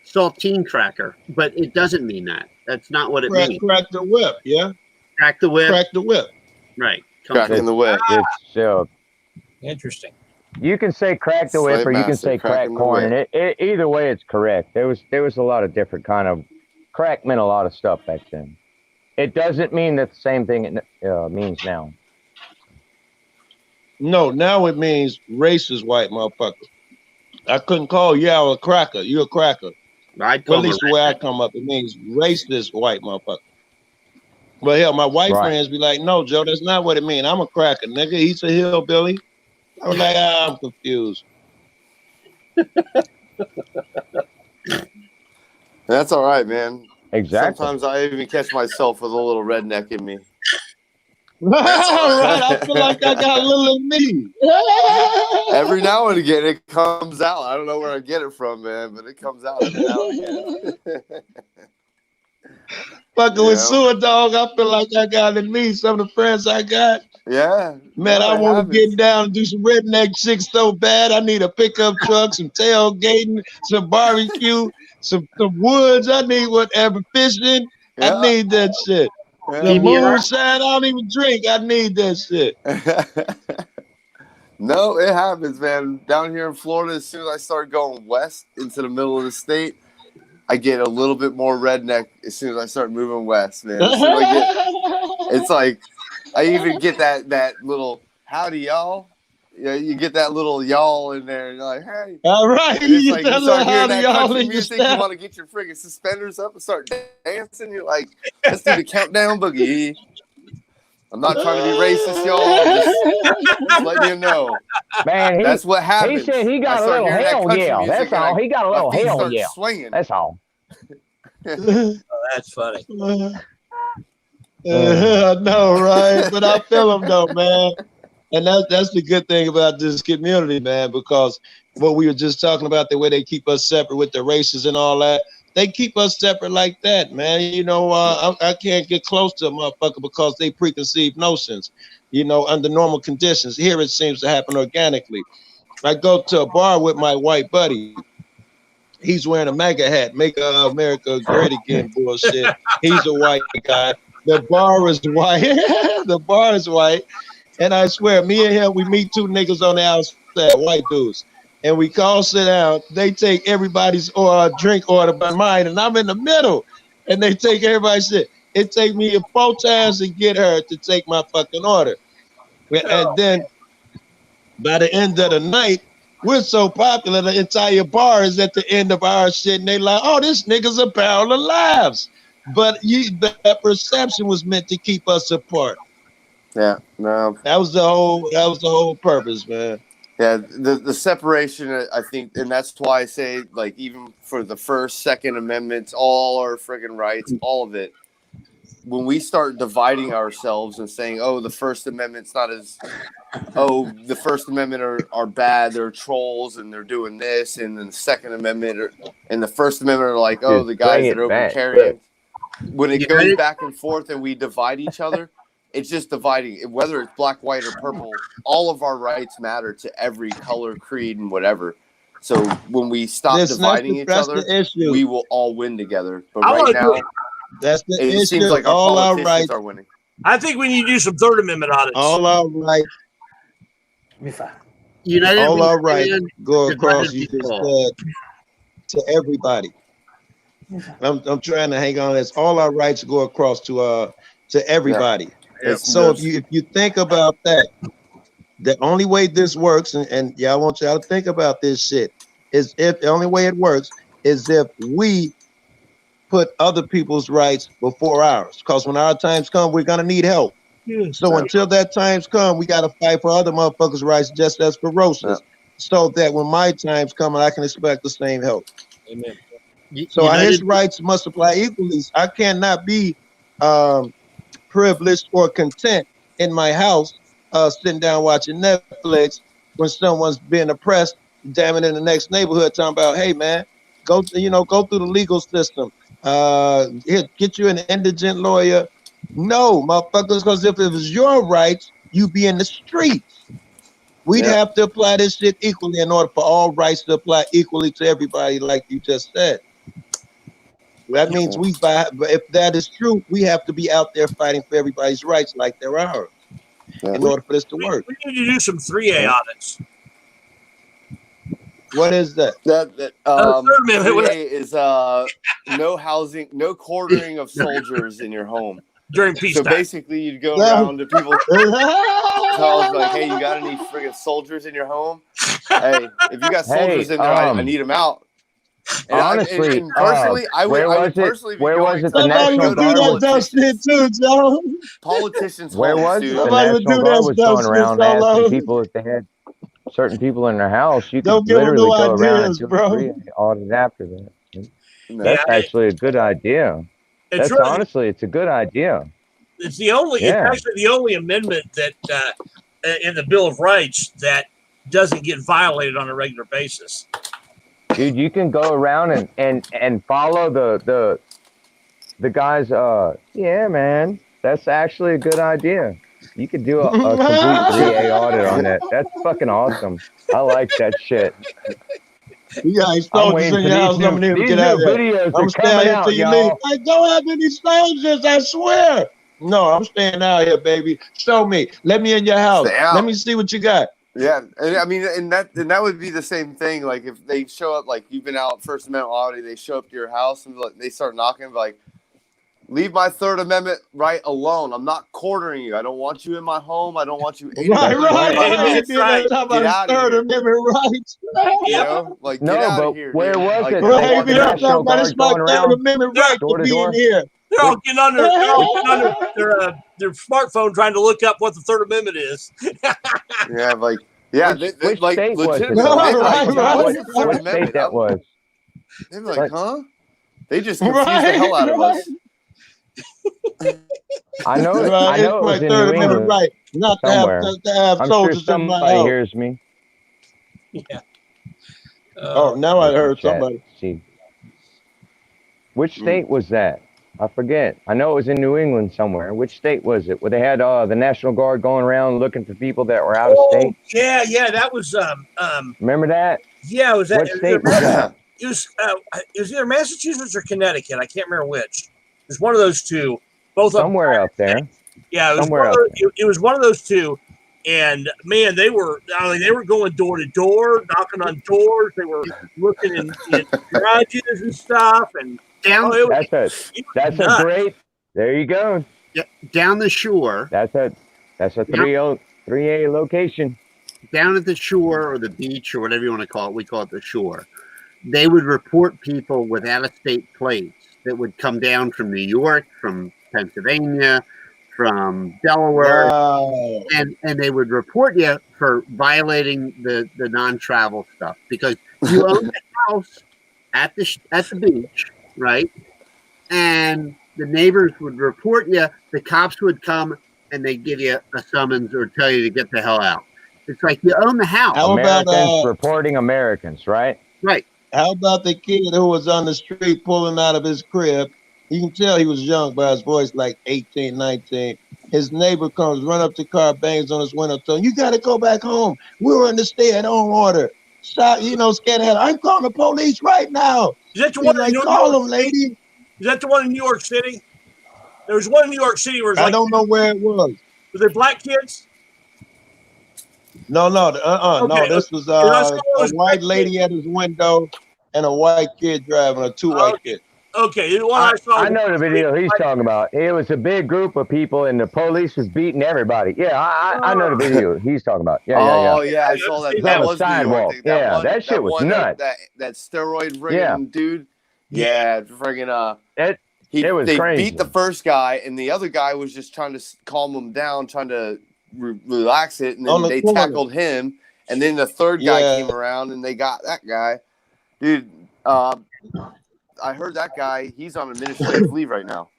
saltine cracker, but it doesn't mean that. That's not what it means. Crack the whip, yeah. Crack the whip. Crack the whip. Right. Cracking the whip. It's Interesting. you can say crack the whip, or you can say crack corn, and either way, it's correct. There was a lot of different kind of crack meant a lot of stuff back then. It doesn't mean that the same thing it means now. No, now it means racist white motherfucker. I couldn't call you a cracker. You a cracker. Well, at least the way I come up, it means racist white motherfucker. But hell, my white friends be like, no, Joe, that's not what it means. I'm a cracker, nigga. He's a hillbilly. I was like, I'm confused. That's all right, man. Exactly. Sometimes I even catch myself with a little redneck in me. Right, I feel like I got a little of me. Every now and again, it comes out. I don't know where I get it from, man, but it comes out every now and again. Fucking with sewer dog, I feel like I got it in me. Some of the friends I got. Yeah. Man, no, I want to happens. get down and do some redneck shit so bad. I need a pickup truck, some tailgating, some barbecue, some woods. I need whatever fishing. Yeah. I need that shit. Yeah. The moonshine, I don't even drink. I need that shit. No, it happens, man. Down here in Florida, as soon as I start going west into the middle of the state, I get a little bit more redneck as soon as I start moving west, man. As soon as it's like I even get that little howdy y'all. Yeah, you get that little y'all in there, and you're like, hey. All right, And it's like you start hearing that y'all country in music, your you want to get your friggin' suspenders up and start dancing. You're like, let's do the countdown boogie. I'm not trying to be racist, y'all. Just letting you know. Man, that's what happens. He said he got a little hell yell. That's all. He got a little hell yell. Swinging. That's all. Oh, that's funny. I know, right? But I feel them though, man. And that's the good thing about this community, man, because what we were just talking about, the way they keep us separate with the races and all that, they keep us separate like that, man. You know, I can't get close to a motherfucker because they preconceived notions, you know, under normal conditions. Here it seems to happen organically. I go to a bar with my white buddy. He's wearing a MAGA hat, Make America Great Again bullshit. He's a white guy. The bar is white. The bar is white. And I swear, me and him, we meet two niggas on the outside, white dudes. And we call sit down. They take everybody's drink order but mine, and I'm in the middle. And they take everybody's shit. It take me 4 times to get her to take my fucking order. And then by the end of the night, we're so popular, the entire bar is at the end of our shit, and they like, oh, this nigga's a barrel of laughs. But that perception was meant to keep us apart. Yeah, no. That was the whole purpose, man. Yeah, the separation, I think, and that's why I say, like, even for the First, Second Amendments, all our friggin' rights, all of it, when we start dividing ourselves and saying, oh, the First Amendment's not as, oh, the First Amendment are bad, they're trolls and they're doing this, and then the Second Amendment and the First Amendment are like, oh, the guys that are open carrying. When it goes back and forth and we divide each other, it's just dividing. Whether it's black, white, or purple, all of our rights matter to every color, creed, and whatever. So when we stop dividing each other, we will all win together. But right now, that's the issue. It seems like all our our politicians rights are winning. I think we need to do some Third Amendment audits. All our rights. All our rights go across, you just said, to everybody. I'm trying to hang on. It's all our rights go across to everybody. Yeah. So if you think about that, the only way this works, and yeah, I want y'all to think about this shit, is if the only way it works is if we put other people's rights before ours. Because when our times come, we're gonna need help. So until that times come, we gotta fight for other motherfuckers' rights just as ferocious. So that when my times come, I can expect the same help. Amen. So his rights must apply equally. I cannot be privileged or content in my house, sitting down watching Netflix when someone's being oppressed, damn it, in the next neighborhood, talking about, hey man, go through the legal system. Get you an indigent lawyer. No, motherfuckers, because if it was your rights, you'd be in the streets. We'd have to apply this shit equally in order for all rights to apply equally to everybody, like you just said. That means if that is true, we have to be out there fighting for everybody's rights like they're ours in order for this to work. We need to do some 3A audits. What is that? 3A is no housing, no quartering of soldiers in your home. During peacetime. So basically, you'd go around to people, tell us like, "Hey, you got any friggin' soldiers in your home? Hey, if you got soldiers in there, I need them out." And honestly, personally, I would personally be where was it? The Somebody National would do that dumb shit too, Joe. Politicians. Where was it? The Somebody would National do Guard that was dumb going shit around so asking long. people if they had certain people in their house. You Don't could give them literally no go around and ideas, do bro. a 3A audit after that. That's actually a good idea. That's honestly, it's a good idea. It's the only. Yeah. It's actually the only amendment that in the Bill of Rights that doesn't get violated on a regular basis. Dude, you can go around and follow the guys. Yeah, man, that's actually a good idea. You could do a complete 3A audit on that. That's fucking awesome. I like that shit. You got I'm soldiers waiting in for your house. these I'm gonna new get out of here. videos I'm are staying coming here out, till you leave. y'all. I don't have any soldiers, I swear. No, I'm staying out here, baby. Show me. Let me in your house. Stay out. Let me see what you got. Yeah, and I mean, and that would be the same thing. Like if they show up, like you've been out First Amendment auditing, they show up to your house and like, they start knocking, like, leave my Third Amendment right alone. I'm not quartering you. I don't want you in my home. I don't want you. Right. That's right. Talk Get about out of Third here. Amendment rights. You know, like No, get out but of here. where dude. was Like, it? I Right, don't want be you- not talking about it's my going Third around Amendment right door to to be door. in here. They're all getting on their smartphone trying to look up what the Third Amendment is. Yeah, like yeah, Which like state was it? legitimately, Though? they'd be like, Right. what's the Third What Amendment? state that was? They'd be like, Like- huh? They just confused the hell out of us. I know it. I Right, know it's it my was in Third New Amendment England right not to have, somewhere. to have I'm sure soldiers in my somebody house. hears me. Yeah. Oh, now I heard Chat. somebody. See, which state was that? I forget. I know it was in New England somewhere. Which state was it? Where they had the National Guard going around looking for people that were out of state. Yeah, that was Remember that? yeah, it was that What state was that? it was either Massachusetts or Connecticut. I can't remember which. It was one of those two. Both of them. Somewhere up there. Yeah, it was Somewhere one of up those, it was one of those two. And man, they were going door to door, knocking on doors. They were looking in garages and stuff. And Down, it was, That's a nuts. great. There you go. down the shore, That's a 3A location. down at the shore or the beach or whatever you want to call it, we call it the shore. They would report people with out-of-state plates that would come down from New York, from Pennsylvania, from Delaware, Wow. and they would report you for violating the non-travel stuff because you own the house at the beach, right? And the neighbors would report you. The cops would come and they give you a summons or tell you to get the hell out. It's like you own the house. How about Americans reporting Americans, right? Right. how about the kid who was on the street pulling out of his crib? You can tell he was young by his voice, like 18, 19. His neighbor comes, run up to the car, bangs on his window, tells him, "You got to go back home. We're in the stay-at-home order." Stop, scared ahead. "I'm calling the police right now." Is that the He's one? like, in New "Call York him, lady." Is that the one in New York City? There was one in New York City where it was I like, don't know where it was. were they black kids? No, Okay, no. This was okay. Let's go a with white black lady at his window and a white kid driving, or two white kids. Okay, the one I saw. I know the video he's talking about. It was a big group of people, and the police was beating everybody. Yeah, I know the video he's talking about. Yeah. Oh yeah, I saw that. It's That on the was New York. sidewalk. Yeah, that shit was nuts. That steroid friggin' dude. Yeah, friggin' It was they crazy. beat the first guy, and the other guy was just trying to calm him down, trying to relax it, and On then the they corner. tackled him, and then the third guy Yeah. came around, and they got that guy. Dude, I heard that guy. He's on administrative leave right now.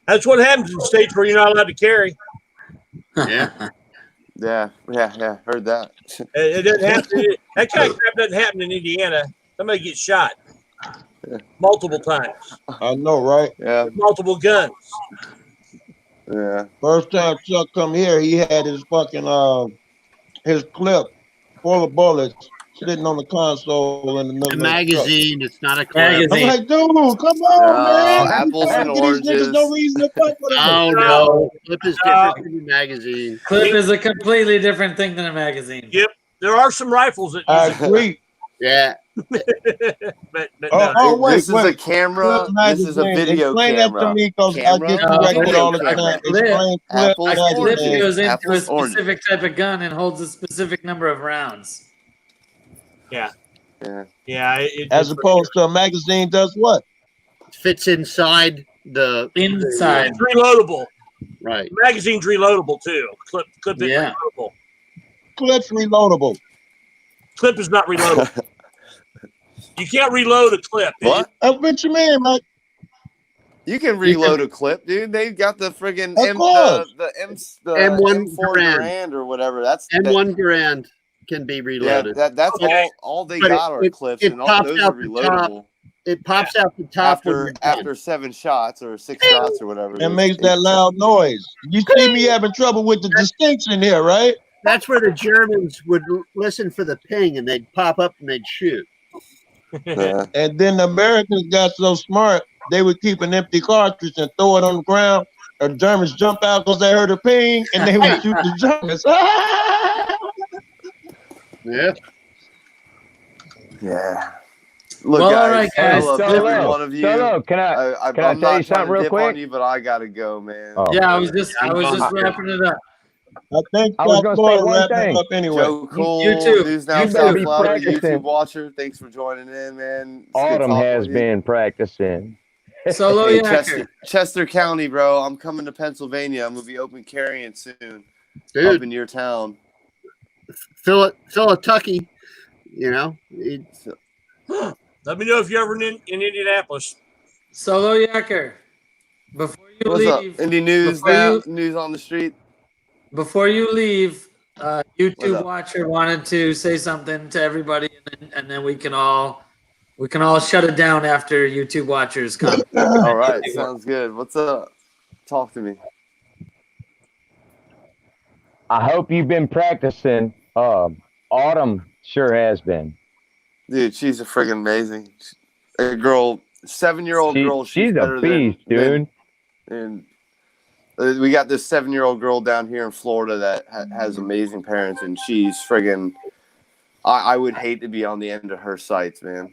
That's what happens in states where you're not allowed to carry. Yeah. Yeah. Heard that. It doesn't happen. That kind of crap doesn't happen in Indiana. Somebody gets shot multiple times. I know, right? Yeah. Multiple guns. Yeah. First time Chuck come here, he had his fucking his clip full of bullets sitting on the console in the middle A of the truck. magazine. It's not a clip. I'm like, dude, come on, man. apples and Give these niggas no oranges. reason to fuck with us. Oh no, clip is different than a magazine. Clip is a completely different thing than a magazine. Yep. There are some rifles that I use agree. Yeah. but Oh, no. wait, This is wait. a camera. This is a video Explain camera. that to me, because I Camera. get corrected all the Video time. camera. Explain Apples, clip A clip magazine. goes into a Apples, oranges. specific type of gun and holds a specific number of rounds. Yeah. Yeah. Yeah. As opposed to a magazine does what? Fits inside the Inside. It's reloadable. right. Magazine's reloadable too. Clip is Yeah. reloadable. Clip's reloadable. Clip is not reloadable. You can't reload a clip. What? What you mean, Mike? You can reload a clip, dude. They got the friggin' Of course. the M1 M4 Garand. Garand or whatever. That's M1 Garand can be yeah. reloaded. That's Okay. all they But got are clips, it and all pops those are out the top. reloadable It pops out the top when you're done. after 7 shots or 6 shots or whatever. It makes that loud noise. You see me having trouble with the distinction here, right? That's where the Germans would listen for the ping, and they'd pop up and they'd shoot. Yeah. And then the Americans got so smart, they would keep an empty cartridge and throw it on the ground. The Germans jump out because they heard a ping, and they would shoot the Germans. Yeah. Yeah. Look, Well, guys, all right, I guys. love every one of you. Solo, can I I'm tell not you something trying to real dip quick? on you, but I gotta go, man. Oh. Yeah, I was just wrapping it up. I think I was South gonna say Florida one wrapping thing. up anyway. Joe Cool, you too. News Now You South better be Florida practicing. YouTube watcher. Thanks for joining in, man. It's good Autumn talking has with you. been practicing. Solo Hey, Yacker. Chester County, bro. I'm coming to Pennsylvania. I'm gonna be open carrying soon. Dude. Up in your town. Philadelphia, you know. Let me know if you're ever in Indianapolis. Solo Yacker. Before you What's leave, up? Indie news before now? you- News on the street. Before you leave, What's YouTube up? watcher wanted to say something to everybody, and then we can all shut it down after YouTube watchers come. All right, sounds good. What's up? Talk to me. I hope you've been practicing. Autumn sure has been. Dude, she's a friggin' amazing. A girl, 7-year-old girl. She's a better beast, dude. And we got this 7-year-old girl down here in Florida that has amazing parents, and she's friggin'. I would hate to be on the end of her sights, man.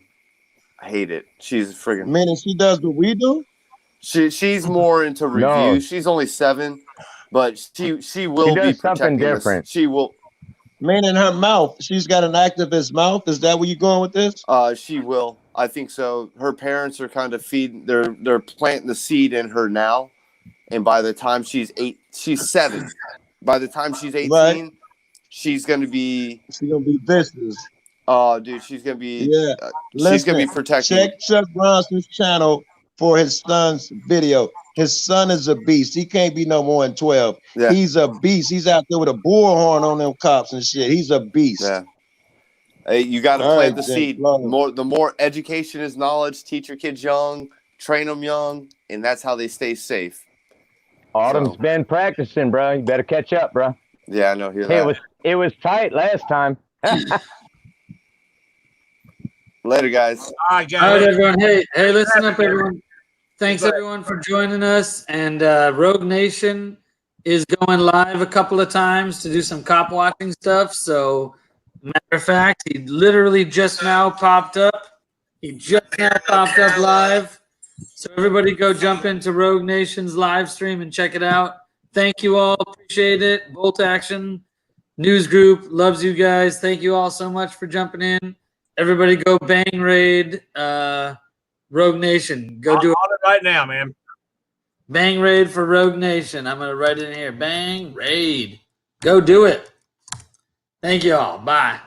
I hate it. She's friggin'. Meaning she does what we do? She's more into reviews. No. She's only 7, but she will She be does something protecting us. different. She will. Meaning her mouth. She's got an activist mouth. Is that where you're going with this? She will. I think so. Her parents are kind of feeding. They're planting the seed in her now, and by the time she's 7. By the time she's 18, Right. she's gonna be. She's gonna be vicious. Oh, dude, she's gonna be. Yeah. She's gonna be protecting. Check Chuck Bronson's channel for his son's video. His son is a beast. He can't be no more than 12. Yeah. He's a beast. He's out there with a bullhorn on them cops and shit. He's a beast. Yeah. Hey, you got to All plant right, the Jake, seed. love it. The more education is knowledge. Teach your kids young, train them young, and that's how they stay safe. Autumn's So- been practicing, bro. You better catch up, bro. Yeah, I know. Hear Hey, that. it was tight last time. Later, guys. All right, All right, guys. everyone. Hey, listen up, everyone. Thanks, everyone, for joining us. And Rogue Nation is going live a couple of times to do some cop watching stuff. So, matter of fact, he literally just now popped up. He just now popped up live. So, everybody go jump into Rogue Nation's live stream and check it out. Thank you all. Appreciate it. Bolt Action News Group loves you guys. Thank you all so much for jumping in. Everybody go bang raid Rogue Nation. Go do it. On it right now, man. Bang raid for Rogue Nation. I'm going to write it in here. Bang raid. Go do it. Thank you all. Bye.